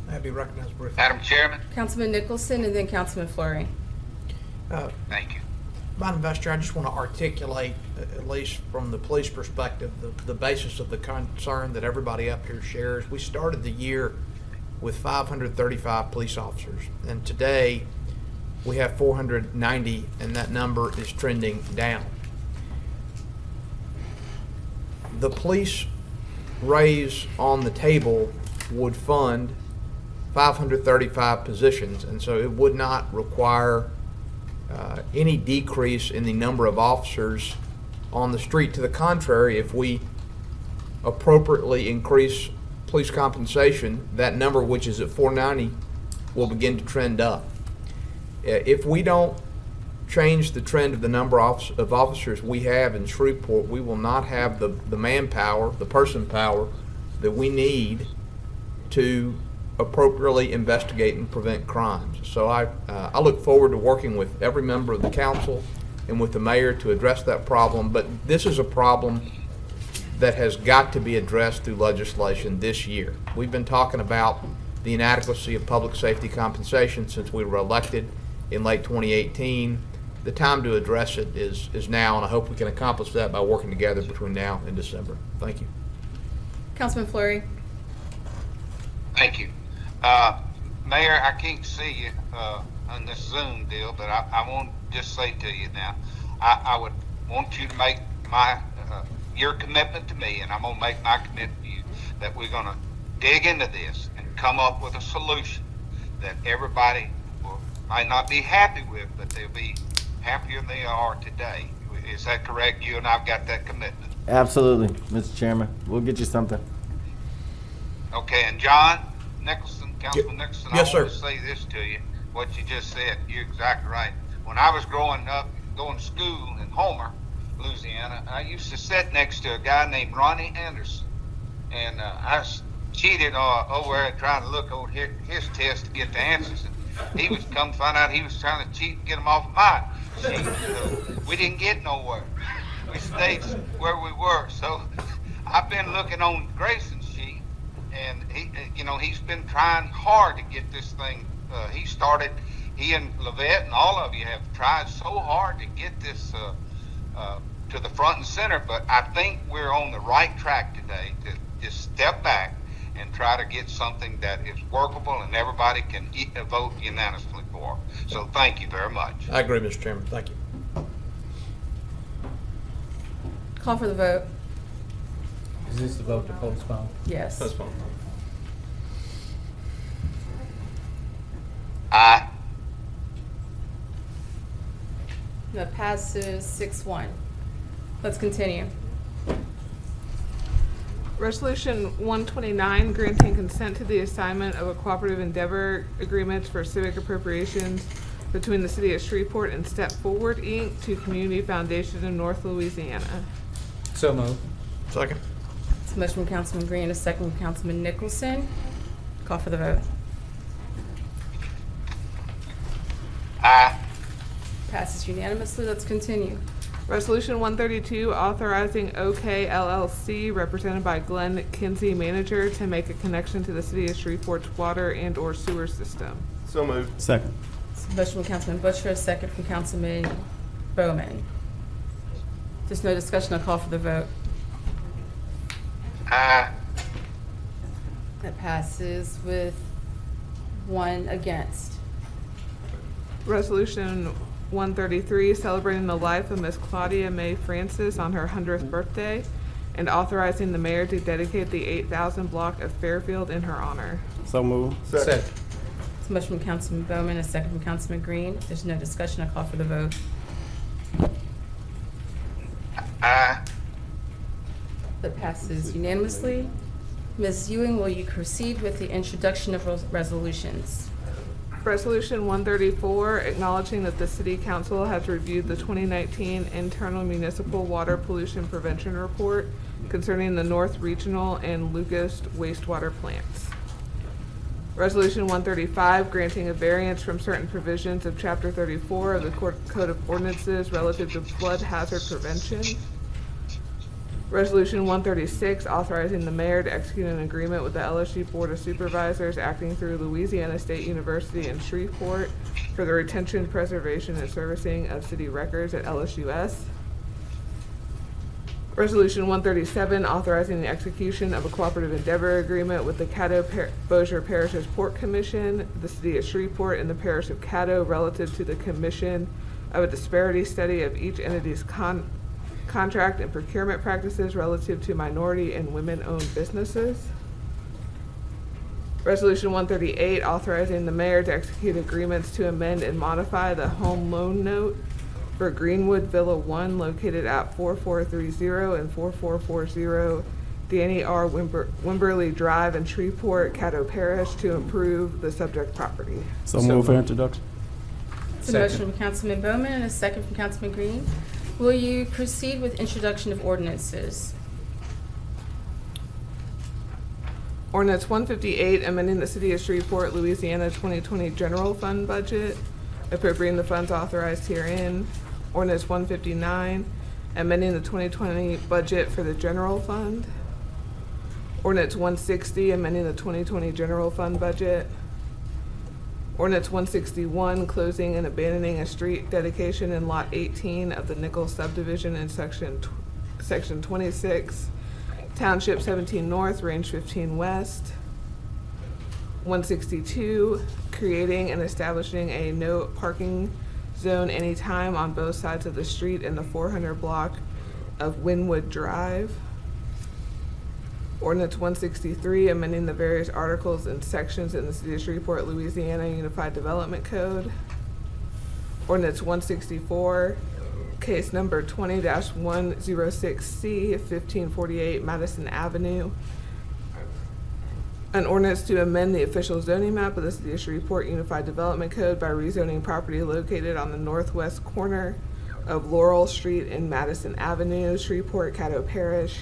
I'd be recognized briefly. Madam Chairman? Councilman Nicholson and then Councilman Fleury. Thank you. Madam Vice Chair, I just want to articulate, at least from the police perspective, the basis of the concern that everybody up here shares. We started the year with 535 police officers, and today we have 490, and that number is trending down. The police raise on the table would fund 535 positions, and so it would not require any decrease in the number of officers on the street. To the contrary, if we appropriately increase police compensation, that number, which is at 490, will begin to trend up. If we don't change the trend of the number of officers we have in Shreveport, we will not have the manpower, the person power that we need to appropriately investigate and prevent crimes. So I look forward to working with every member of the council and with the mayor to address that problem. But this is a problem that has got to be addressed through legislation this year. We've been talking about the inadequacy of public safety compensation since we were elected in late 2018. The time to address it is now, and I hope we can accomplish that by working together between now and December. Thank you. Councilman Fleury. Thank you. Mayor, I can't see you on this Zoom deal, but I want to just say to you now, I would want you to make your commitment to me, and I'm going to make my commitment to you, that we're going to dig into this and come up with a solution that everybody might not be happy with, but they'll be happier than they are today. Is that correct? You and I've got that commitment. Absolutely, Mr. Chairman. We'll get you something. Okay, and John Nicholson, Councilman Nicholson, Yes, I want sir. to say this to you, what you just said. You're exactly right. When I was growing up, going to school in Homer, Louisiana, I used to sit next to a guy named Ronnie Anderson, and I cheated over there trying to look over his test to get the answers, and he was come to find out he was trying to cheat and get them off of my sheet. So we didn't get nowhere. We stayed where we were. So I've been looking on Grayson's sheet, and he's been trying hard to get this thing. He and Levette and all of you have tried so hard to get this to the front and center, but I think we're on the right track today to just step back and try to get something that is workable and everybody can vote unanimously for. So thank you very much. I agree, Mr. Chairman. Thank you. Call for the vote. Is this the vote to postpone? Yes. Postpone. Aye. That passes 6-1. Let's continue. Resolution 129, granting consent to the assignment of a cooperative endeavor agreements for civic appropriations between the City of Shreveport and Step Forward, Inc. to Community Foundation of North Louisiana. So moved. Second. It's a motion from Councilman Green, a second from Councilman Nicholson. Call for the vote. Aye. Passes unanimously. Let's continue. Resolution 132, authorizing OK LLC, represented by Glenn Kinsey, manager, to make a connection to the City of Shreveport's water and/or sewer system. So moved. Second. It's a motion from Councilman Butcher, a second from Councilman Bowman. There's no discussion. I'll call for the vote. Aye. That passes with 1 against. Resolution 133, celebrating the life of Miss Claudia May Francis on her 100th birthday, and authorizing the mayor to dedicate the 8,000 block of Fairfield in her honor. So move. Second. It's a motion from Councilman Bowman, a second from Councilman Green. There's no discussion. I'll call for the vote. Aye. That passes unanimously. Ms. Ewing, will you proceed with the introduction of resolutions? Resolution 134, acknowledging that the City Council has reviewed the 2019 internal municipal water pollution prevention report concerning the North Regional and Lucas wastewater plants. Resolution 135, granting a variance from certain provisions of Chapter 34 of the Code of Ordinances relative to flood hazard prevention. Resolution 136, authorizing the mayor to execute an agreement with the LSU Board of Supervisors acting through Louisiana State University in Shreveport for the retention, preservation, and servicing of city records at LSUS. Resolution 137, authorizing the execution of a cooperative endeavor agreement with the Caddo-Bossier Parishes Port Commission, the City of Shreveport, and the Parish of Caddo relative to the commission of a disparity study of each entity's contract and procurement practices relative to minority and women-owned businesses. Resolution 138, authorizing the mayor to execute agreements to amend and modify the home loan note for Greenwood Villa 1 located at 4430 and 4440 Danny R. Wimberley Drive in Shreveport, Caddo Parish, to improve the subject property. So move for introduction. It's a motion from Councilman Bowman and a second from Councilman Green. Will you proceed with introduction of ordinances? Ordinance 158, amending the City of Shreveport, Louisiana 2020 general fund budget, appropriating the funds authorized herein, Ordinance 159, amending the 2020 budget for the general fund. Ordinance 160, amending the 2020 general fund budget. Ordinance 161, closing and abandoning a street dedication in Lot 18 of the Nichols subdivision in Section 26, Township 17 North, Range 15 West. 162, creating and establishing a no parking zone anytime on both sides of the street in the 400 block of Winwood Drive. Ordinance 163, amending the various articles and sections in the City of Shreveport, Louisiana Unified Development Code. Ordinance 164, case number 20-106C, 1548 Madison Avenue. An ordinance to amend the official zoning map of the City of Shreveport Unified Development Code by rezoning property located on the northwest corner of Laurel Street and Madison Avenue, Shreveport, Caddo Parish,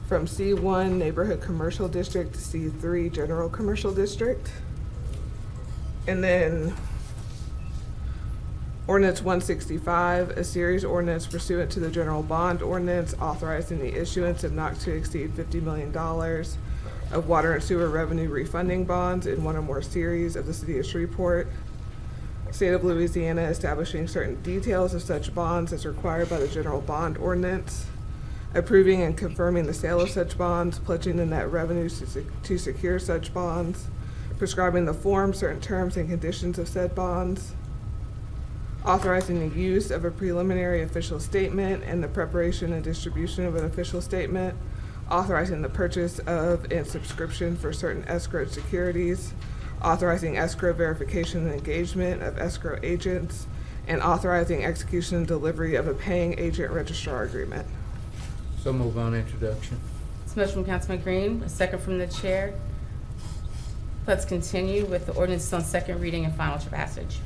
from C1 Neighborhood Commercial District to C3 General Commercial District. And then Ordinance 165, a series ordinance pursuant to the General Bond Ordinance authorizing the issuance of not to exceed $50 million of water and sewer revenue refunding bonds in one or more series of the City of Shreveport, State of Louisiana, establishing certain details of such bonds as required by the General Bond Ordinance, approving and confirming the sale of such bonds, pledging the net revenues to secure such bonds, prescribing the form, certain terms, and conditions of said bonds, authorizing the use of a preliminary official statement and the preparation and distribution of an official statement, authorizing the purchase of and subscription for certain escrow securities, authorizing escrow verification and engagement of escrow agents, and authorizing execution and delivery of a paying agent registrar agreement. So move on introduction. It's a motion from Councilman Green, a second from the chair. Let's continue with the ordinance on second reading and final passage.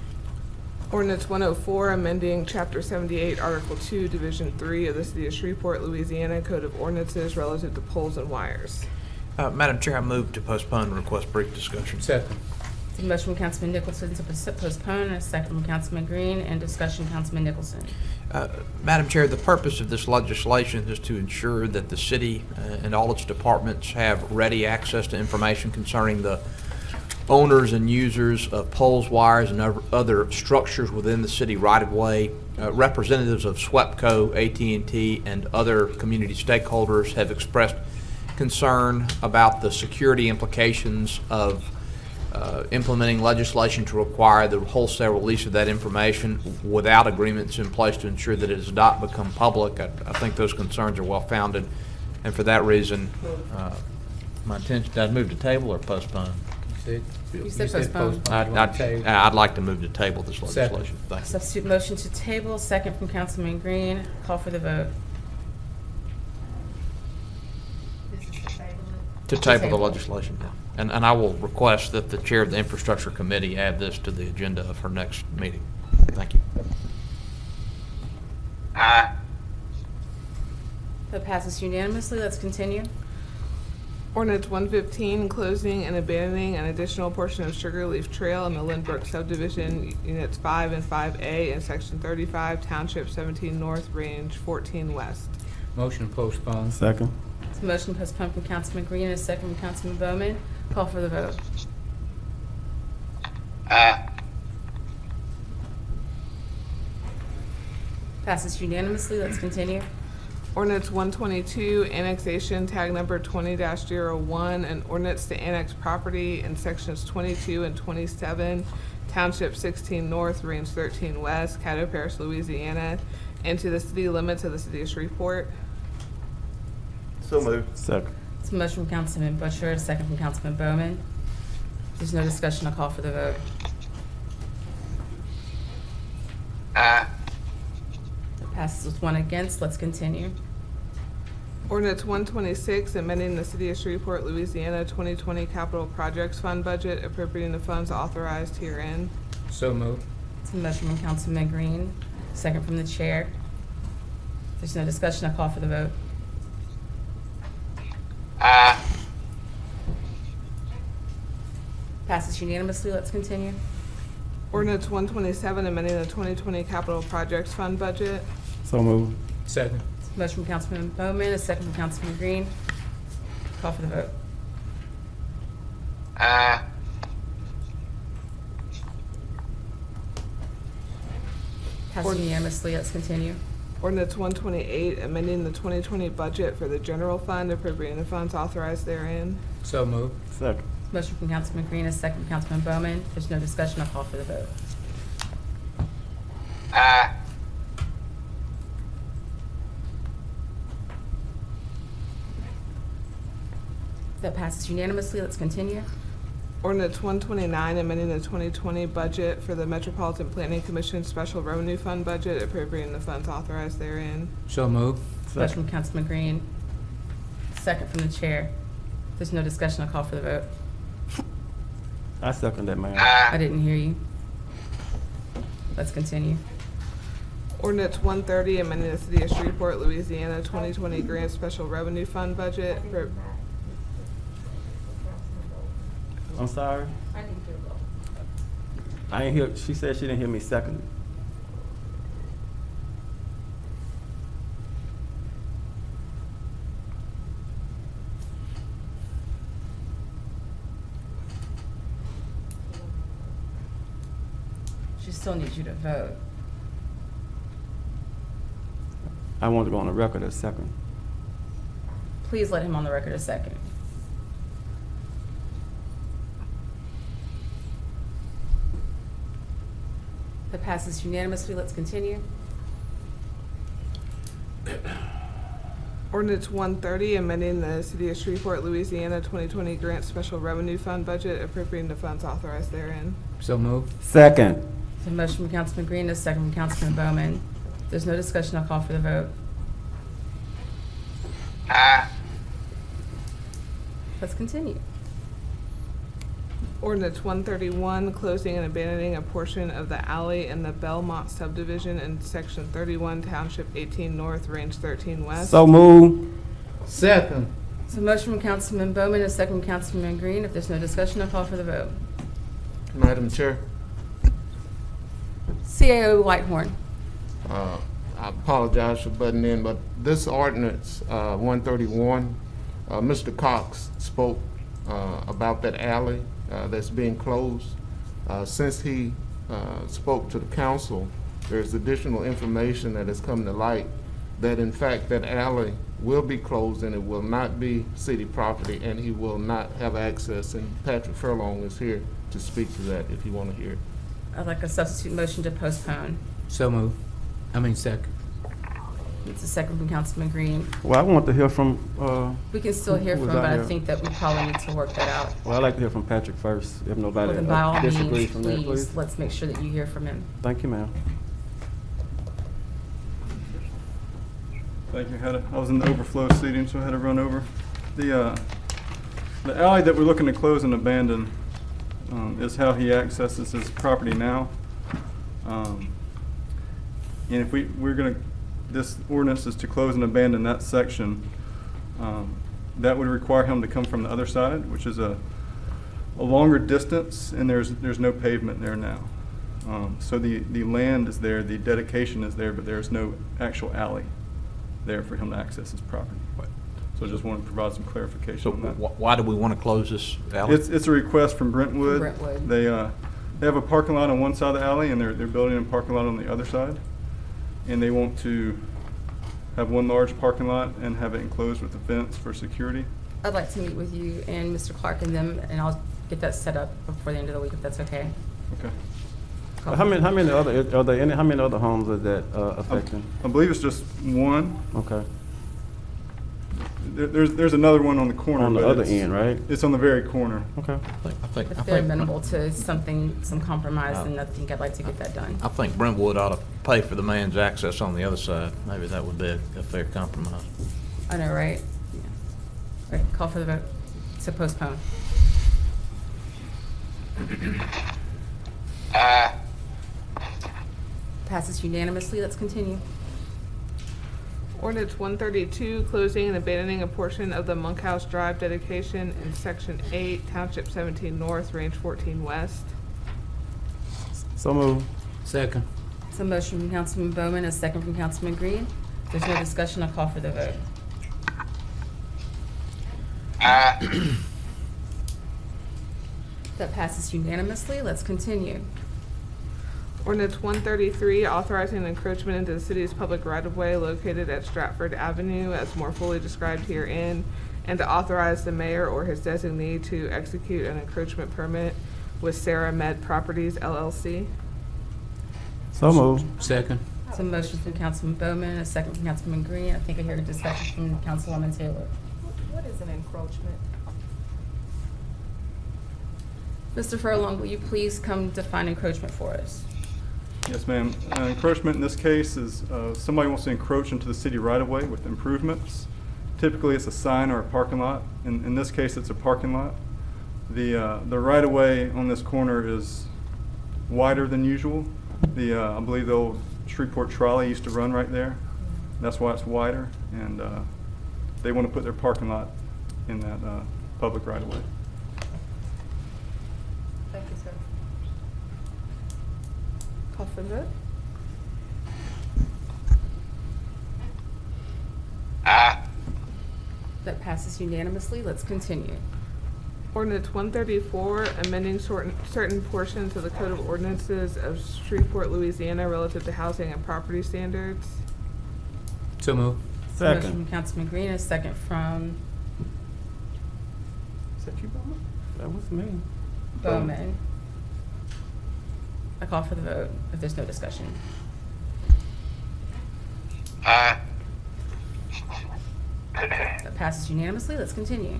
Ordinance 104, amending Chapter 78, Article 2, Division 3 of the City of Shreveport, Louisiana Code of Ordinances relative to poles and wires. Madam Chair, I move to postpone and request brief discussion. Second. It's a motion from Councilman Nicholson to postpone, and a second from Councilman Green, and discussion, Councilman Nicholson. Madam Chair, the purpose of this legislation is to ensure that the city and all its departments have ready access to information concerning the owners and users of poles, wires, and other structures within the city right-of-way. Representatives of SWEPCO, AT&T, and other community stakeholders have expressed concern about the security implications of implementing legislation to require the wholesale release of that information without agreements in place to ensure that it does not become public. I think those concerns are well-founded, and for that reason, my intention, did I move to table or postpone? You said postpone. I'd like to move to table this legislation. Thank you. Substitute motion to table, second from Councilman Green. Call for the vote. To table the legislation, yeah. And I will request that the chair of the infrastructure committee add this to the agenda of her next meeting. Thank you. Aye. That passes unanimously. Let's continue. Ordinance 115, closing and abandoning an additional portion of Sugarleaf Trail in the Lindbrook subdivision, Units 5 and 5A in Section 35, Township 17 North, Range 14 West. Motion to postpone. Second. It's a motion to postpone from Councilman Green, and a second from Councilman Bowman. Call for the vote. Aye. Passes unanimously. Let's continue. Ordinance 122, annexation, tag number 20-01, an ordinance to annex property in sections 22 and 27, Township 16 North, Range 13 West, Caddo Parish, Louisiana, into the city limits of the City of Shreveport. So moved. Second. It's a motion from Councilman Butcher, a second from Councilman Bowman. If there's no discussion, I'll call for the vote. Aye. It passes with one against. Let's continue. Ordinance 126, amending the City of Shreveport, Louisiana 2020 Capital Projects Fund budget, appropriating the funds authorized herein. So moved. It's a motion from Councilman Green, second from the chair. If there's no discussion, I'll call for the vote. Aye. Passes unanimously. Let's continue. Ordinance 127, amending the 2020 capital projects fund budget. So moved. Second. Motion from Councilman Bowman, a second from Councilman Green. Call for the vote. Aye. Passes unanimously. Let's continue. Ordinance 128, amending the 2020 budget for the general fund, appropriating the funds authorized therein. So moved. Second. Motion from Councilman Green, a second from Councilman Bowman. If there's no discussion, I'll call for the vote. Aye. That passes unanimously. Let's continue. Ordinance 129, amending the 2020 budget for the Metropolitan Planning Commission Special Revenue Fund budget, appropriating the funds authorized therein. So moved. Motion from Councilman Green, second from the chair. If there's no discussion, I'll call for the vote. I second that, Mayor. I didn't hear you. Let's continue. Ordinance 130, amending the City of Shreveport, Louisiana 2020 Grant Special Revenue Fund budget. I'm sorry? I didn't hear, she said she didn't hear me second. She still needs you to vote. I want to go on the record as second. Please let him on the record a second. That passes unanimously. Let's continue. Ordinance 130, amending the City of Shreveport, Louisiana 2020 Grant Special Revenue Fund budget, appropriating the funds authorized therein. So moved. Second. So motion from Councilman Green, a second from Councilman Bowman. If there's no discussion, I'll call for the vote. Aye. Let's continue. Ordinance 131, closing and abandoning a portion of the alley in the Belmont subdivision in Section 31, Township 18 North, Range 13 West. So moved. Second. So motion from Councilman Bowman, a second from Councilman Green. If there's no discussion, I'll call for the vote. Madam Chair, CAO Whitehorn. I apologize for butting in, but this ordinance, 131, Mr. Cox spoke about that alley that's being closed. Since he spoke to the council, there's additional information that has come to light that in fact that alley will be closed and it will not be city property and he will not have access. And Patrick Furlong is here to speak to that if you want to hear it. I'd like a substitute motion to postpone. So moved. Second. It's a second from Councilman Green. Well, I want to hear from, We can still hear who from was him, but out I here? think that we probably need to work that out. Well, I'd like to hear from Patrick first, if Well, nobody then by all disagrees means, from that, please, please. let's make sure that you hear from him. Thank you, ma'am. Thank you. I was in the overflow seating, so I had to run over. The alley that we're looking to close and abandon is how he accesses his property now. And if we're going to, this ordinance is to close and abandon that section, that would require him to come from the other side, which is a longer distance, and there's no pavement there now. So the land is there, the dedication is there, but there's no actual alley there for him to access his property. So I just wanted to provide some clarification So on that. why do we want to close this alley? It's a request from Brentwood. From Brentwood. They have a parking lot on one side of the alley, and they're building a parking lot on the other side. And they want to have one large parking lot and have it enclosed with a fence for security. I'd like to meet with you and Mr. Clark and them, and I'll get that set up before the end of the week, if that's okay. Okay. How many other homes is that affecting? I believe it's just one. Okay. There's another one on the corner. On the but other it's- end, right? It's on the very corner. Okay. If they're amenable to something, some compromise, then I think I'd like to get that done. I think Brentwood ought to pay for the man's access on the other side. Maybe that would be a fair compromise. I know, right? Yeah. All right, call for the vote to postpone. Passes unanimously. Let's continue. Ordinance 132, closing and abandoning a portion of the Monkhouse Drive dedication in Section 8, Township 17 North, Range 14 West. So moved. Second. It's a motion from Councilman Bowman, a second from Councilman Green. If there's no discussion, I'll call for the vote. That passes unanimously. Let's continue. Ordinance 133, authorizing encroachment into the city's public right-of-way located at Stratford Avenue as more fully described herein, and to authorize the mayor or his designee to execute an encroachment permit with Sarah Med Properties LLC. So moved. Second. It's a motion from Councilman Bowman, a second from Councilman Green. I think I hear a discussion from Councilwoman Taylor. What is an encroachment? Mr. Furlong, will you please come define encroachment for us? Yes, ma'am. Encroachment in this case is somebody wants to encroach into the city right-of-way with improvements. Typically, it's a sign or a parking lot. In this case, it's a parking lot. The right-of-way on this corner is wider than usual. I believe the old Shreveport trolley used to run right there. That's why it's wider, and they want to put their parking lot in that public right-of-way. Thank you, sir. Call for the vote. That passes unanimously. Let's continue. Ordinance 134, amending certain portions of the Code of Ordinances of Shreveport, Louisiana relative to housing and property standards. So moved. Motion from Councilman Green, a second from Is that you, Bowman? That was me. Bowman. I call for the vote if there's no discussion. That passes unanimously. Let's continue.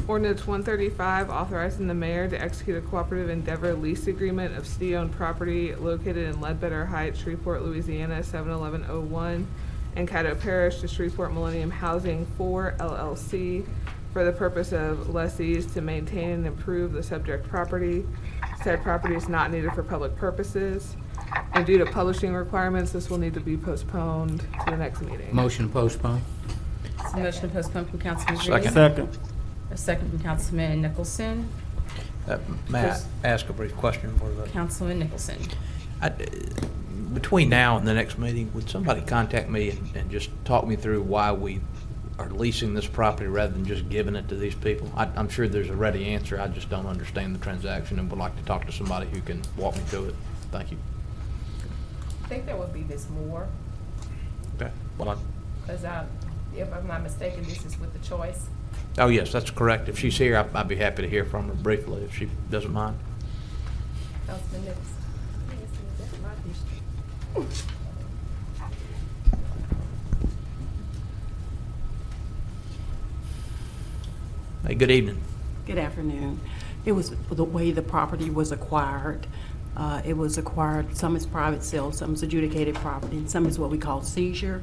Ordinance 135, authorizing the mayor to execute a cooperative endeavor lease agreement of city-owned property located in Ledbetter Heights, Shreveport, Louisiana, 71101, and Caddo Parish to Shreveport Millennium Housing 4 LLC for the purpose of lessees to maintain and improve the subject property. Said property is not needed for public purposes. And due to publishing requirements, this will need to be postponed to the next meeting. Motion to postpone. It's a motion to postpone from Councilman Green. Second. A second from Councilman Nicholson. May I ask a brief question for the Councilman Nicholson. between now and the next meeting, would somebody contact me and just talk me through why we are leasing this property rather than just giving it to these people? I'm sure there's a ready answer. I just don't understand the transaction and would like to talk to somebody who can walk me through it. Thank you. I think there would be this more, Okay. Well, because if I'm not mistaken, this is with the choice. oh, yes, that's correct. If she's here, I'd be happy to hear from her briefly if she doesn't mind. Councilman Nicholson. That's my district. Hey, good evening. Good afternoon. It was the way the property was acquired. It was acquired, some is private sale, some is adjudicated property, and some is what we call seizure.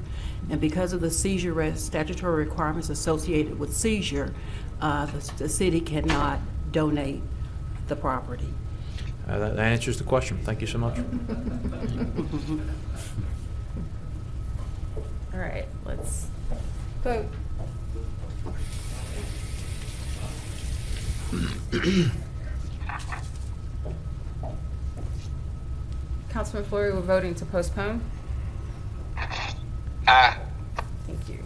And because of the seizure statutory requirements associated with seizure, the city cannot donate the property. That answers the question. Thank you so much. All right, let's vote. Councilman Flory, we're voting to postpone. Thank you.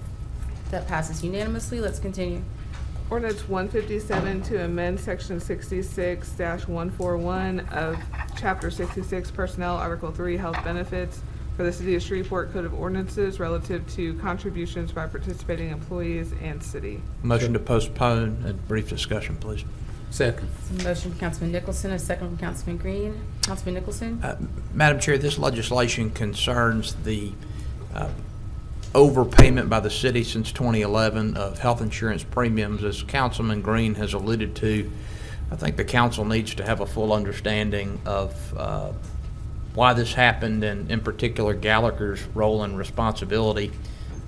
That passes unanimously. Let's continue. Ordinance 157 to amend section 66-141 of chapter 66 personnel, article 3 health benefits for the city of Shreveport Code of Ordinances relative to contributions by participating employees and city. Motion to postpone and brief discussion, please. Second. So motion from Councilman Nicholson, a second from Councilman Green. Councilman Nicholson? Madam Chair, this legislation concerns the overpayment by the city since 2011 of health insurance premiums. As Councilman Green has alluded to, I think the council needs to have a full understanding of why this happened, and in particular Gallagher's role and responsibility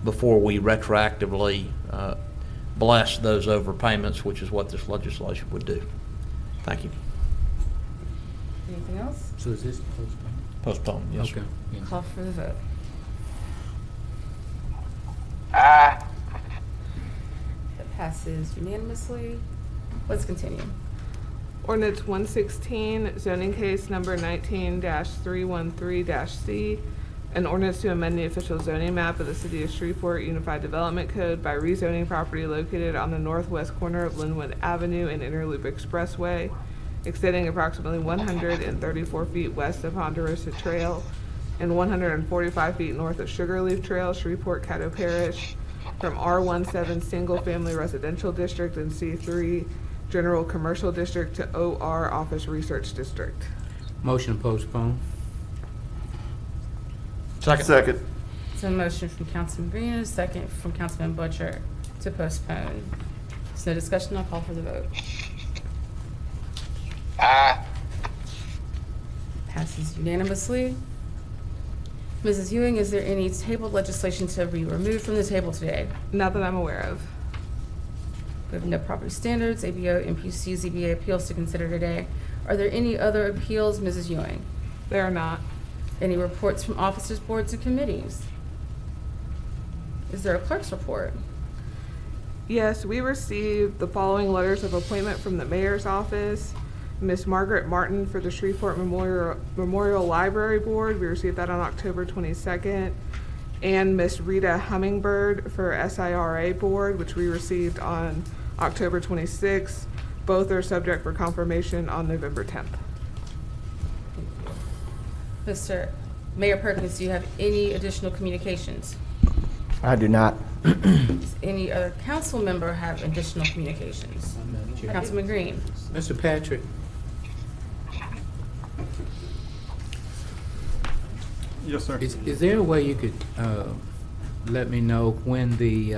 before we retroactively bless those overpayments, which is what this legislation would do. Thank you. Anything else? So is this postponed? Postpone, yes. Okay. Yeah. Call for the vote. That passes unanimously. Let's continue. Ordinance 116, zoning case number 19-313-C, an ordinance to amend the official zoning map of the City of Shreveport Unified Development Code by rezoning property located on the northwest corner of Linwood Avenue and Interloop Expressway, extending approximately 134 feet west of Ponderosa Trail and 145 feet north of Sugarleaf Trail, Shreveport, Caddo Parish, from R17 Single Family Residential District and C3 General Commercial District to OR Office Research District. Motion to postpone. Second. So a motion from Councilman Green and a second from Councilman Butcher to postpone. There's no discussion, I'll call for the vote. Aye. Passes unanimously. Mrs. Ewing, is there any tabled legislation to be removed from the table today? Not that I'm aware of. We have no property standards, ABO, MPC, ZBA appeals to consider today. Are there any other appeals, Mrs. Ewing? There are not. Any reports from officers, boards, and committees? Is there a clerk's report? Yes, we received the following letters of appointment from the mayor's office. Miss Margaret Martin for the Shreveport Memorial Library Board. We received that on October 22nd. And Miss Rita Hummingbird for SIRA Board, which we received on October 26th. Both are subject for confirmation on November 10th. Mr. Mayor Perkins, do you have any additional communications? I do not. Does any other council member have additional communications? Councilman Green. Mr. Patrick. Yes, sir. Is there a way you could let me know when the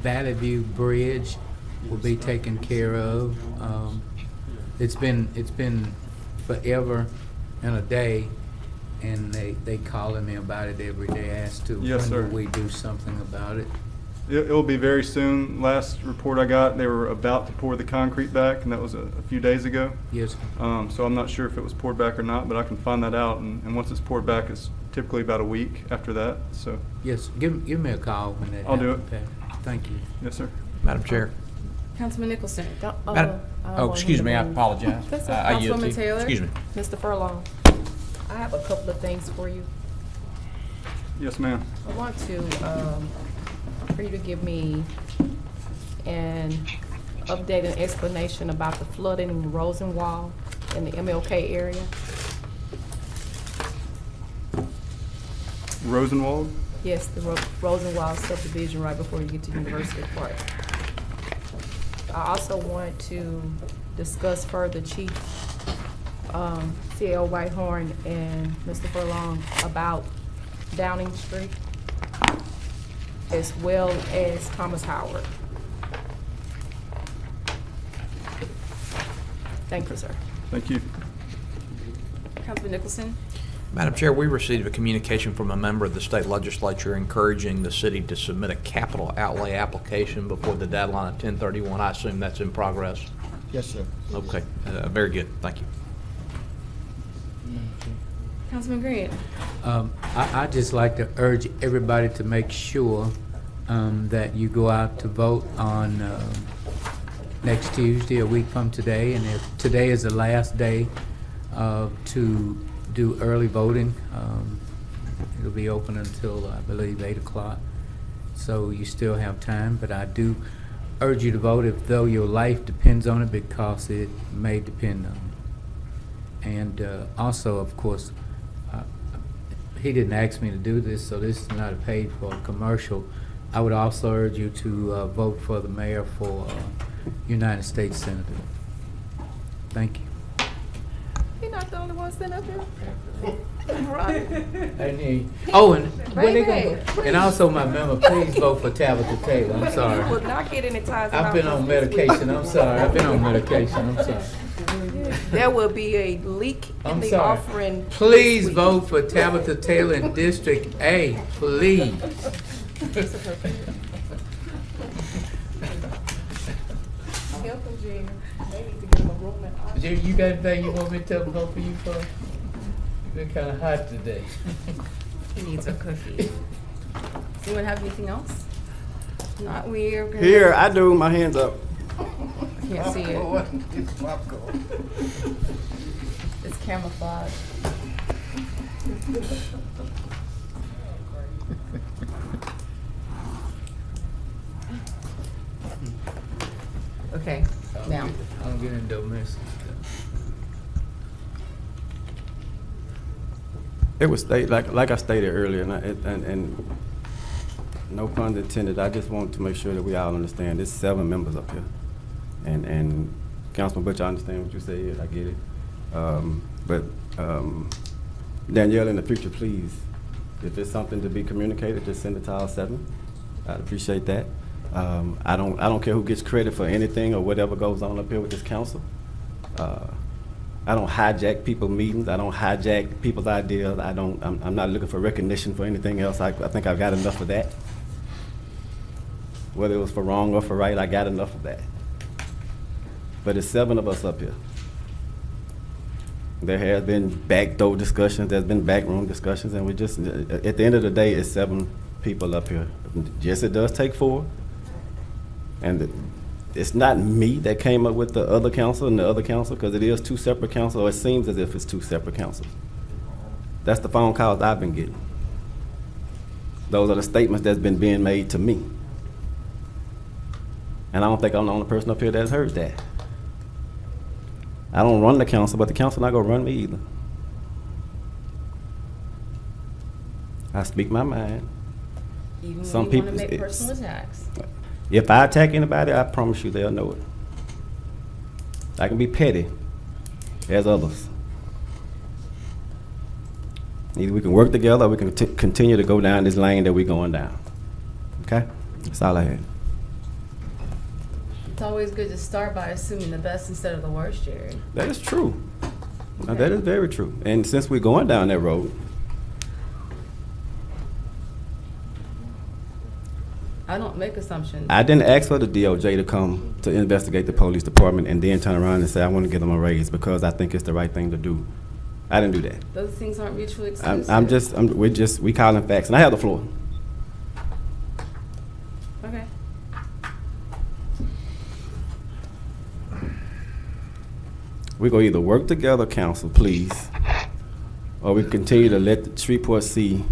Valley View Bridge will be taken care of? It's been forever and a day, and they calling me about it every day as to Yes, when sir. will we do something about it? It'll be very soon. Last report I got, they were about to pour the concrete back, and that was a few days ago. Yes. So I'm not sure if it was poured back or not, but I can find that out. And once it's poured back, it's typically about a week after that. So Yes, give me a call when that I'll do happens, Pat. Thank you. yes, sir. Madam Chair. Councilman Nicholson. Excuse me, I apologize. That's I yield to Councilwoman you. Taylor. Excuse me. Mr. Furlong, I have a couple of things for you. Yes, ma'am. I want to, for you to give me an updated explanation about the flooding in Rosenwald in the MLK area. Rosenwald? Yes, the Rosenwald subdivision right before you get to University Park. I also want to discuss further Chief C.L. Whitehorn and Mr. Furlong about Downing Street, as well as Thomas Howard. Thank you, sir. Thank you. Councilman Nicholson. Madam Chair, we received a communication from a member of the state legislature encouraging the city to submit a capital outlay application before the deadline of 10/31. I assume that's in progress? Yes, sir. Okay, very good. Thank you. Councilman Green. I'd just like to urge everybody to make sure that you go out to vote on next Tuesday, a week from today. And if today is the last day to do early voting, it'll be open until, I believe, 8 o'clock. So you still have time, but I do urge you to vote if though your life depends on it, because it may depend on it. And also, of course, he didn't ask me to do this, so this is not a paid for commercial. I would also urge you to vote for the mayor for United States Senator. Thank you. You're not the only one sitting up here. Right. Oh, and when they Baby, gonna, and also my member, please vote for Tabitha Taylor. I'm You will sorry. not get any ties. I've been on medication. I'm sorry. I've been on medication. I'm sorry. There will be a leak in I'm the sorry. offering. Please this week. vote for Tabitha Taylor in District A, please. Help him, Junior. They need to give him a room and office. Jim, you got anything you want me to tell them vote for you for? You've been kind of hot today. He needs a cookie. Does anyone have anything else? Not, we are gonna. Here, I do, my hands up. Can't see it. It's camouflage. Okay, now. I don't get into domestic. It was like I stated earlier, and no pun intended, I just want to make sure that we all understand, there's 7 members up here. And Councilman Butcher, I understand what you said, I get it. But Danielle, in the future, please, if there's something to be communicated, just send it to all 7. I'd appreciate that. I don't care who gets credit for anything or whatever goes on up here with this council. I don't hijack people's meetings. I don't hijack people's ideas. I'm not looking for recognition for anything else. I think I've got enough of that. Whether it was for wrong or for right, I got enough of that. But there's 7 of us up here. There has been backdoor discussions, there's been backroom discussions, and we just, at the end of the day, it's 7 people up here. Yes, it does take 4. And it's not me that came up with the other council and the other council, because it is 2 separate councils, or it seems as if it's 2 separate councils. That's the phone calls I've been getting. Those are the statements that's been being made to me. And I don't think I'm the only person up here that's heard that. I don't run the council, but the council not gonna run me either. I speak my mind. Even Some when you want people- to make personal attacks. If I attack anybody, I promise you they'll know it. I can be petty as others. Either we can work together or we can continue to go down this lane that we're going down. Okay? That's all I had. It's always good to start by assuming the best instead of the worst, Jerry. That is true. Now, that is very true. And since we're going down that road, I don't make assumptions. I didn't ask for the DOJ to come to investigate the police department and then turn around and say, I want to give them a raise because I think it's the right thing to do. I didn't do that. Those things aren't mutually exclusive. We calling facts, and I have the floor. Okay. We're going to either work together, council, please, or we continue to let the Shreveport see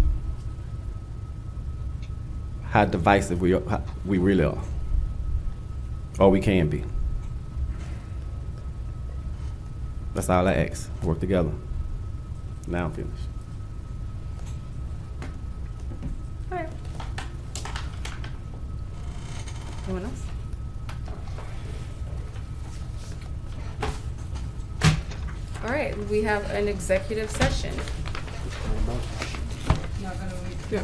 how divisive we really are, or we can be. That's all I ask. Work together. Now I'm finished. All right. Anyone else? All right, we have an executive session. Do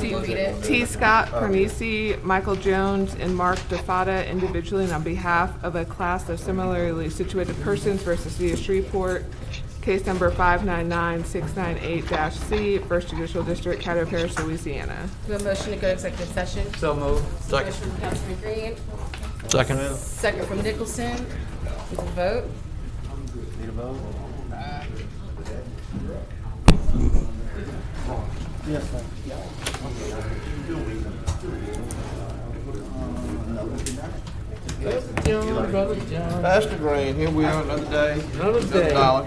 you read it? T. Scott Carnisi, Michael Jones, and Mark DeFada individually and on behalf of a class of similarly situated persons versus City of Shreveport, case number 599698-C, First Judicial District, Caddo Parish, Louisiana. Do we have a motion to go to executive session? So moved. Motion from Councilman Green. Second. Second from Nicholson. Need to vote? Need a vote? Yes, sir. Pastor Green, here we are another day. Another day. $1.